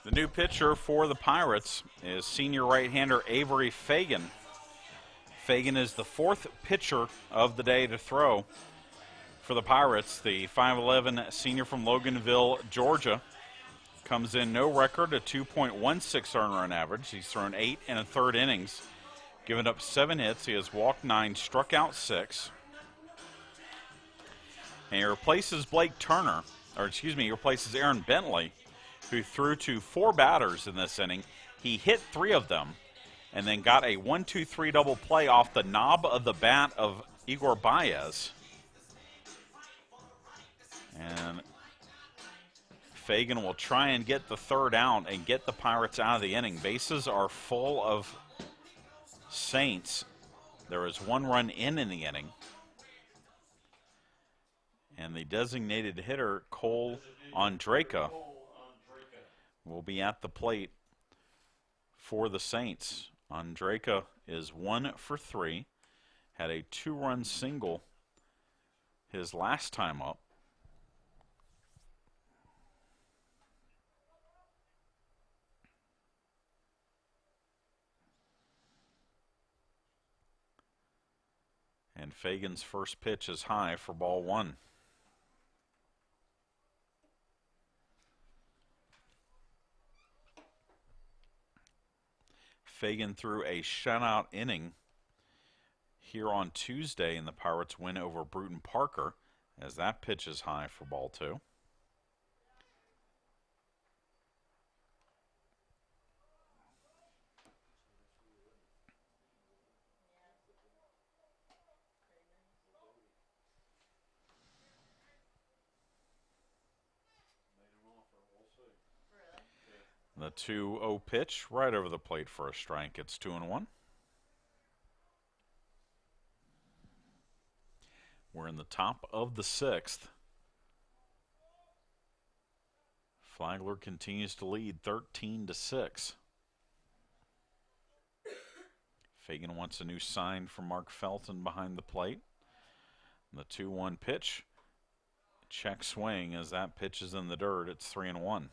The new pitcher for the Pirates is senior right-hander Avery Fagan. Fagan is the 4th pitcher of the day to throw for the Pirates. The 5'11 senior from Loganville, Georgia, comes in no record, a 2.16 earned run average. He's thrown 8 1/3 innings, given up 7 hits. He has walked 9, struck out 6. And he replaces he replaces Aaron Bentley, who threw to 4 batters in this inning. He hit 3 of them, and then got a 1-2-3 double play off the knob of the bat of Igor Baez. And Fagan will try and get the third out and get the Pirates out of the inning. Bases are full of Saints. There is 1 run in the inning. And the designated hitter, Cole Andraka, will be at the plate for the Saints. Andraka is 1 for 3. Had a 2-run single his last time up. And Fagan's first pitch is high for ball 1. Fagan threw a shutout inning here on Tuesday in the Pirates' win over Bruton Parker, as that pitch is high for ball 2. The 2-0 pitch right over the plate for a strike. It's 2-1. We're in the top of the 6th. Flagler continues to lead 13-6. Fagan wants a new sign from Mark Felton behind the plate. The 2-1 pitch. Check swing as that pitch is in the dirt. It's 3-1.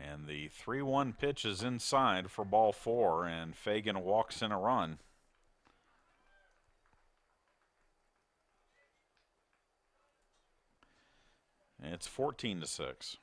And the 3-1 pitch is inside for ball 4, and Fagan walks in a run. It's 14-6.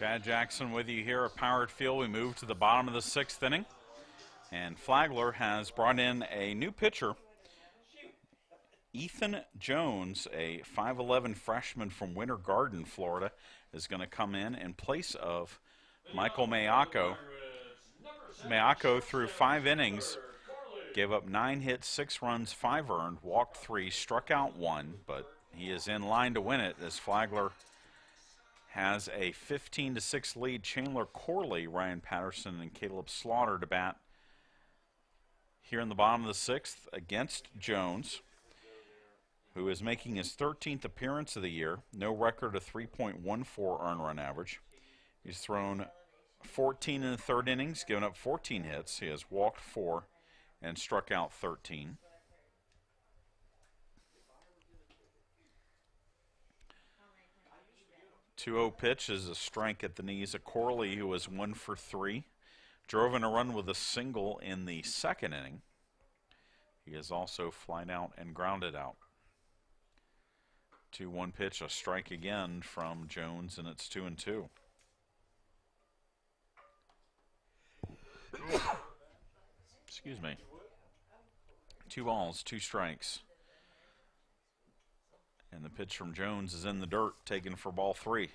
Chad Jackson with you here at Pirate Field. We move to the bottom of the 6th inning, and Flagler has brought in a new pitcher. Ethan Jones, a 5'11 freshman from Winter Garden, Florida, is going to come in place of Michael Mayako. Mayako, through 5 innings, gave up 9 hits, 6 runs, 5 earned, walked 3, struck out 1, but he is in line to win it as Flagler has a 15-6 lead. Chandler Corley, Ryan Patterson, and Caleb Slaughter to bat here in the bottom of the 6th against Jones, who is making his 13th appearance of the year. No record of 3.14 earned run average. He's thrown 14 in the 3rd innings, given up 14 hits. He has walked 4 and struck out 13. Two-0 pitch is a strike at the knees of Corley, who was 1 for 3. Drove in a run with a single in the 2nd inning. He is also flied out and grounded out. 2-1 pitch, a strike again from Jones, and it's 2-2. Excuse me. 2 balls, 2 strikes. And the pitch from Jones is in the dirt, taken for ball 3.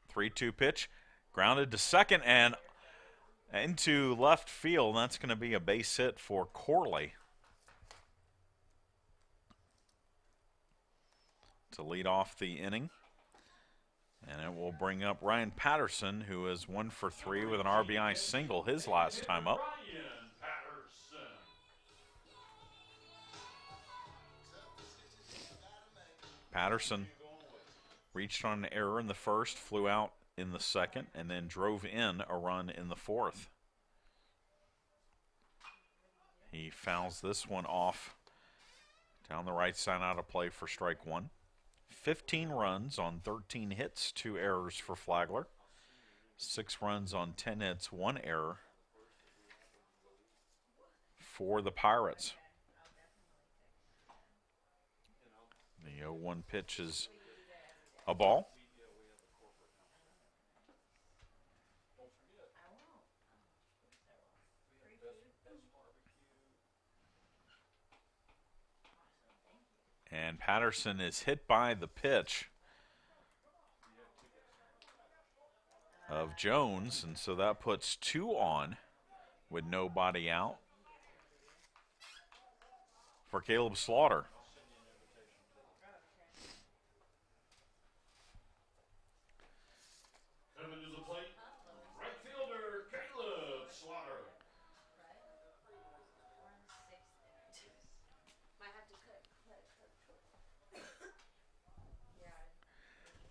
Three-two pitch, grounded to second and into left field. That's going to be a base hit for Corley to lead off the inning. And it will bring up Ryan Patterson, who is 1 for 3 with an RBI single his last time up. Patterson reached on an error in the 1st, flew out in the 2nd, and then drove in a run in the 4th. He fouls this one off down the right side out of play for strike 1. 15 runs on 13 hits, 2 errors for Flagler. 6 runs on 10 hits, 1 error for the Pirates. The 0-1 pitch is a ball. And Patterson is hit by the pitch of Jones, and so that puts 2 on with nobody out for Caleb Slaughter. Coming to the plate, right fielder Caleb Slaughter.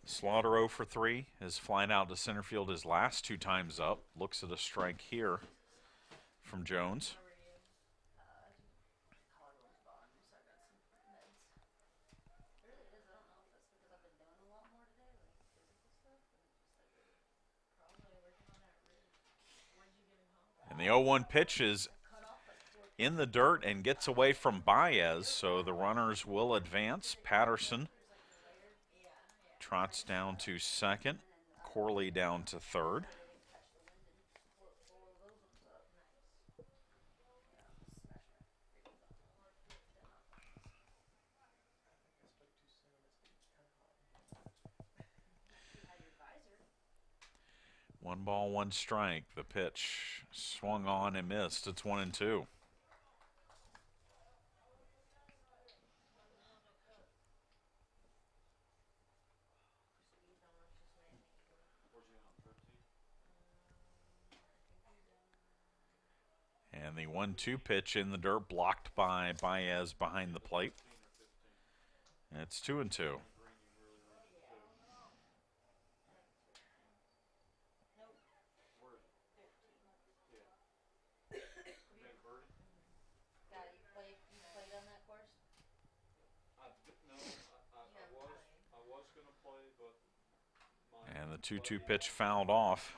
Slaughter 0 for 3 is flying out to center field his last 2 times up. Looks at a strike here from Jones. And the 0-1 pitch is in the dirt and gets away from Baez, so the runners will advance. Patterson trots down to 2nd, Corley down to 3rd. One ball, 1 strike. The pitch swung on and missed. It's 1-2. And the 1-2 pitch in the dirt, blocked by Baez behind the plate. And it's 2-2. And the 2-2 pitch fouled off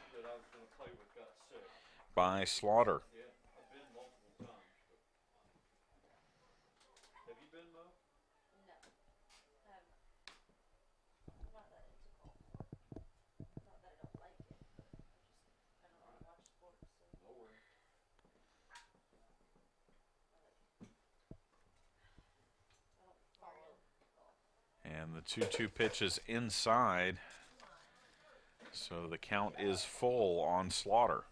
by Slaughter. And the 2-2 pitch is inside. So the count is full on Slaughter.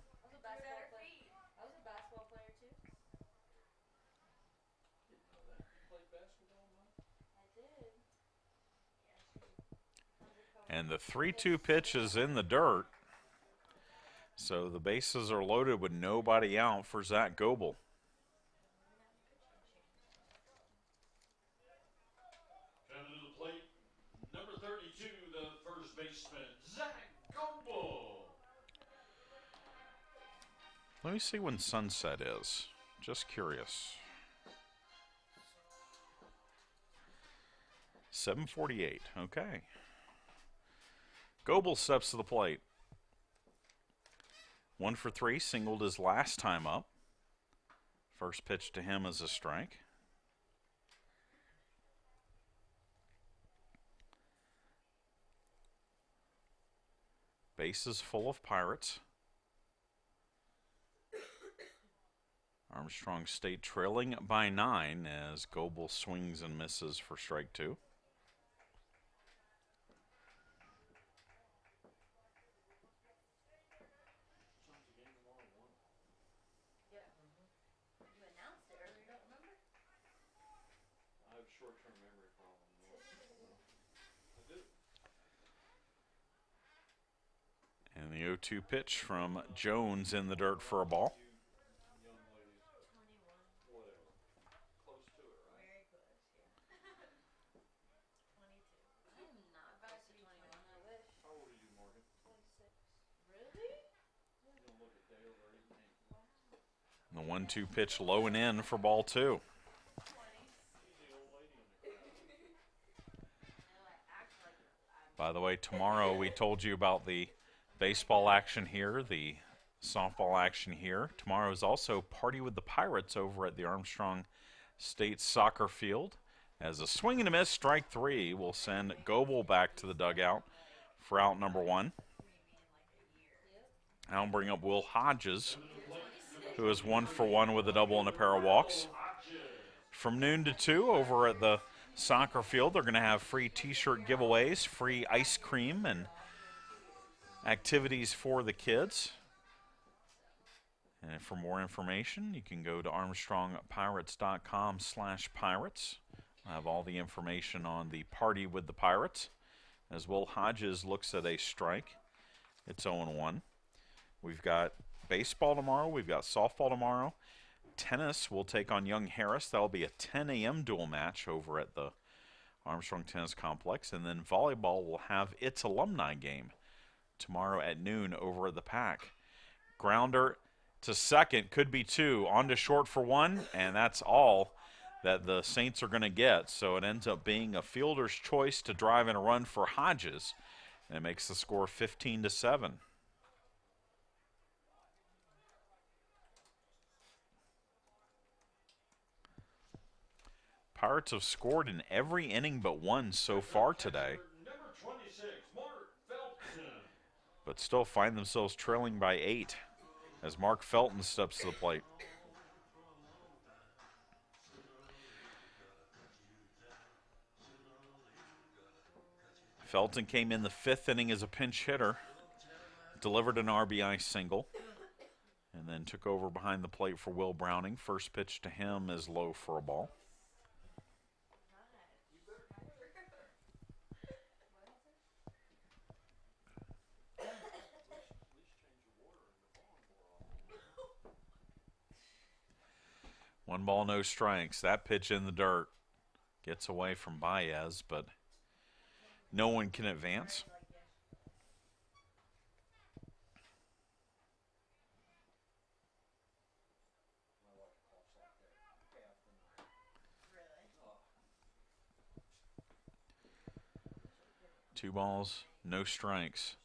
And the 3-2 pitch is in the dirt. So the bases are loaded with nobody out for Zach Goebel. Coming to the plate, number 32, the first baseman, Zach Goebel. Let me see when sunset is. Just curious. 7:48. Okay. Goebel steps to the plate. 1 for 3, singled his last time up. First pitch to him is a strike. Bases full of Pirates. Armstrong State trailing by 9 as Goebel swings and misses for strike 2. I have short-term memory problems. I do. And the 0-2 pitch from Jones in the dirt for a ball. And the 1-2 pitch low and in for ball 2. By the way, tomorrow we told you about the baseball action here, the softball action here. Tomorrow is also Party with the Pirates over at the Armstrong State soccer field. As a swing and a miss, strike 3 will send Goebel back to the dugout for out number 1. I'll bring up Will Hodges, who is 1 for 1 with a double and a pair of walks. From noon to 2 over at the soccer field, they're going to have free t-shirt giveaways, free ice cream, and activities for the kids. And for more information, you can go to armstrongpirates.com/pirates. I have all the information on the Party with the Pirates. As Will Hodges looks at a strike, it's 0-1. We've got baseball tomorrow. We've got softball tomorrow. Tennis will take on Young Harris. That'll be a 10 a.m. dual match over at the Armstrong Tennis Complex. And then volleyball will have its alumni game tomorrow at noon over at the Pack. Grounder to second, could be 2. On to short for 1, and that's all that the Saints are going to get. So it ends up being a fielder's choice to drive in a run for Hodges, and it makes the score 15-7. Pirates have scored in every inning but 1 so far today, Number 26, Mark Felton. but still find themselves trailing by 8 as Mark Felton steps to the plate. Felton came in the 5th inning as a pinch hitter, delivered an RBI single, and then took over behind the plate for Will Browning. First pitch to him is low for a ball. One ball, no strikes. That pitch in the dirt gets away from Baez, but no one can advance. Two balls, no strikes.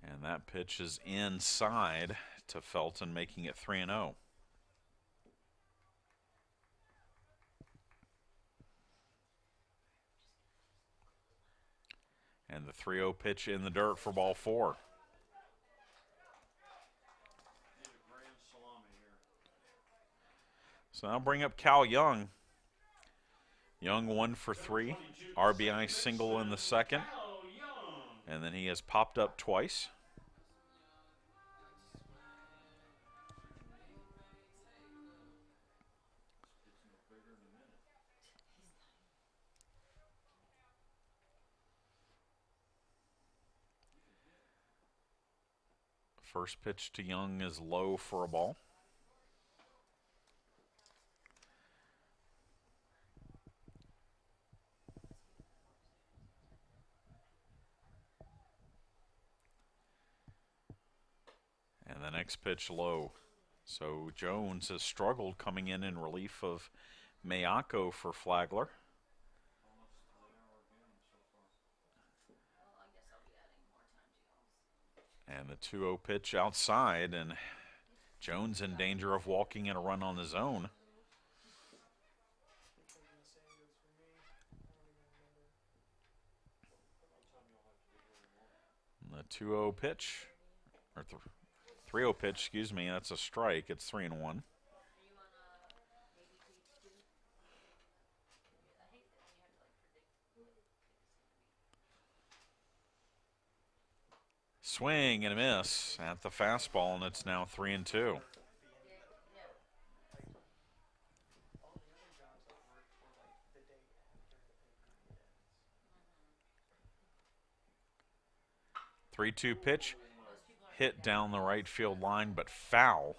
And that pitch is inside to Felton, making it 3-0. And the 3-0 pitch in the dirt for ball 4. So I'll bring up Cal Young. Young 1 for 3, RBI single in the second, and then he has popped up twice. First pitch to Young is low for a ball. And the next pitch low. So Jones has struggled coming in relief of Mayako for Flagler. And the 2-0 pitch outside, and Jones in danger of walking in a run on his own. And the 2-0 pitch, or 3-0 pitch, excuse me, that's a strike. It's 3-1. Swing and a miss at the fastball, and it's now 3-2. Three-two pitch, hit down the right field line, but foul.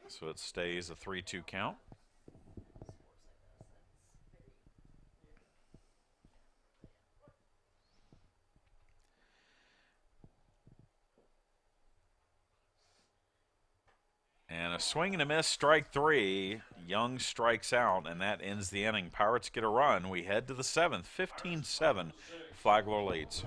So it stays a 3-2 count. And a swing and a miss, strike 3. Young strikes out, and that ends the inning. Pirates get a run. We head to the 7th, 15-7. Flagler leads.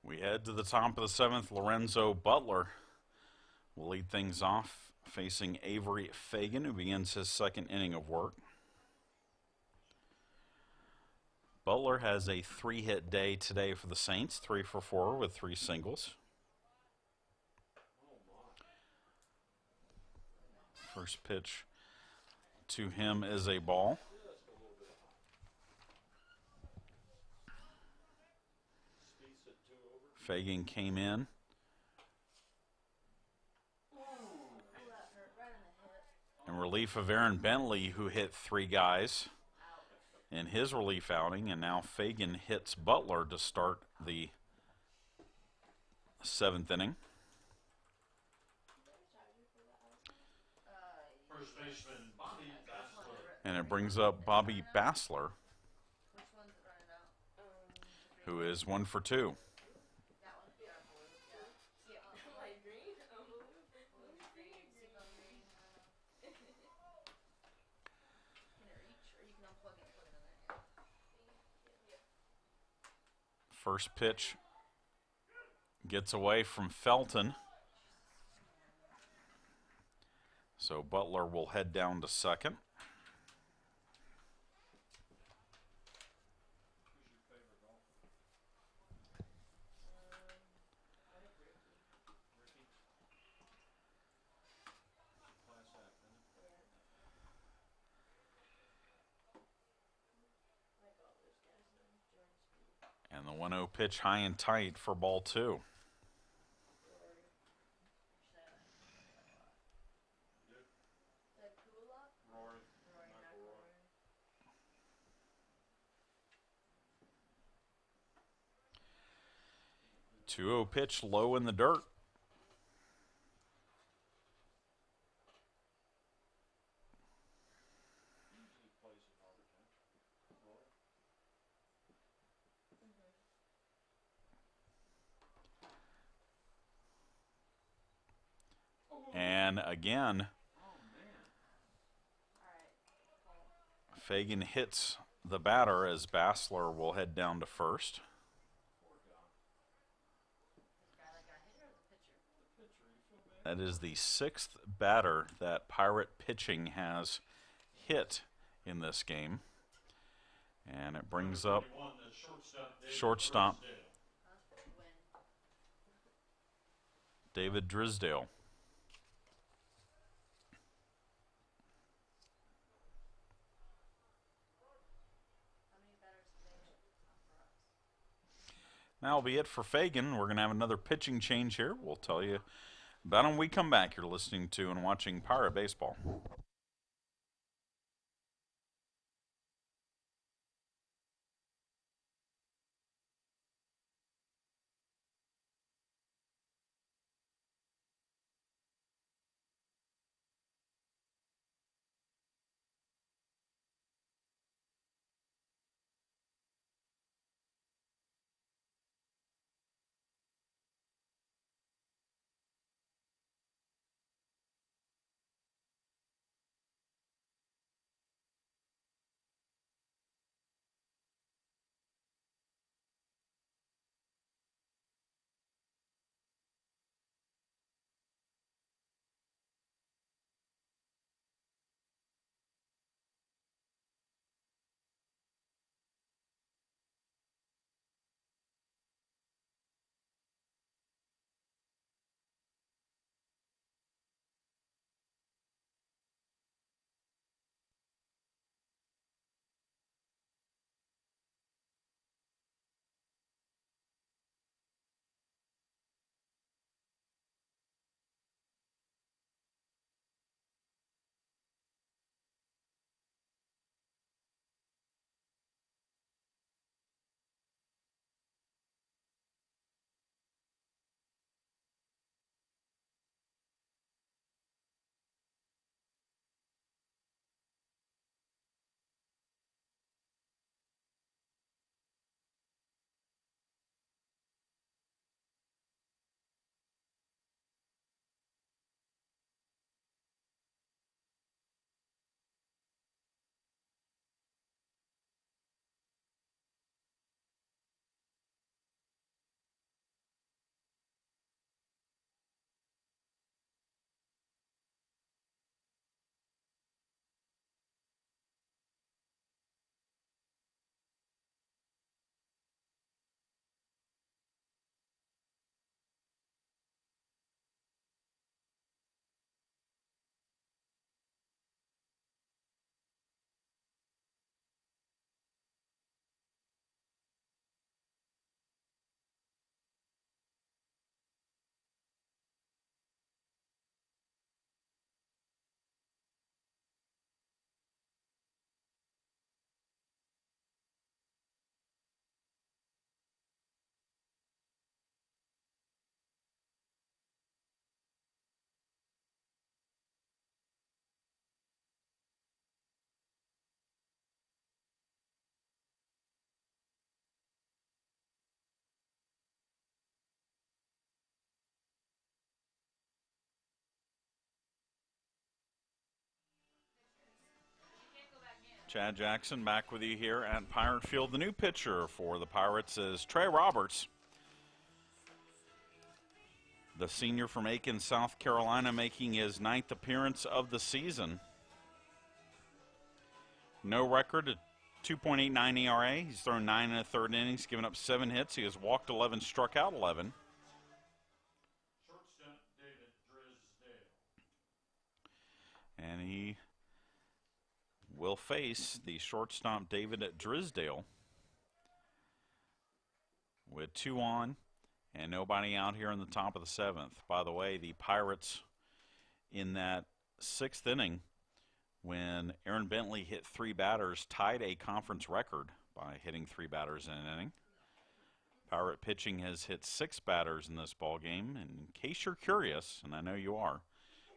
We head to the top of the 7th. Lorenzo Butler will lead things off, facing Avery Fagan, who begins his second inning of work. Butler has a 3-hit day today for the Saints, 3 for 4 with 3 singles. First pitch to him is a ball. Fagan came in. in relief of Aaron Bentley, who hit 3 guys in his relief outing, and now Fagan hits Butler to start the 7th inning. First baseman Bobby Bassler. And it brings up Bobby Bassler, who is 1 for 2. First pitch gets away from Felton. So Butler will head down to second. And the 1-0 pitch high and tight for ball 2. Two 2-0 pitch low in the dirt. And again, Fagan hits the batter as Bassler will head down to first. That is the 6th batter that Pirate pitching has hit in this game. And it brings up shortstop David Drisdale. That'll be it for Fagan. We're going to have another pitching change here. We'll tell you about it when we come back. You're listening to and watching Pirate Baseball. Chad Jackson back with you here at Pirate Field. The new pitcher for the Pirates is Trey Roberts, the senior from Aiken, South Carolina, making his 9th appearance of the season. No record, a 2.89 ERA. He's thrown 9 in the 3rd innings, given up 7 hits. He has walked 11, struck out 11. Shortstop David Drisdale. And he will face the shortstop David Drisdale with 2 on and nobody out here in the top of the 7th. By the way, the Pirates in that 6th inning, when Aaron Bentley hit 3 batters, tied a conference record by hitting 3 batters in an inning. Pirate pitching has hit 6 batters in this ball game, and in case you're curious, and I know you are,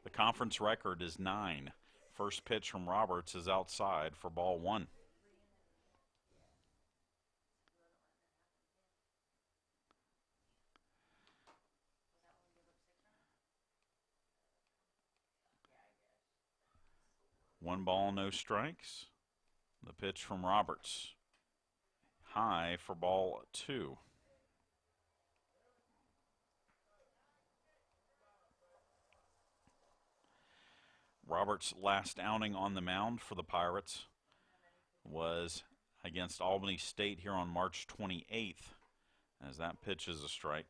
the conference record is 9. First pitch from Roberts is outside for ball 1. One ball, no strikes. The pitch from Roberts. High for ball 2. Roberts' last outing on the mound for the Pirates was against Albany State here on March 28th, as that pitch is a strike.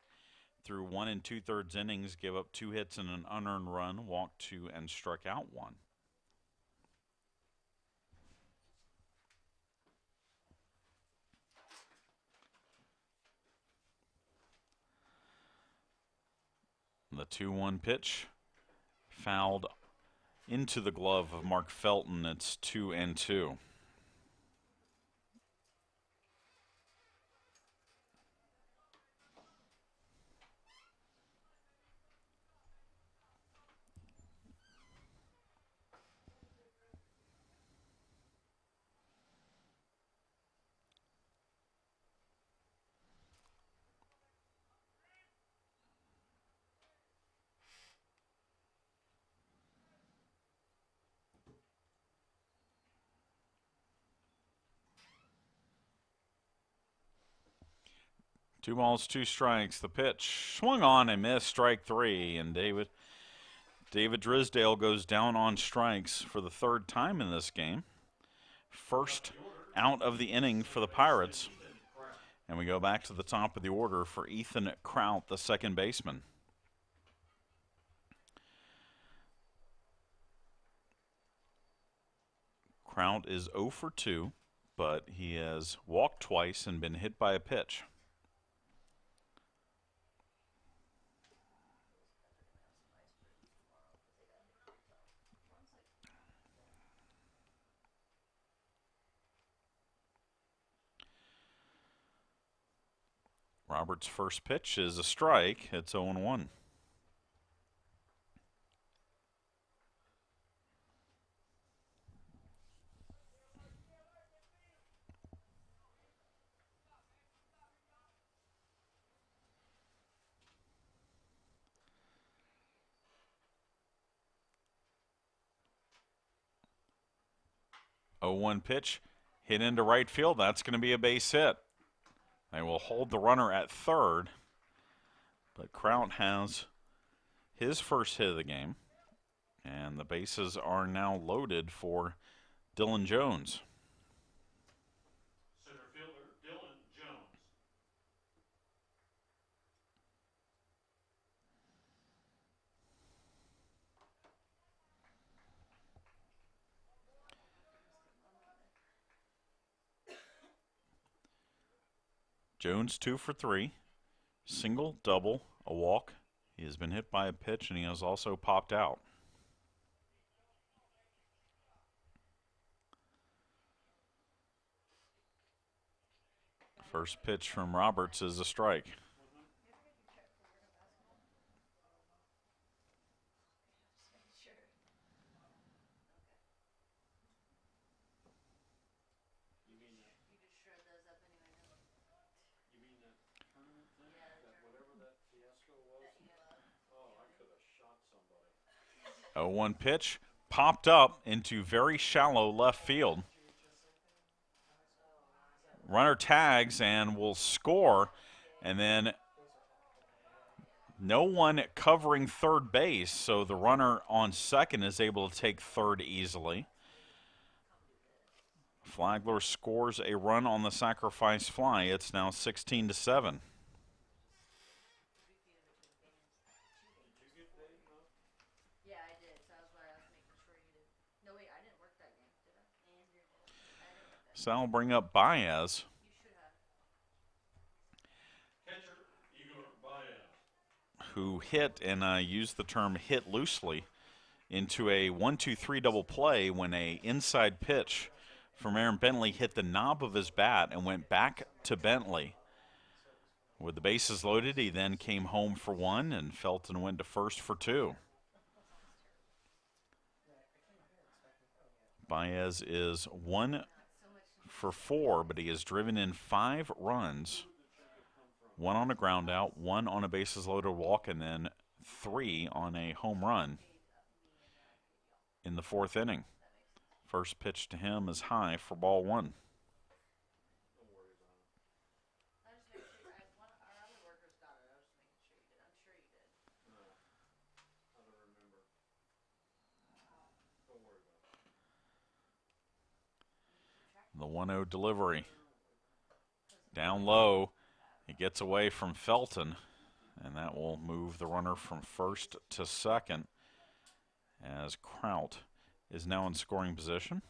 Through 1 2/3 innings, give up 2 hits and an unearned run, walked 2 and struck out 1. The 2-1 pitch fouled into the glove of Mark Felton. It's 2-2. Two balls, 2 strikes. The pitch swung on and missed, strike 3, and David Drisdale goes down on strikes for the 3rd time in this game. First out of the inning for the Pirates. And we go back to the top of the order for Ethan Kraut, the second baseman. Kraut is 0 for 2, but he has walked twice and been hit by a pitch. Roberts' first pitch is a strike. It's 0-1. Oh, 1 pitch hit into right field. That's going to be a base hit. They will hold the runner at 3rd, but Kraut has his first hit of the game, and the bases are now loaded for Dylan Jones. Center fielder Dylan Jones. Jones 2 for 3, single, double, a walk. He has been hit by a pitch, and he has also popped out. First pitch from Roberts is a strike. Oh, 1 pitch popped up into very shallow left field. Runner tags and will score, and then no one covering third base, so the runner on second is able to take third easily. Flagler scores a run on the sacrifice fly. It's now 16-7. So I'll bring up Baez, who hit, and I use the term hit loosely, into a 1-2-3 double play when a inside pitch from Aaron Bentley hit the knob of his bat and went back to Bentley. With the bases loaded, he then came home for one, and Felton went to first for two. Baez is 1 for 4, but he has driven in 5 runs, 1 on a ground out, 1 on a bases loaded walk, and then 3 on a home run in the 4th inning. First pitch to him is high for ball 1. The 1-0 delivery. Down low. He gets away from Felton, and that will move the runner from first to second as Kraut is now in scoring position.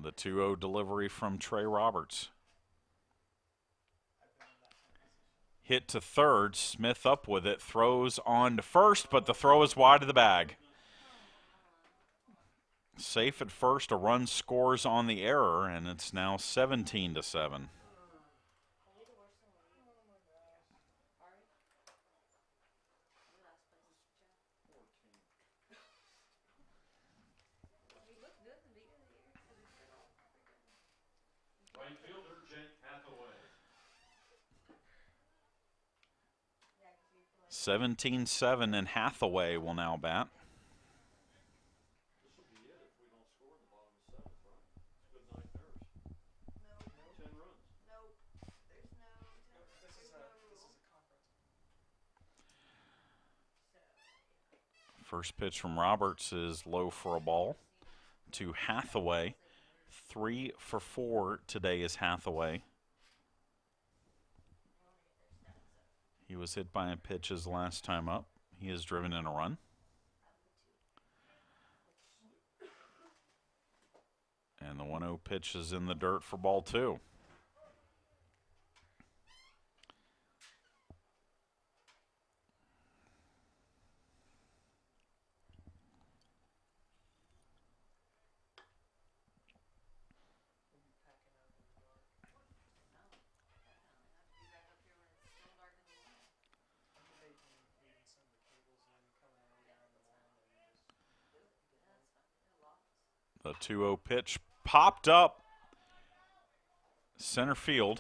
The 2-0 delivery from Trey Roberts. Hit to third, Smith up with it, throws on to first, but the throw is wide of the bag. Safe at first, a run scores on the error, and it's now 17-7. Right fielder Jake Hathaway. 17-7, and Hathaway will now bat. This will be it if we don't score in the bottom of 7th, right? It's good night nurse. 10 runs. First pitch from Roberts is low for a ball to Hathaway. 3 for 4 today is Hathaway. He was hit by a pitch his last time up. He has driven in a run. And the 1-0 pitch is in the dirt for ball 2. The 2-0 pitch popped up center field.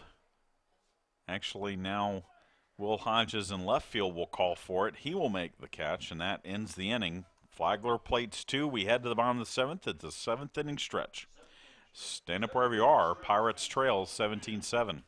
Actually, now Will Hodges in left field will call for it. He will make the catch, and that ends the inning. Flagler plates 2. We head to the bottom of the 7th. It's a 7th inning stretch. Stand up wherever you are. Pirates trails 17-7.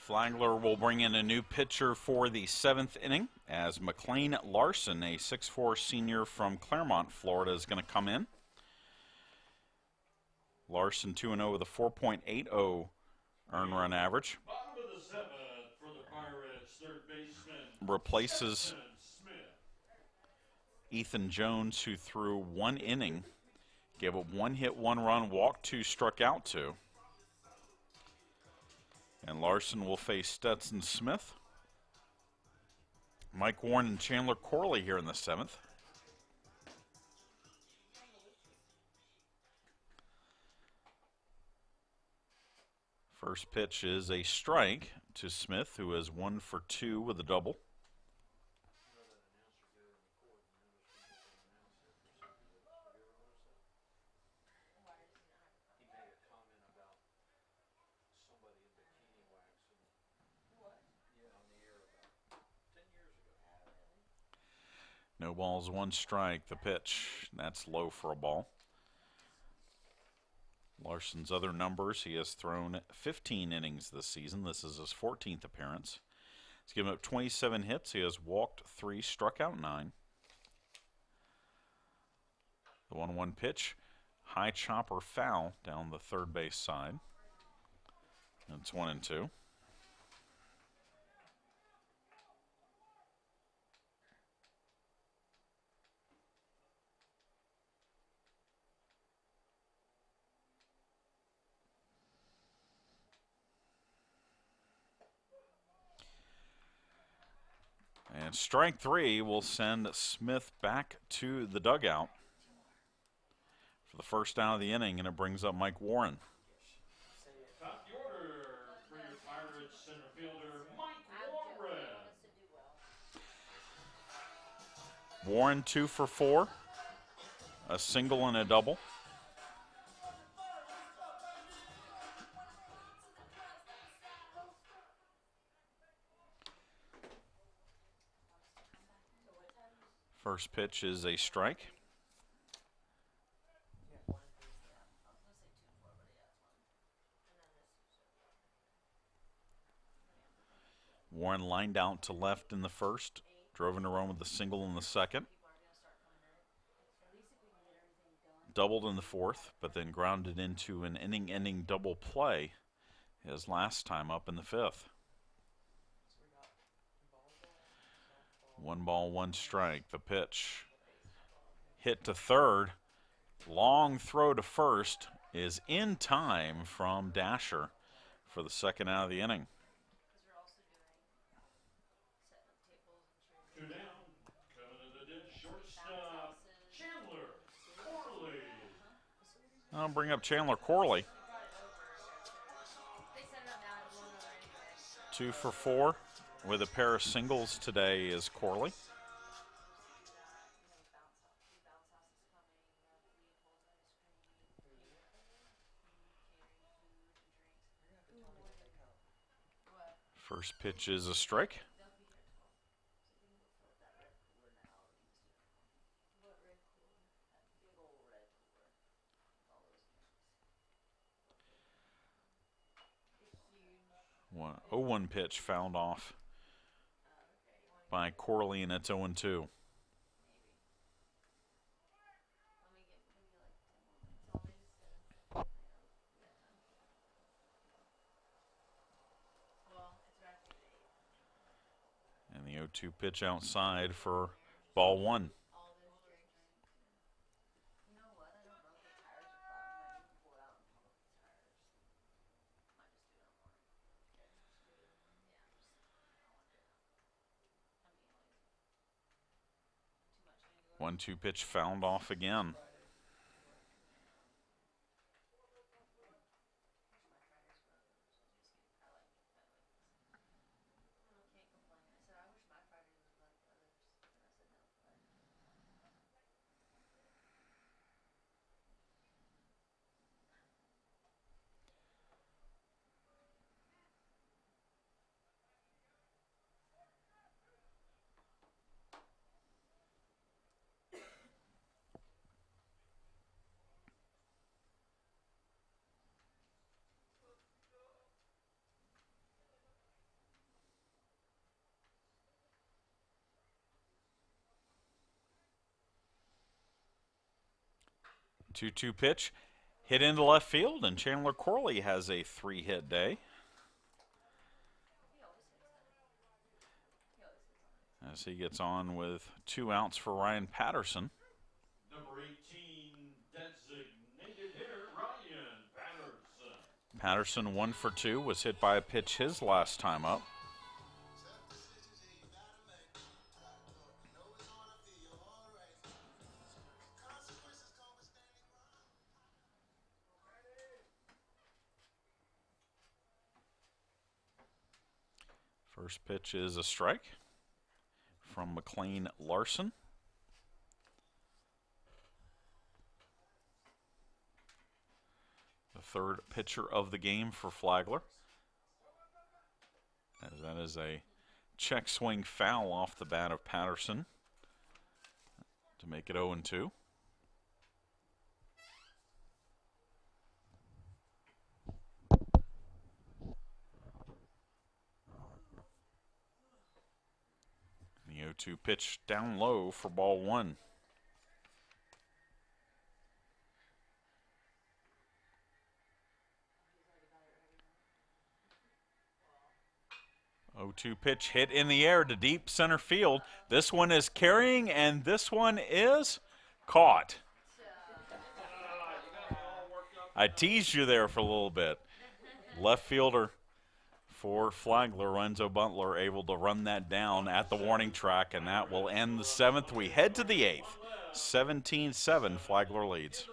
Flagler will bring in a new pitcher for the 7th inning as McLean Larson, a 6'4 senior from Claremont, Florida, is going to come in. Larson 2-0 with a 4.80 earned run average. Bottom of the 7th for the Pirates, third baseman. Replaces Smith. Ethan Jones, who threw 1 inning, gave up 1 hit, 1 run, walked 2, struck out 2. And Larson will face Stetson Smith, Mike Warren, and Chandler Corley here in the 7th. First pitch is a strike to Smith, who is 1 for 2 with a double. No balls, 1 strike. The pitch, that's low for a ball. Larson's other numbers, he has thrown 15 innings this season. This is his 14th appearance. He's given up 27 hits. He has walked 3, struck out 9. The 1-1 pitch, high chopper foul down the third base side. It's 1-2. And strike 3 will send Smith back to the dugout for the first out of the inning, and it brings up Mike Warren. Top the order for your Pirates center fielder, Mike Warren. Warren 2 for 4, a single and a double. First pitch is a strike. Warren lined out to left in the first, drove into run with a single in the second. Doubled in the fourth, but then grounded into an inning-ending double play his last time up in the 5th. 1 ball, 1 strike. The pitch hit to third. Long throw to first is in time from Dasher for the second out of the inning. 2 down. Coming to the ditch, shortstop, Chandler Corley. I'll bring up Chandler Corley. 2 for 4 with a pair of singles today is Corley. First pitch is a strike. One 0-1 pitch fouled off by Corley, and it's 0-2. And the 0-2 pitch outside for ball 1. One-two pitch fouled off again. 2-2 pitch hit into left field, and Chandler Corley has a 3-hit day. As he gets on with 2 outs for Ryan Patterson. Number 18, designated hitter Ryan Patterson. Patterson 1 for 2, was hit by a pitch his last time up. First pitch is a strike from McLean Larson. The third pitcher of the game for Flagler. As that is a check swing foul off the bat of Patterson to make it 0-2. The 0-2 pitch down low for ball 1. Oh, 0-2 pitch hit in the air to deep center field. This one is carrying, and this one is caught. I teased you there for a little bit. Left fielder for Flagler, Renzo Butler, able to run that down at the warning track, and that will end the 7th. We head to the 8th. 17-7, Flagler leads.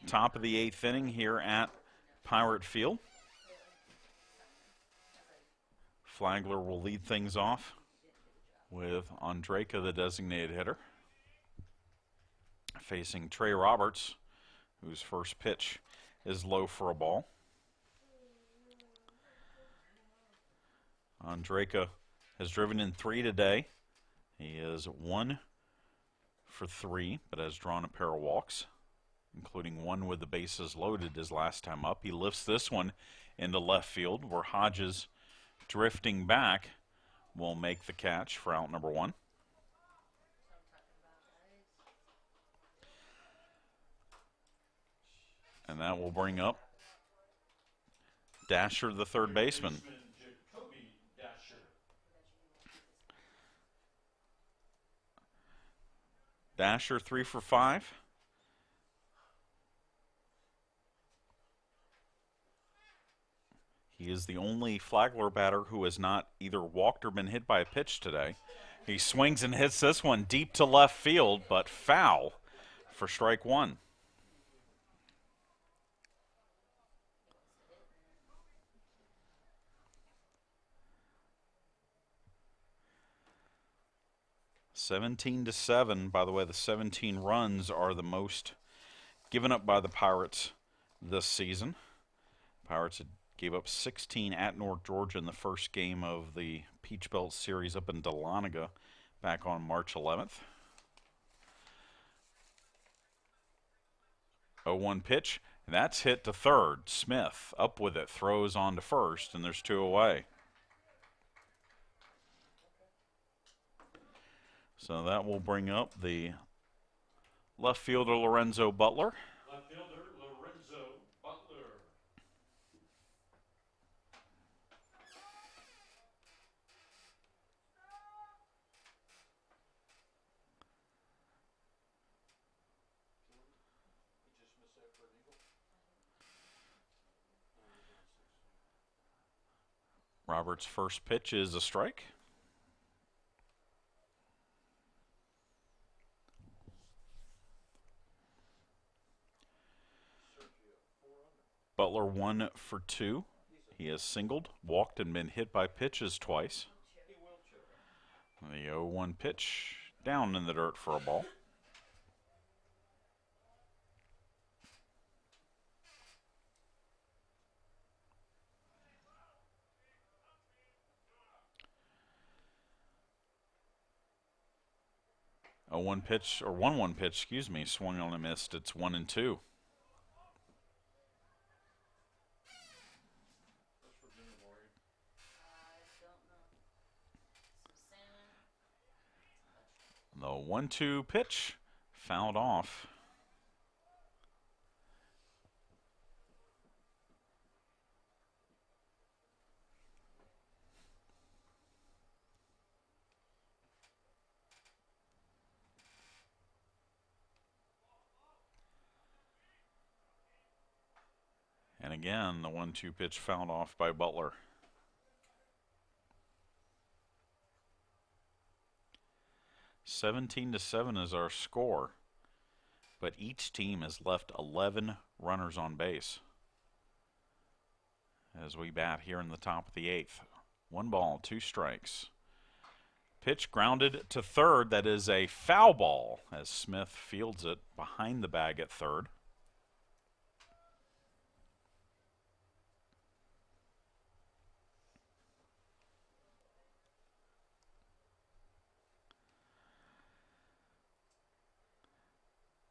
Top of the 8th inning here at Pirate Field. Flagler will lead things off with Andreka, the designated hitter, facing Trey Roberts, whose first pitch is low for a ball. Andreka has driven in 3 today. He is 1 for 3, but has drawn a pair of walks, including one with the bases loaded his last time up. He lifts this one into left field, where Hodges, drifting back, will make the catch for out number 1. And that will bring up Dasher, the third baseman. Dasher 3 for 5. He is the only Flagler batter who has not either walked or been hit by a pitch today. He swings and hits this one deep to left field, but foul for strike one. (17-7). By the way, the 17 runs are the most given up by the Pirates this season. Pirates gave up 16 at North Georgia in the first game of the Peach Belt Series up in Dahlonega back on March 11th. 0-1 pitch, and that's hit to third. Smith up with it, throws on to first, and there's two away. So that will bring up the left fielder Lorenzo Butler. Left fielder Lorenzo Butler. Roberts' first pitch is a strike. Butler 1 for 2. He has singled, walked, and been hit by pitches twice. The 0-1 pitch down in the dirt for a ball. A 1-1 pitch, excuse me, swung on and missed. It's 1-2. The 1-2 pitch fouled off. And again, the 1-2 pitch fouled off by Butler. (17-7) is our score, but each team has left 11 runners on base as we bat here in the top of the 8th. 1 ball, 2 strikes. Pitch grounded to third. That is a foul ball as Smith fields it behind the bag at third.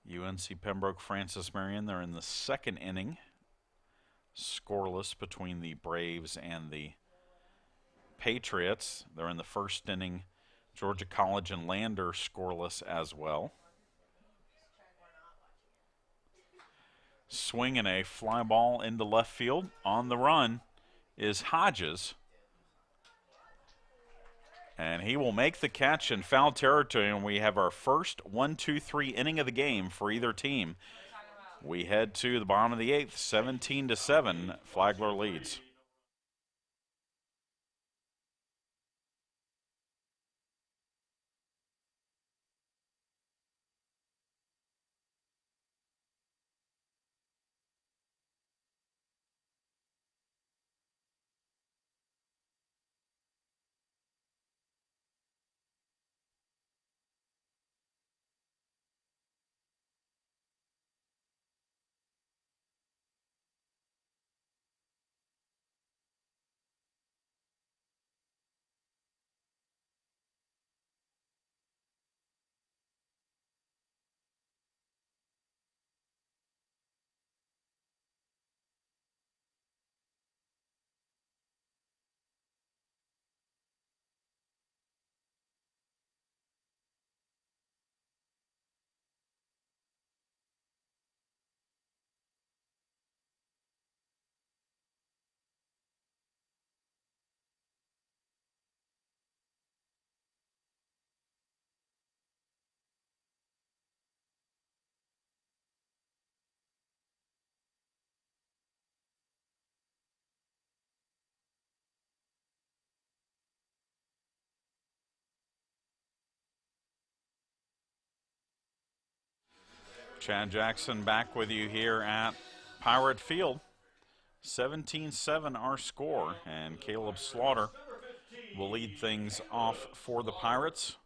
UNC Pembroke Francis Marion, they're in the second inning. Scoreless between the Braves and the Patriots. They're in the first inning. Georgia College and Lander scoreless as well. Swing and a fly ball into left field. On the run is Hodges. And he will make the catch in foul territory, and we have our first 1-2-3 inning of the game for either team. We head to the bottom of the 8th, 17-7. Flagler leads. Chad Jackson back with you here at Pirate Field. 17-7 our score, and Caleb Slaughter will lead things off for the Pirates.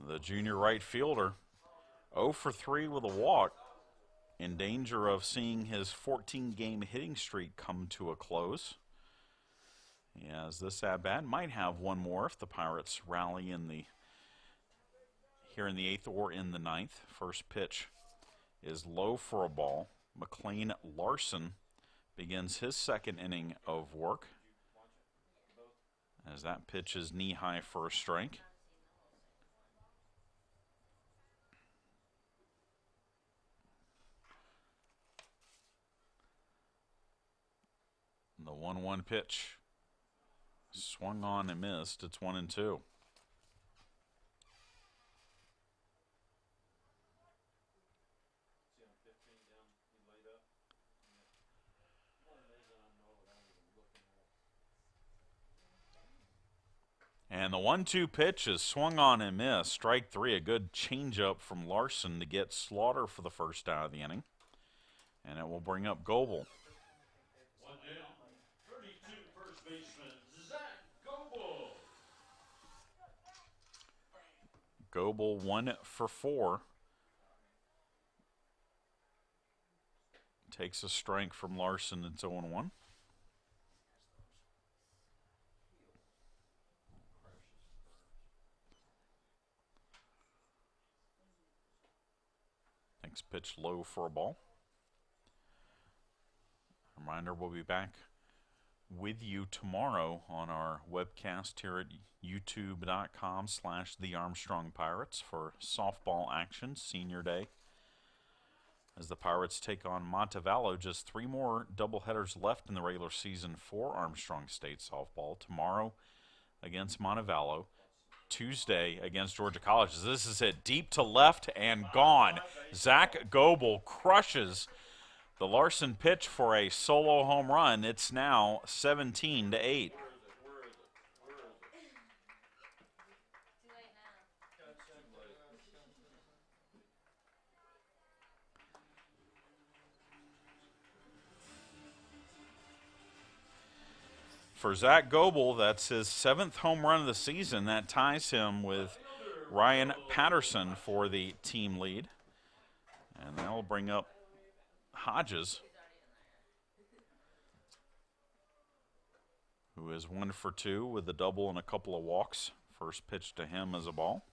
The junior right fielder 0 for 3 with a walk, in danger of seeing his 14-game hitting streak come to a close. As this at-bat might have one more if the Pirates rally here in the 8th or in the 9th. First pitch is low for a ball. McLean Larson begins his second inning of work, as that pitch is knee-high for a strike. The 1-1 pitch swung on and missed. It's 1-2. And the 1-2 pitch is swung on and missed. Strike 3, a good changeup from Larson to get Slaughter for the first out of the inning. And it will bring up Goebel. 1 down, 32 first baseman Zach Goebel. Goebel 1 for 4. Takes a strike from Larson. It's 0-1. Next pitch low for a ball. Reminder, we'll be back with you tomorrow on our webcast here at youtube.com/The Armstrong Pirates for softball action, Senior Day. As the Pirates take on Montevallo, just 3 more doubleheaders left in the regular season for Armstrong State softball. Tomorrow against Montevallo, Tuesday against Georgia College. This is hit deep to left and gone. Zach Goebel crushes the Larson pitch for a solo home run. It's now 17-8. For Zach Goebel, that's his 7th home run of the season. That ties him with Ryan Patterson for the team lead. And that will bring up Hodges, who is 1 for 2 with a double and a couple of walks. First pitch to him is a ball.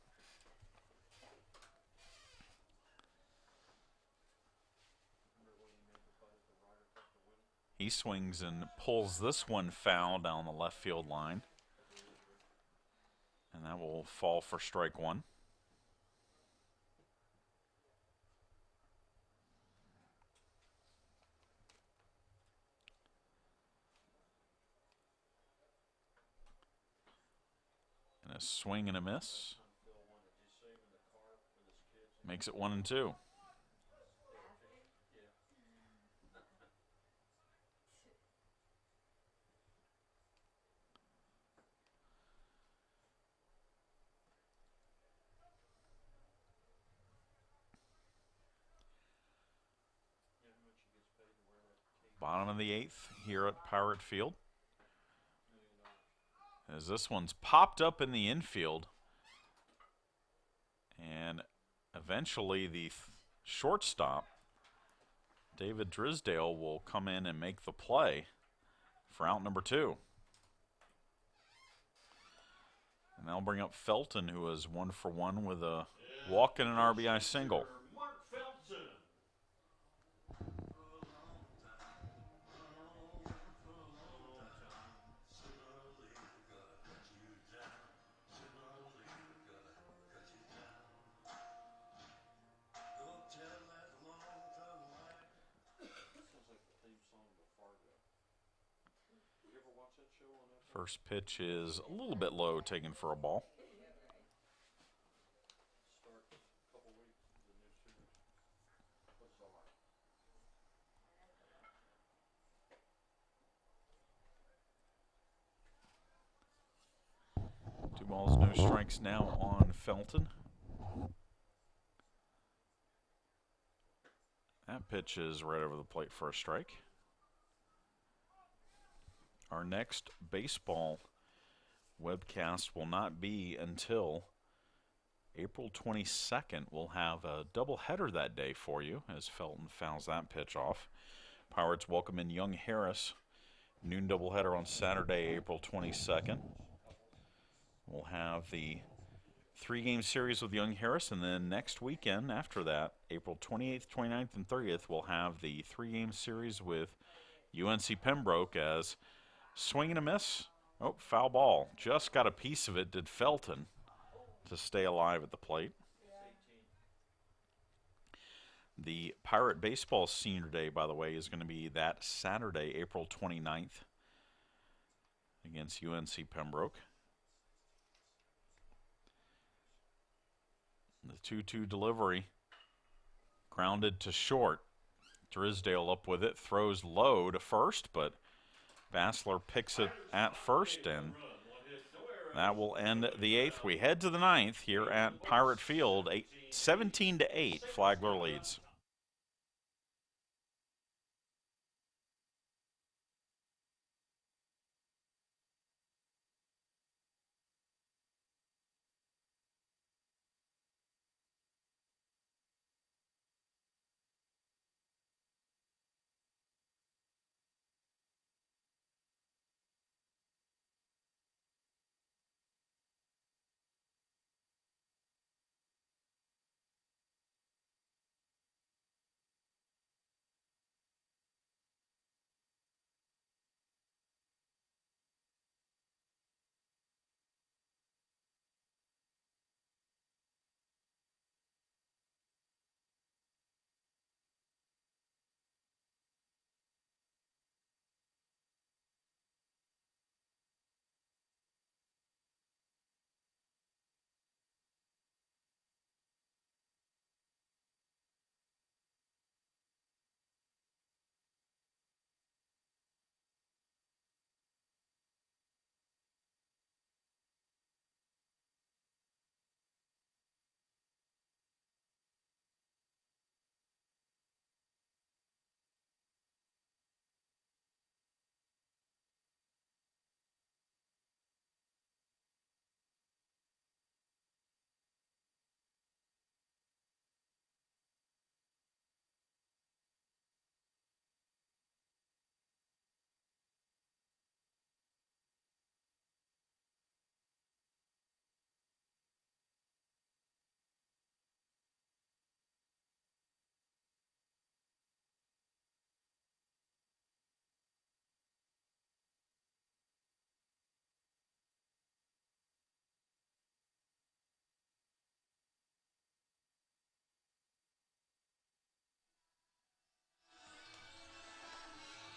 He swings and pulls this one foul down the left field line. And that will fall for strike 1. And a swing and a miss. Makes it 1-2. Bottom of the 8th here at Pirate Field. As this one's popped up in the infield. And eventually the shortstop, David Drisdale, will come in and make the play for out number 2. And that'll bring up Felton, who is 1 for 1 with a walk and an RBI single. First pitch is a little bit low, taken for a ball. Two balls, no strikes now on Felton. That pitch is right over the plate for a strike. Our next baseball webcast will not be until April 22nd. We'll have a doubleheader that day for you as Felton fouls that pitch off. Pirates welcome in Young Harris. Noon doubleheader on Saturday, April 22nd. We'll have the 3-game series with Young Harris, and then next weekend after that, April 28th, 29th, and 30th, we'll have the 3-game series with UNC Pembroke as swing and a miss. Oh, foul ball. Just got a piece of it, did Felton, to stay alive at the plate. The Pirate Baseball Senior Day, by the way, is going to be that Saturday, April 29th, against UNC Pembroke. The 2-2 delivery, grounded to short. Drysdale up with it, throws low to first, but Bassler picks it at first, and that will end the 8th. We head to the 9th here at Pirate Field. 17-8, Flagler leads.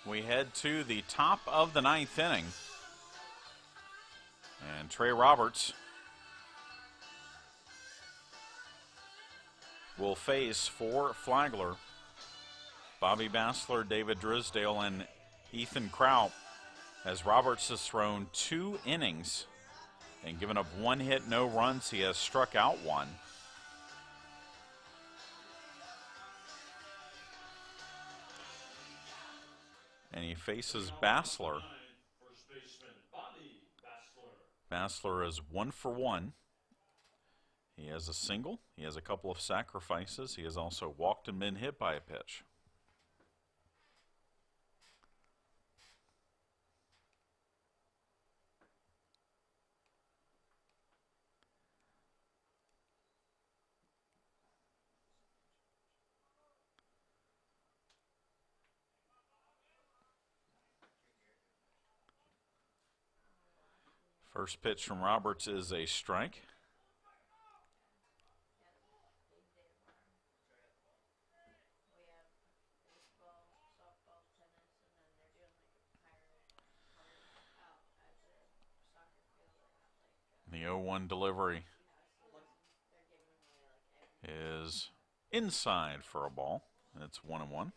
We head to the top of the 9th inning. And Trey Roberts will face for Flagler Bobby Bassler, David Drysdale, and Ethan Kraut, as Roberts has thrown 2 innings and given up 1 hit, no runs. He has struck out 1. And he faces Bassler. Bassler is 1 for 1. He has a single. He has a couple of sacrifices. He has also walked and been hit by a pitch. First pitch from Roberts is a strike. The 0-1 delivery is inside for a ball. It's 1-1.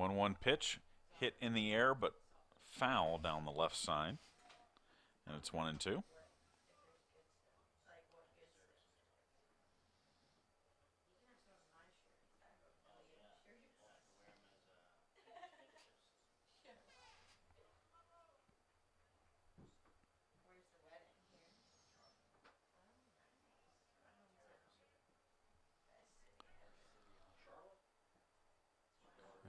1-1 pitch hit in the air, but foul down the left side. And it's 1-2.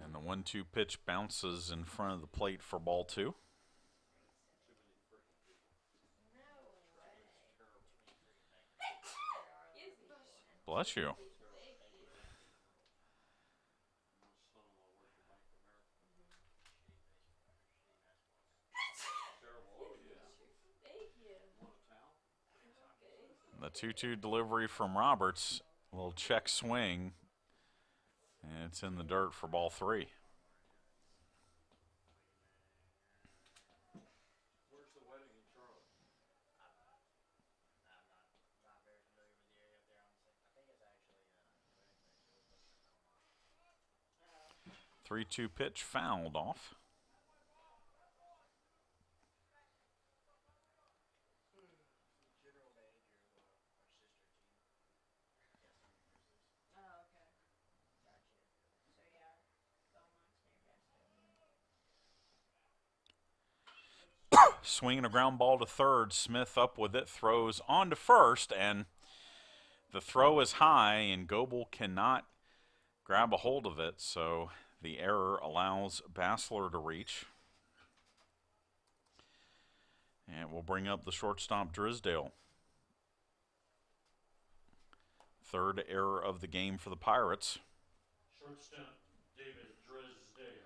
And the 1-2 pitch bounces in front of the plate for ball 2. Bless you. The 2-2 delivery from Roberts. A little check swing. And it's in the dirt for ball 3. Where's the wedding in Charlotte? 3-2 pitch fouled off. Swinging a ground ball to third. Smith up with it, throws on to first, and the throw is high, and Goebel cannot grab a hold of it, so the error allows Bassler to reach. And we'll bring up the shortstop, Drisdale. Third error of the game for the Pirates. Shortstop, David Drisdale.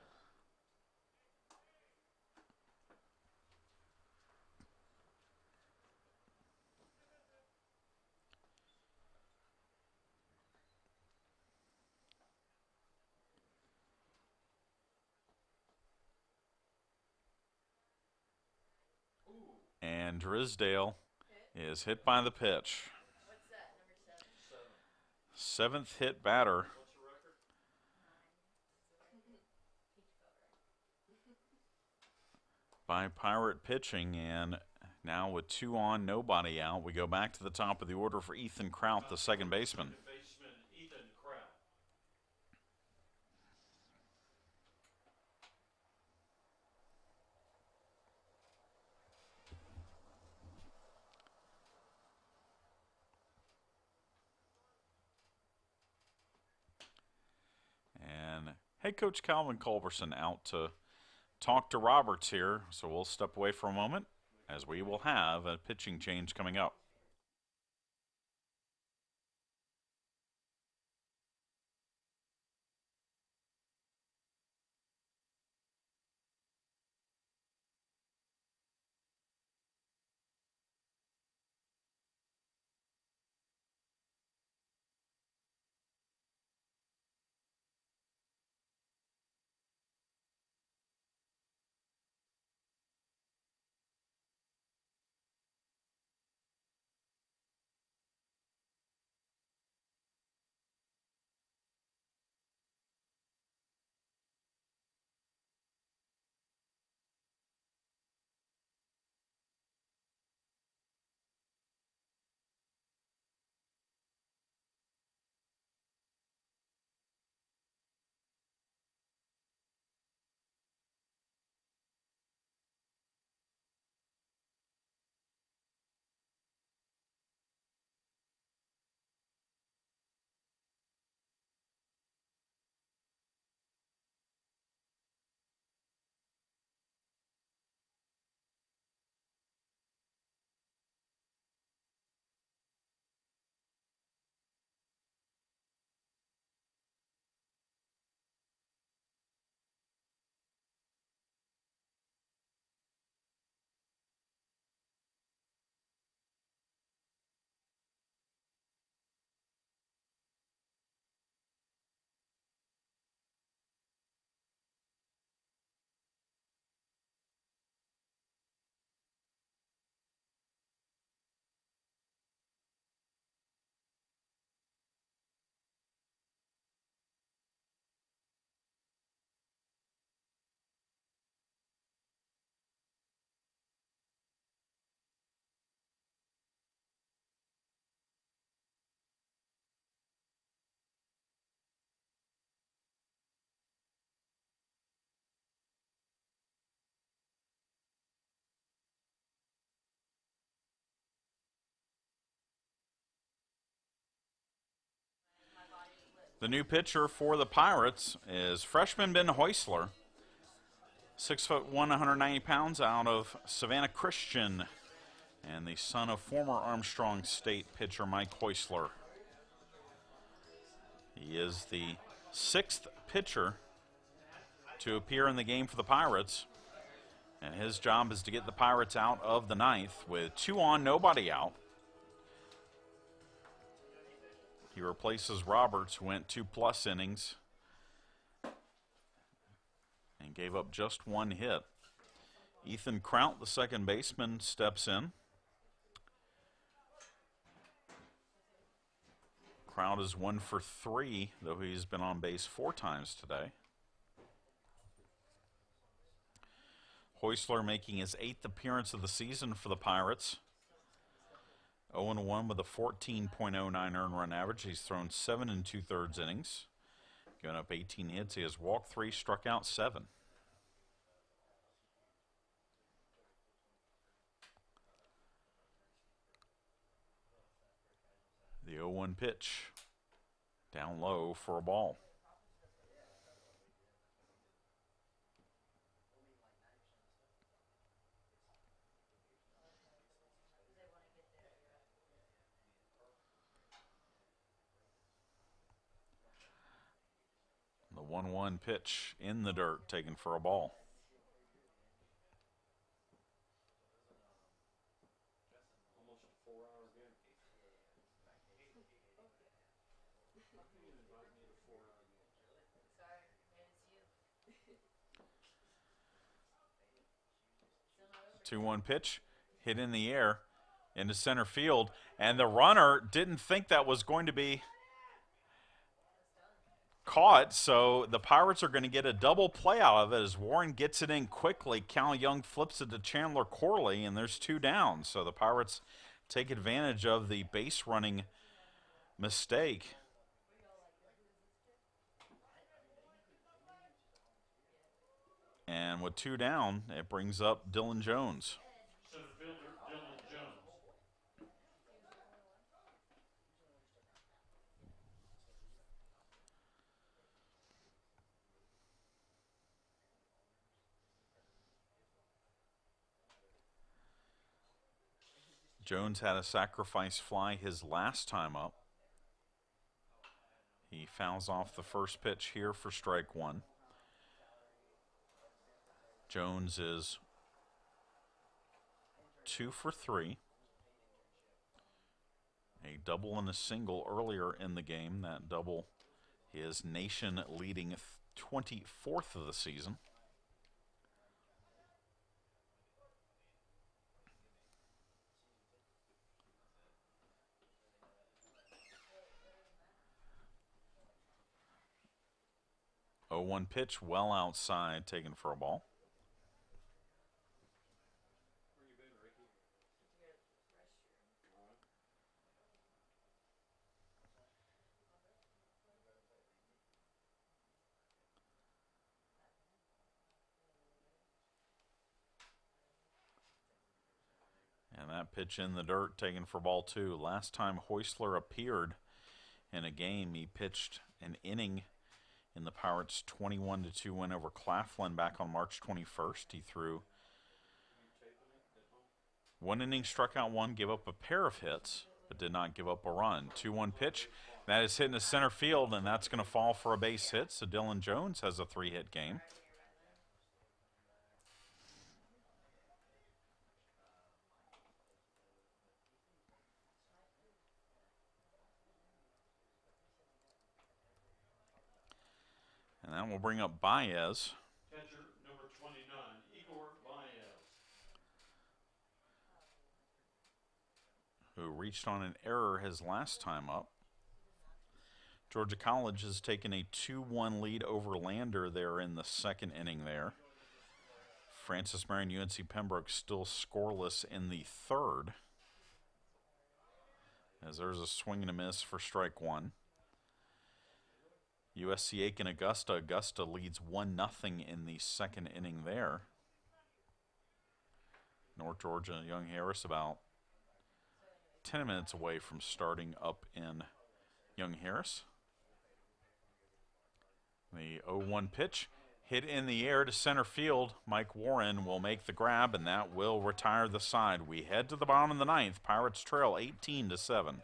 And Drisdale is hit by the pitch. What's that, number 7? 7th hit batter. What's the record? 9. By Pirate pitching, and now with 2 on, nobody out, we go back to the top of the order for Ethan Kraut, the second baseman. Baseman Ethan Kraut. And head coach Calvin Culberson out to talk to Roberts here, so we'll step away for a moment as we will have a pitching change coming up. The new pitcher for the Pirates is freshman Ben Heusler, 6'1", 190 pounds, out of Savannah Christian, and the son of former Armstrong State pitcher Mike Heusler. He is the 6th pitcher to appear in the game for the Pirates, and his job is to get the Pirates out of the 9th with 2 on, nobody out. He replaces Roberts, who went 2+ innings and gave up just 1 hit. Ethan Kraut, the second baseman, steps in. Kraut is 1 for 3, though he's been on base 4 times today. Heusler making his 8th appearance of the season for the Pirates. 0-1 with a 14.09 earned run average. He's thrown 7 2/3 innings, given up 18 hits. He has walked 3, struck out 7. The 0-1 pitch, down low for a ball. The 1-1 pitch in the dirt, taken for a ball. The 2-1 pitch hit in the air into center field, and the runner didn't think that was going to be caught, so the Pirates are going to get a double play out of it as Warren gets it in quickly. Cal Young flips it to Chandler Corley, and there's 2 down. So the Pirates take advantage of the base running mistake. And with 2 down, it brings up Dylan Jones. Center fielder Dylan Jones. Jones had a sacrifice fly his last time up. He fouls off the first pitch here for strike 1. Jones is 2 for 3. A double and a single earlier in the game. That double is nation leading 24th of the season. Oh, 0-1 pitch well outside, taken for a ball. And that pitch in the dirt, taken for ball 2. Last time Heusler appeared in a game, he pitched an inning in the Pirates' 21-2 win over Claflin back on March 21st. He threw 1 inning, struck out 1, gave up a pair of hits, but did not give up a run. 2-1 pitch, that is hit into center field, and that's going to fall for a base hit, so Dylan Jones has a 3-hit game. And that will bring up Baez. Catcher number 29, Igor Baez. Who reached on an error his last time up. Georgia College has taken a 2-1 lead over Lander there in the 2nd inning there. Francis Marion UNC Pembroke still scoreless in the 3rd. As there's a swing and a miss for strike 1. USC Aiken Augusta. Augusta leads 1-0 in the 2nd inning there. North Georgia Young Harris about 10 minutes away from starting up in Young Harris. The 0-1 pitch hit in the air to center field. Mike Warren will make the grab, and that will retire the side. We head to the bottom of the ninth. Pirates trail 18-7.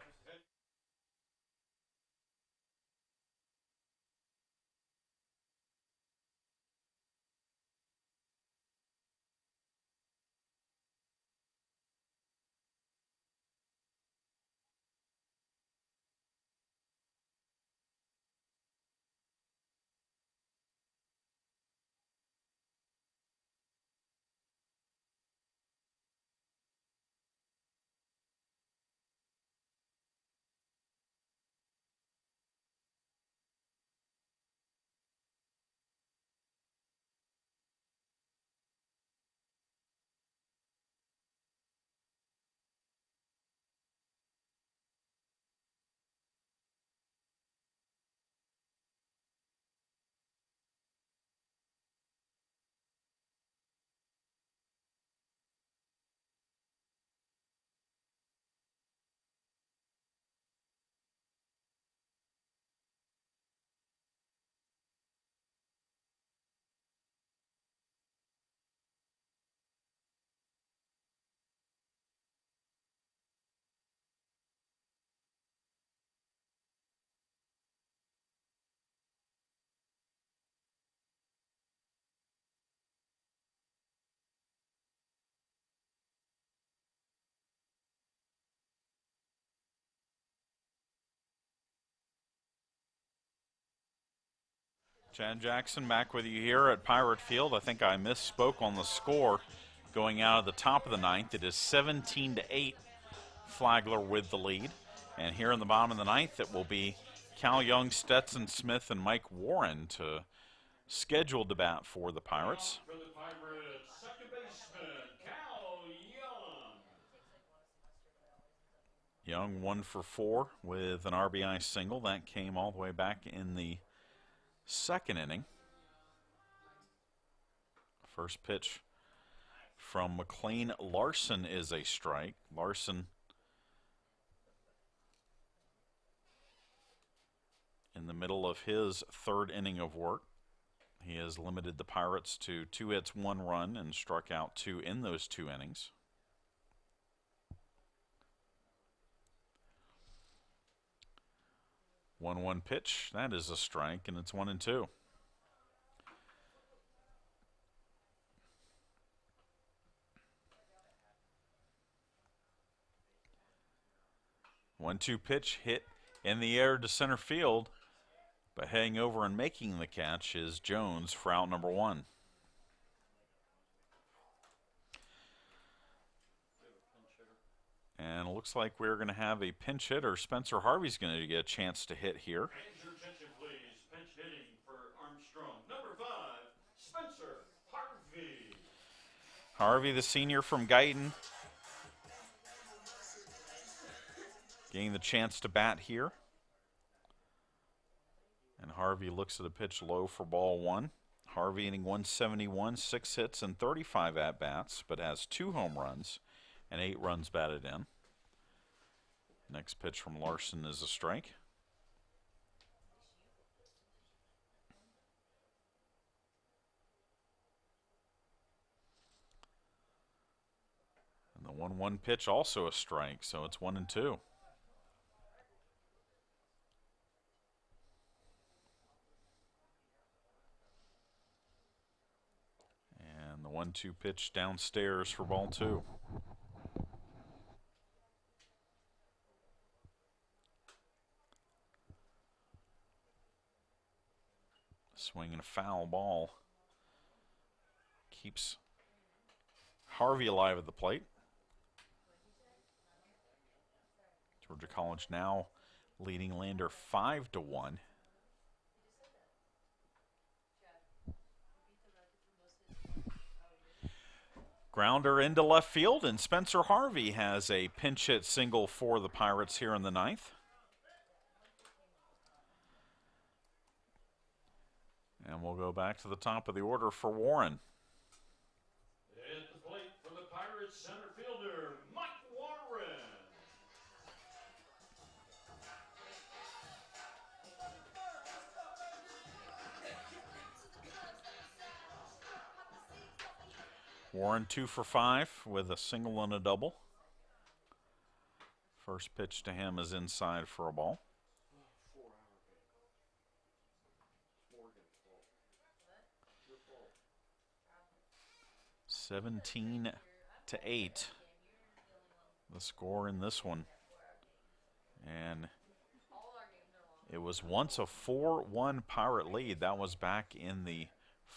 Chad Jackson back with you here at Pirate Field. I think I misspoke on the score going out of the top of the ninth. It is 17-8, Flagler with the lead. And here in the bottom of the ninth, it will be Cal Young, Stetson Smith, and Mike Warren to scheduled to bat for the Pirates. For the Pirates, second baseman, Cal Young. Young 1 for 4 with an RBI single. That came all the way back in the second inning. First pitch from McLean Larson is a strike. Larson in the middle of his third inning of work. He has limited the Pirates to 2 hits, 1 run, and struck out 2 in those 2 innings. One pitch, that is a strike, and it's 1-2. One-two pitch hit in the air to center field, but heading over and making the catch is Jones for out number 1. And it looks like we're going to have a pinch hitter. Spencer Harvey's going to get a chance to hit here. And your attention, please. Pinch hitting for Armstrong. Number 5, Spencer Harvey. Harvey, the senior from Guyton, getting the chance to bat here. And Harvey looks at a pitch low for ball 1. Harvey inning 171, 6 hits and 35 at-bats, but has 2 home runs and 8 runs batted in. Next pitch from Larson is a strike. And the 1-1 pitch also a strike, so it's 1-2. And the 1-2 pitch downstairs for ball 2. Swinging a foul ball. Keeps Harvey alive at the plate. Georgia College now leading Lander 5-1. Grounder into left field, and Spencer Harvey has a pinch hit single for the Pirates here in the ninth. And we'll go back to the top of the order for Warren. At the plate for the Pirates, center fielder, Mike Warren. Warren 2 for 5 with a single and a double. First pitch to him is inside for a ball. (17-8). The score in this one. And it was once a 4-1 Pirate lead. That was back in the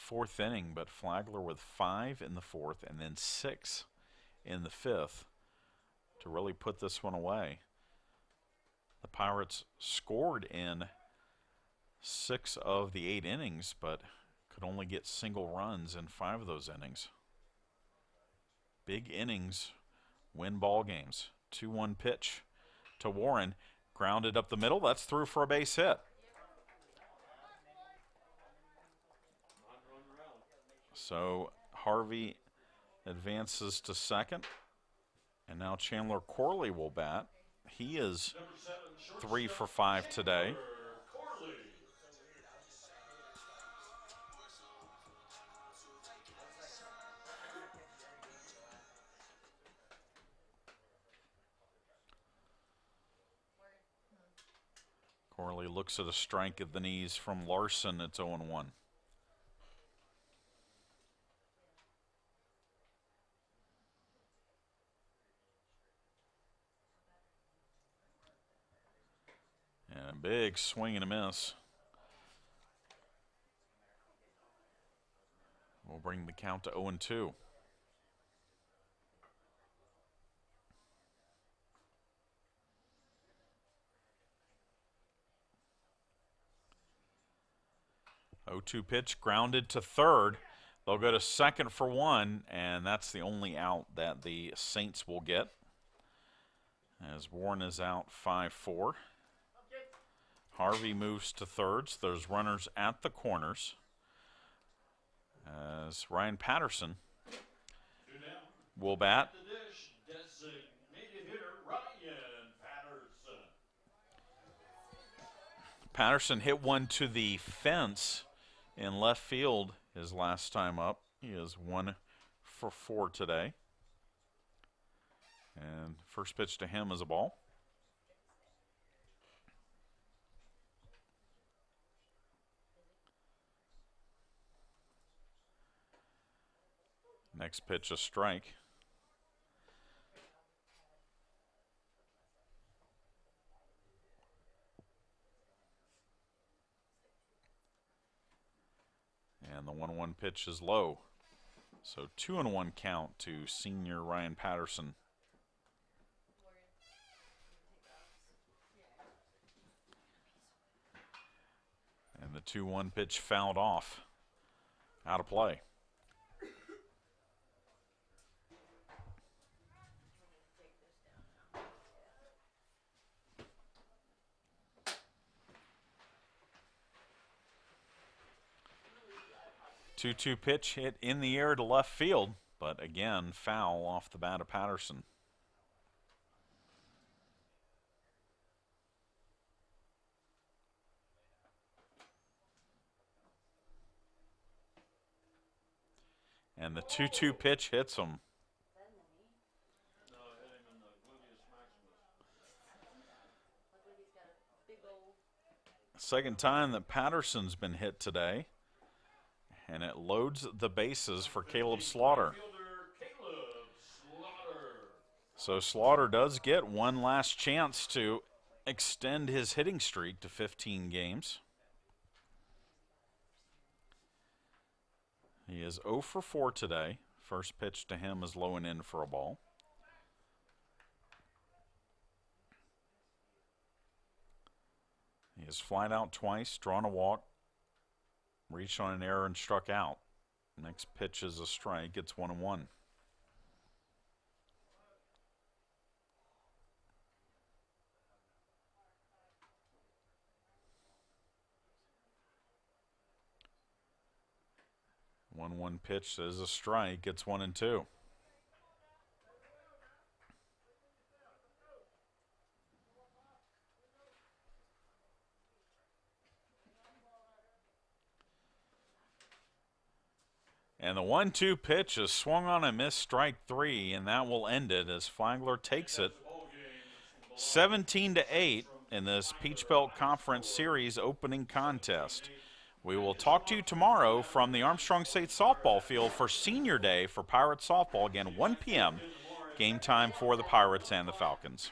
4th inning, but Flagler with 5 in the 4th and then 6 in the 5th to really put this one away. The Pirates scored in 6 of the 8 innings, but could only get single runs in 5 of those innings. Big innings win ball games. 2-1 pitch to Warren. Grounded up the middle. That's through for a base hit. So Harvey advances to second. And now Chandler Corley will bat. He is 3 for 5 today. Corley looks at a strike at the knees from Larson. It's 0-1. And a big swing and a miss. We'll bring the count to 0-2. (0-2) pitch grounded to third. They'll go to second for 1, and that's the only out that the Saints will get. As Warren is out 5-4. Harvey moves to third. So there's runners at the corners. As Ryan Patterson will bat. Patterson hit one to the fence in left field his last time up. He is 1 for 4 today. And first pitch to him is a ball. Next pitch a strike. And the 1-1 pitch is low. So 2-1 count to senior Ryan Patterson. And the 2-1 pitch fouled off. Out of play. Two-two pitch hit in the air to left field, but again, foul off the bat of Patterson. And the 2-2 pitch hits him. Second time that Patterson's been hit today. And it loads the bases for Caleb Slaughter. So Slaughter does get one last chance to extend his hitting streak to 15 games. He is 0 for 4 today. First pitch to him is low and in for a ball. He has flied out twice, drawn a walk, reached on an error and struck out. Next pitch is a strike. It's 1-1. One pitch is a strike. It's 1-2. And the 1-2 pitch is swung on and missed, strike 3, and that will end it as Flagler takes it 17-8 in this Peach Belt Conference Series opening contest. We will talk to you tomorrow from the Armstrong State softball field for Senior Day for Pirates softball. Again, 1 p.m. game time for the Pirates and the Falcons.